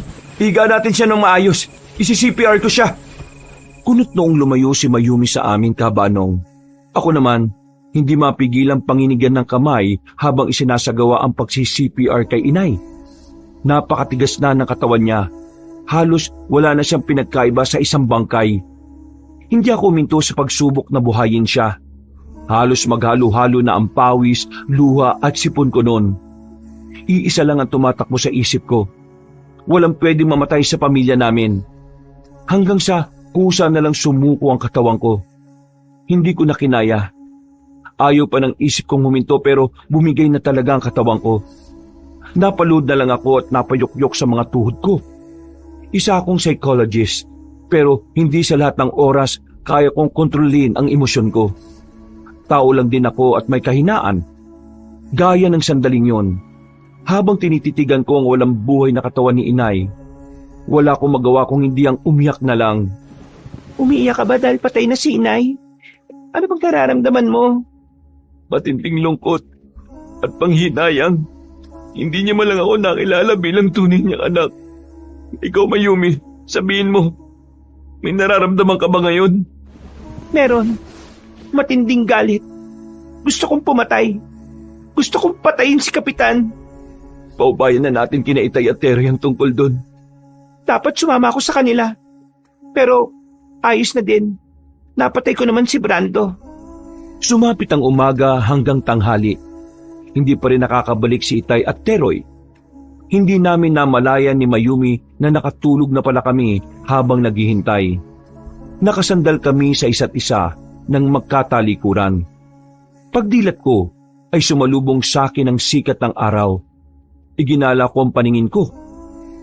Speaker 3: Higa natin siya ng maayos. Isi-CPR ko siya. Kunot noong lumayo si Mayumi sa amin, Kabanong. Ako naman, hindi mapigilang panginigan ng kamay habang isinasagawa ang pagsi-CPR kay inay. Napakatigas na ng katawan niya. Halos wala na siyang pinagkaiba sa isang bangkay. Hindi ako huminto sa pagsubok na buhayin siya. Halos maghalo-halo na ang pawis, luha at sipon ko noon. Iisa lang ang tumatakbo sa isip ko. Walang pwedeng mamatay sa pamilya namin. Hanggang sa kusa na lang sumuko ang katawan ko. Hindi ko na kinaya. Ayaw pa ng isip kong huminto pero bumigay na talaga ang katawan ko. Napalood na lang ako at napayukyok sa mga tuhod ko. Isa akong psychologist pero hindi sa lahat ng oras kaya kong kontrolin ang emosyon ko. Tao lang din ako at may kahinaan. Gaya ng sandaling yon. Habang tinititigan ko ang walang buhay na katawan ni inay, wala akong magawa kung hindi ang umiyak na lang.
Speaker 2: Umiiyak ka ba dahil patay na si inay? Ano bang nararamdaman mo?
Speaker 1: Matinding lungkot at panghinayang. Hindi niya man lang ako nakilala bilang tunay niyang anak. Ikaw, Mayumi, sabihin mo, may nararamdaman ka ba ngayon?
Speaker 2: Meron. matinding galit. Gusto kong pumatay. Gusto kong patayin si Kapitan.
Speaker 1: Paubayan na natin kina Itay at Teroy ang tungkol doon.
Speaker 2: Dapat sumama ako sa kanila. Pero ayos na din. Napatay ko naman si Brando.
Speaker 3: Sumapit ang umaga hanggang tanghali. Hindi pa rin nakakabalik si Itay at Teroy. Hindi namin namalayan ni Mayumi na nakatulog na pala kami habang naghihintay. Nakasandal kami sa isa't isa nang magkatalikuran. Pagdilat ko ay sumalubong sa akin ang sikat ng araw. Iginala ko ang paningin ko.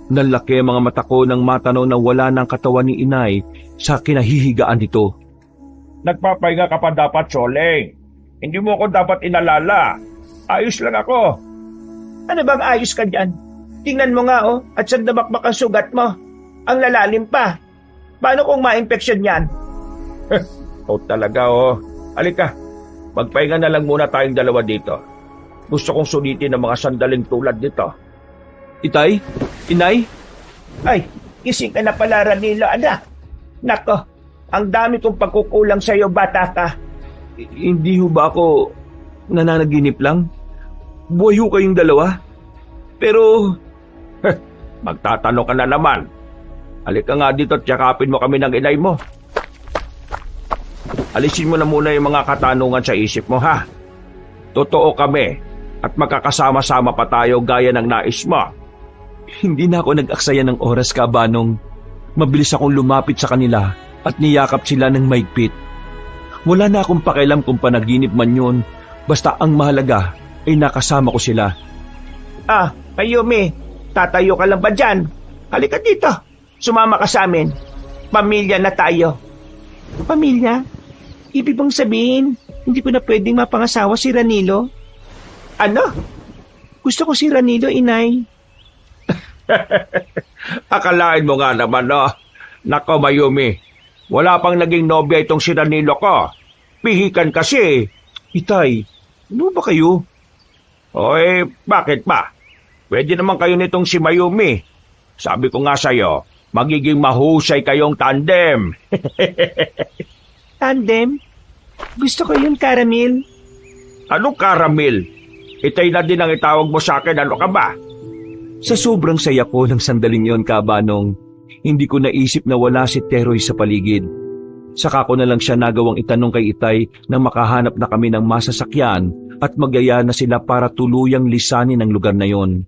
Speaker 3: Nalaki ang mga mata ko nang matanaw na wala ng katawan ni Inay sa kinahihigaan nito.
Speaker 4: Nagpapahinga ka pa dapat, Soleng. Hindi mo ako dapat inalala. Ayos lang ako.
Speaker 2: Ano bang ayos ka dyan? Tingnan mo nga at saan damakbak ang sugat mo. Ang lalalim pa. Paano kung ma-infection yan?
Speaker 4: Talaga Halika, magpahinga na lang muna tayong dalawa dito. Gusto kong sulitin ang mga sandaling tulad nito.
Speaker 3: Itay? Inay?
Speaker 2: Ay, gising ka na pala, Ranilo, anak. Nako, ang dami kong pagkukulang sa'yo, bata ka.
Speaker 3: Hindi ho ba ako nananaginip lang? Buhay ho kayong dalawa? Pero...
Speaker 4: Magtatanong ka na naman. Halika nga dito at yakapin mo kami ng inay mo. Alisin mo na muna yung mga katanungan sa isip mo, ha? Totoo kami at magkakasama-sama pa tayo gaya ng nais mo.
Speaker 3: Hindi na ako nag-aksaya ng oras, Kabanong. Mabilis akong lumapit sa kanila at niyakap sila ng maigpit. Wala na akong pakialam kung panaginip man yun, basta ang mahalaga ay nakasama ko sila.
Speaker 2: Mayumi, tatayo ka lang ba dyan? Halika dito, sumama ka sa amin. Pamilya na tayo. Pamilya? Ibig bang sabihin, hindi ko na pwedeng mapangasawa si Ranilo? Ano? Gusto ko si Ranilo, Inay.
Speaker 4: Akalain mo nga naman, no? Nako, Mayumi, wala pang naging nobya itong si Ranilo ko. Pihikan kasi.
Speaker 3: Itay, ano ba kayo?
Speaker 4: Bakit ba? Pwede naman kayo nitong si Mayumi. Sabi ko nga sa'yo, magiging mahusay kayong tandem.
Speaker 2: Tandem? Gusto ko yun, Caramel.
Speaker 4: Anong Caramel? Itay na din ang itawag mo sa akin, ano ka ba?
Speaker 3: Sa sobrang saya ko ng sandaling yon, Kabanong, hindi ko naisip na wala si Teroy sa paligid. Saka ko na lang siya nagawang itanong kay Itay na makahanap na kami ng masasakyan at magaya na sila para tuluyang lisanin ang lugar na yon.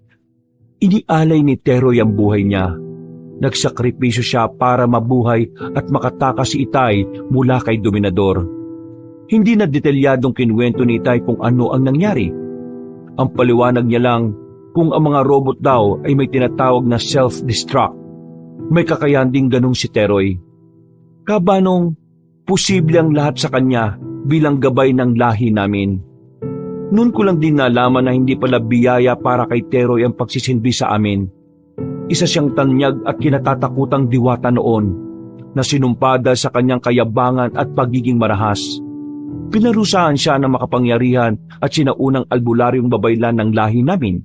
Speaker 3: Inialay ni Teroy ang buhay niya. Nagsakripisyo siya para mabuhay at makatakas si Itay mula kay Dominador. Hindi na detalyadong kinwento ni Itay kung ano ang nangyari. Ang paliwanag niya lang kung ang mga robot daw ay may tinatawag na self-destruct. May kakayahan ding ganung si Teroy. Kabanong, posible ang lahat sa kanya bilang gabay ng lahi namin. Noon ko lang din nalaman na hindi pala biyaya para kay Teroy ang pagsisilbi sa amin. Isa siyang tanyag at kinatatakutang diwata noon na sinumpada sa kanyang kayabangan at pagiging marahas. Pinarusahan siya ng makapangyarihan at sinaunang albularyong babaylan ng lahi namin.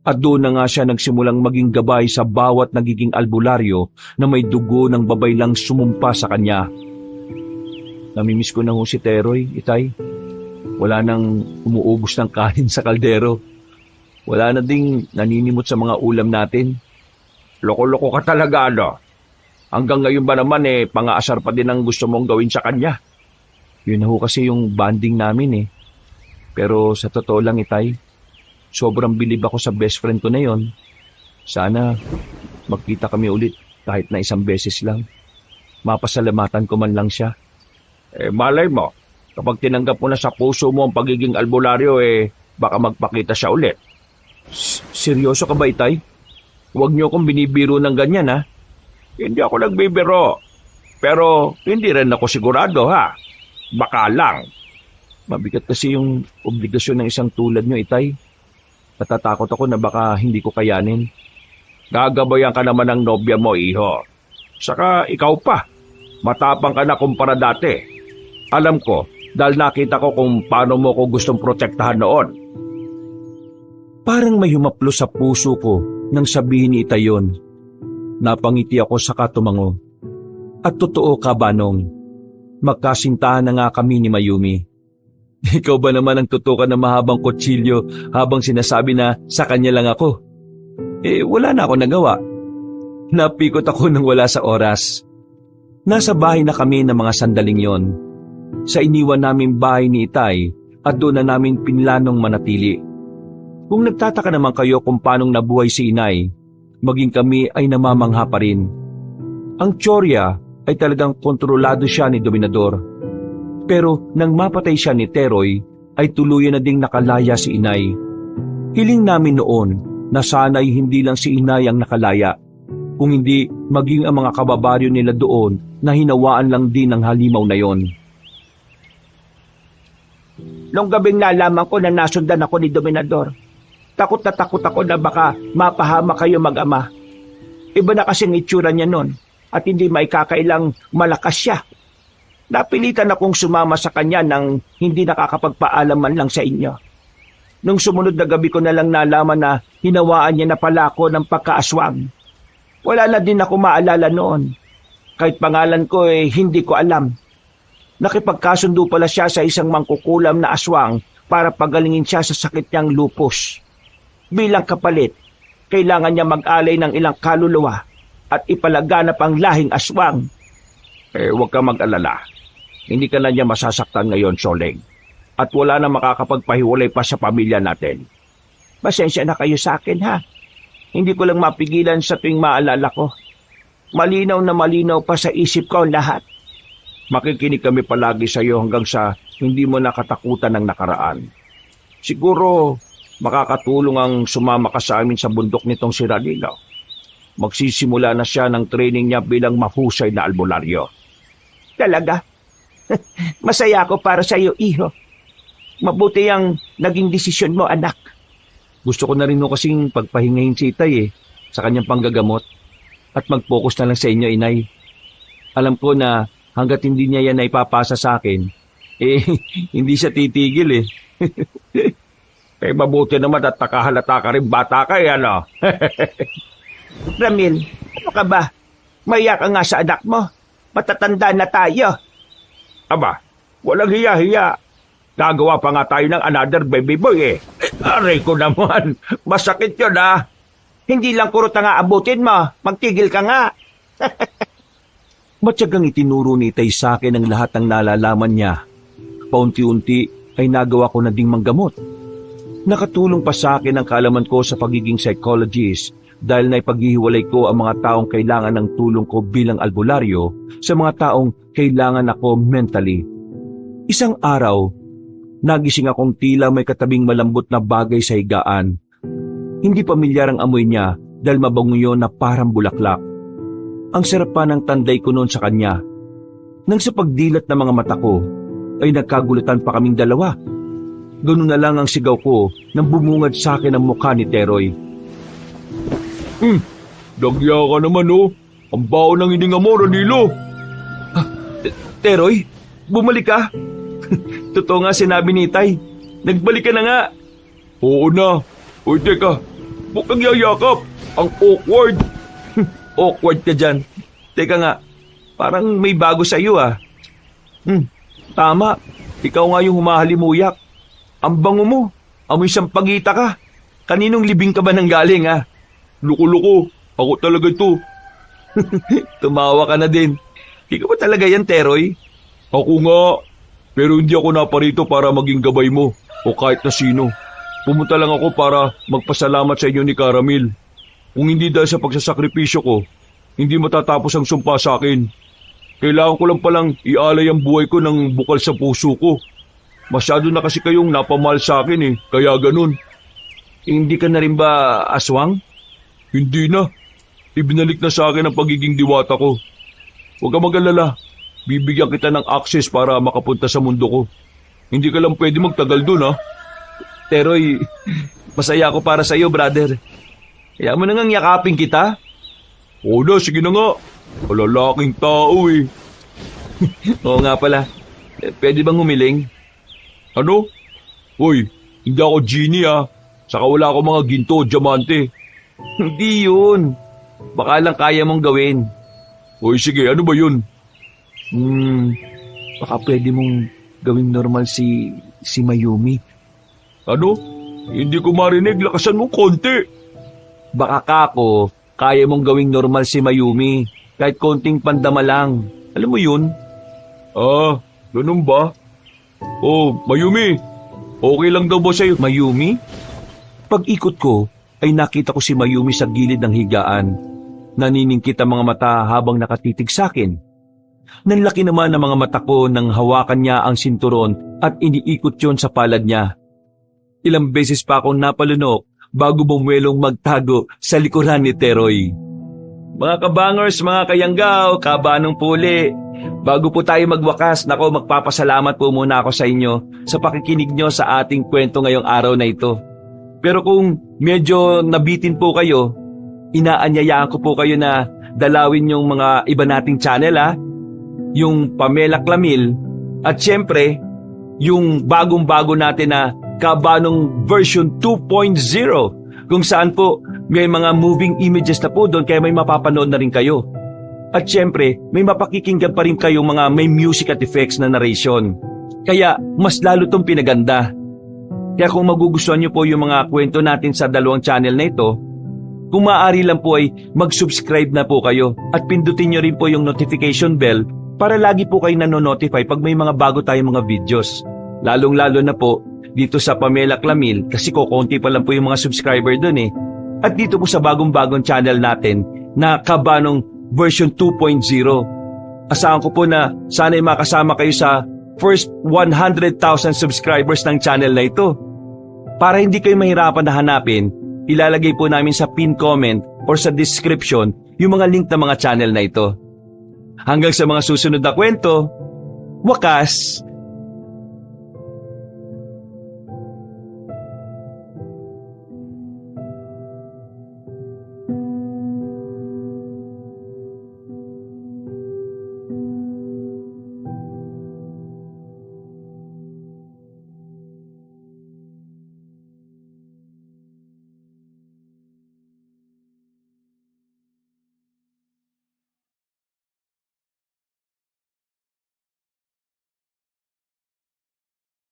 Speaker 3: At doon na nga siya nagsimulang maging gabay sa bawat nagiging albularyo na may dugo ng babaylang sumumpa sa kanya. Namimiss ko na ho si Teroy, Itay. Wala nang umuubos ng kanin sa kaldero. Wala na ding naninimot sa mga ulam natin.
Speaker 4: Loko-loko ka talaga, ano? Hanggang ngayon ba naman pang-aasar pa din ang gusto mong gawin sa kanya?
Speaker 3: Yun na ho kasi yung bonding namin Pero sa totoo lang, Itay, sobrang bilib ako sa best friend ko na yon. Sana magkita kami ulit kahit na isang beses lang. Mapasalamatan ko man lang siya.
Speaker 4: Malay mo, kapag tinanggap mo na sa puso mo ang pagiging albularyo, baka magpakita siya ulit.
Speaker 3: Seryoso ka ba, Itay?
Speaker 4: Huwag niyo akong binibiro ng ganyan, ha? Hindi ako nagbibiro. Pero hindi rin ako sigurado, ha? Baka lang.
Speaker 3: Mabigat kasi yung obligasyon ng isang tulad niyo, Itay. Natatakot ako na baka hindi ko kayanin.
Speaker 4: Gagabayan ka naman ng nobya mo, iho. Saka ikaw pa. Matapang ka na kumpara dati. Alam ko, dahil nakita ko kung paano mo ko gustong protektahan noon.
Speaker 3: Parang may humaplo sa puso ko nang sabihin ni Itay yun. Napangiti ako sa katumango. At totoo, Kabanong, magkasintahan na nga kami ni Mayumi. Ikaw ba naman ang tutukan ng mahabang kutsilyo habang sinasabi na sa kanya lang ako? Wala na ako nagawa. Napikot ako nang wala sa oras. Nasa bahay na kami ng mga sandaling yon. Sa iniwan naming bahay ni Itay at doon na namin pinlanong manatili. Kung nagtataka naman kayo kung paanong nabuhay si Inay, maging kami ay namamangha pa rin. Ang tsorya ay talagang kontrolado siya ni Dominador. Pero nang mapatay siya ni Teroy, ay tuluyan na ding nakalaya si Inay. Hiling namin noon na sana'y hindi lang si Inay ang nakalaya, kung hindi maging ang mga kababaryo nila doon na hinawaan lang din ng halimaw na yon.
Speaker 2: Nung gabing nalaman ko na nasundan ako ni Dominador, takot ako na baka mapahama kayo mag-ama. Iba na kasing itsura niya nun at hindi maikakailang malakas siya. Napilitan akong sumama sa kanya nang hindi nakakapagpaalam man lang sa inyo. Nung sumunod na gabi ko na lang nalaman na hinawaan niya na pala ako ng pagkaaswang. Wala na din ako maalala noon. Kahit pangalan ko hindi ko alam. Nakipagkasundo pala siya sa isang mangkukulam na aswang para pagalingin siya sa sakit niyang lupus. Bilang kapalit, kailangan niya mag-alay ng ilang kaluluwa at ipalaganap ang lahing aswang.
Speaker 1: Huwag ka mag-alala. Hindi ka na niya masasaktan ngayon, Soleng. At wala na makakapagpahiwalay pa sa pamilya natin.
Speaker 2: Pasensya na kayo sa akin, ha? Hindi ko lang mapigilan sa tuwing maalala ko. Malinaw na malinaw pa sa isip ko ang lahat.
Speaker 1: Makikinig kami palagi sa iyo hanggang sa hindi mo nakatakutan ng nakaraan. Siguro makakatulong ang sumama ka sa amin sa bundok nitong si Ranilo. Magsisimula na siya ng training niya bilang mahusay na albularyo.
Speaker 2: Talaga? Masaya ako para sa iyo, iho. Mabuti ang naging desisyon mo, anak.
Speaker 3: Gusto ko na rin mo kasing pagpahingahin si Itay sa kanyang panggagamot at mag-focus na lang sa inyo, Inay. Alam ko na hanggat hindi niya yan ipapasa sa akin, hindi siya titigil
Speaker 1: Mabuti naman at nakahalata ka rin bata ka ano?
Speaker 2: Ramil, ano ka ba? Maya ka nga sa anak mo. Matatanda na tayo.
Speaker 1: Aba, walang hiya-hiya. Gagawa pa nga tayo ng another baby boy Aray ko naman, masakit yun
Speaker 2: Hindi lang kurot nga abutin mo. Magtigil ka nga.
Speaker 3: Matyagang itinuro ni Itay sa akin ang lahat ng nalalaman niya. Paunti-unti ay nagawa ko na ding manggamot. Nakatulong pa sa akin ang kaalaman ko sa pagiging psychologist dahil naipaghihiwalay ko ang mga taong kailangan ng tulong ko bilang albularyo sa mga taong kailangan ako mentally. Isang araw, nagising akong tila may katabing malambot na bagay sa higaan. Hindi pamilyar ang amoy niya dahil mabango yun na parang bulaklak. Ang sarap pa ng tanday ko noon sa kanya. Nang sa pagdilat ng mga mata ko, ay nagkagulatan pa kaming dalawa. Ganun na lang ang sigaw ko nang bumungad sa akin ang mukha ni Teroy.
Speaker 1: Dagya ka naman Ang bao ng hininga mo, Ranilo.
Speaker 3: Teroy, bumalik ka? Totoo nga sinabi ni Itay. Nagbalik ka na nga.
Speaker 1: Oo na. Uy, teka. Huwag kang yayakap. Ang awkward.
Speaker 3: Awkward ka dyan. Teka nga, parang may bago sa iyo Tama, ikaw nga yung humahalimuyak. Ang bango mo, amoy sampagita ka. Kaninong libing ka ba nang galing
Speaker 1: Luko-luko, ako talaga ito.
Speaker 3: Tumawa ka na din. Ikaw ba talaga yan, Teroy?
Speaker 1: Ako nga, pero hindi ako naparito para maging gabay mo o kahit na sino. Pumunta lang ako para magpasalamat sa inyo ni Caramil. Kung hindi dahil sa pagsasakripisyo ko, hindi matatapos ang sumpa sa akin. Kailangan ko lang palang ialay ang buhay ko ng bukal sa puso ko. Masyado na kasi kayong napamahal sa akin kaya ganun.
Speaker 3: Hindi ka na rin ba aswang?
Speaker 1: Hindi na. Ibinalik na sa akin ang pagiging diwata ko. Huwag ka mag-alala. Bibigyan kita ng access para makapunta sa mundo ko. Hindi ka lang pwede magtagal dun
Speaker 3: Teroy, masaya ako para sa iyo, brother. Kaya mo nang yakapin kita?
Speaker 1: Oo na, sige na nga. Malalaking tao
Speaker 3: Oo nga pala. Pwede bang humiling?
Speaker 1: Ano? Hoy, hindi ako genie Saka wala ako mga ginto o diamante.
Speaker 3: Hindi yun. Baka lang kaya mong gawin.
Speaker 1: Hoy, sige, ano ba yun?
Speaker 3: baka pwede mong gawing normal si Mayumi.
Speaker 1: Ano? Hindi ko marinig, lakasan mo konti.
Speaker 3: Baka kako, kaya mong gawing normal si Mayumi, kahit konting pandama lang. Alam mo yun?
Speaker 1: Ah, ganun ba? Oh, Mayumi, okay lang daw ba sa'yo?
Speaker 3: Mayumi? Pag-ikot ko, ay nakita ko si Mayumi sa gilid ng higaan. Naniningkit ang mga mata habang nakatitig sa akin. Nanlaki naman ang mga mata ko nang hawakan niya ang sinturon at iniikot yon sa palad niya. Ilang beses pa akong napalunok bago bumuelong magtago sa likuran ni Teroy. Mga kabangers, mga kayanggaw, kabanong puli. Bago po tayo magwakas, magpapasalamat po muna ako sa inyo sa pakikinig nyo sa ating kwento ngayong araw na ito. Pero kung medyo nabitin po kayo, inaanyayaan ko po kayo na dalawin yung mga iba nating channel yung Pamela Clamil at syempre yung bagong-bago natin na Kabanong version 2.0 kung saan po may mga moving images na po doon kaya may mapapanood na rin kayo. At syempre may mapakikinggan pa rin kayo mga may music at effects na narration. Kaya mas lalo tong pinaganda. Kaya kung magugustuhan nyo po yung mga kwento natin sa dalawang channel na ito, kung maaari lang po ay mag-subscribe na po kayo at pindutin nyo rin po yung notification bell para lagi po kayo nanonotify pag may mga bago tayong mga videos. Lalong-lalo na po dito sa Pamela Clamil kasi kukunti pa lang po yung mga subscriber doon At dito po sa bagong-bagong channel natin na Kabanong version 2.0. Asahan ko po na sana'y makasama kayo sa first 100,000 subscribers ng channel na ito. Para hindi kayo mahirapan na hanapin, ilalagay po namin sa pin comment or sa description yung mga link ng mga channel na ito. Hanggang sa mga susunod na kwento, wakas!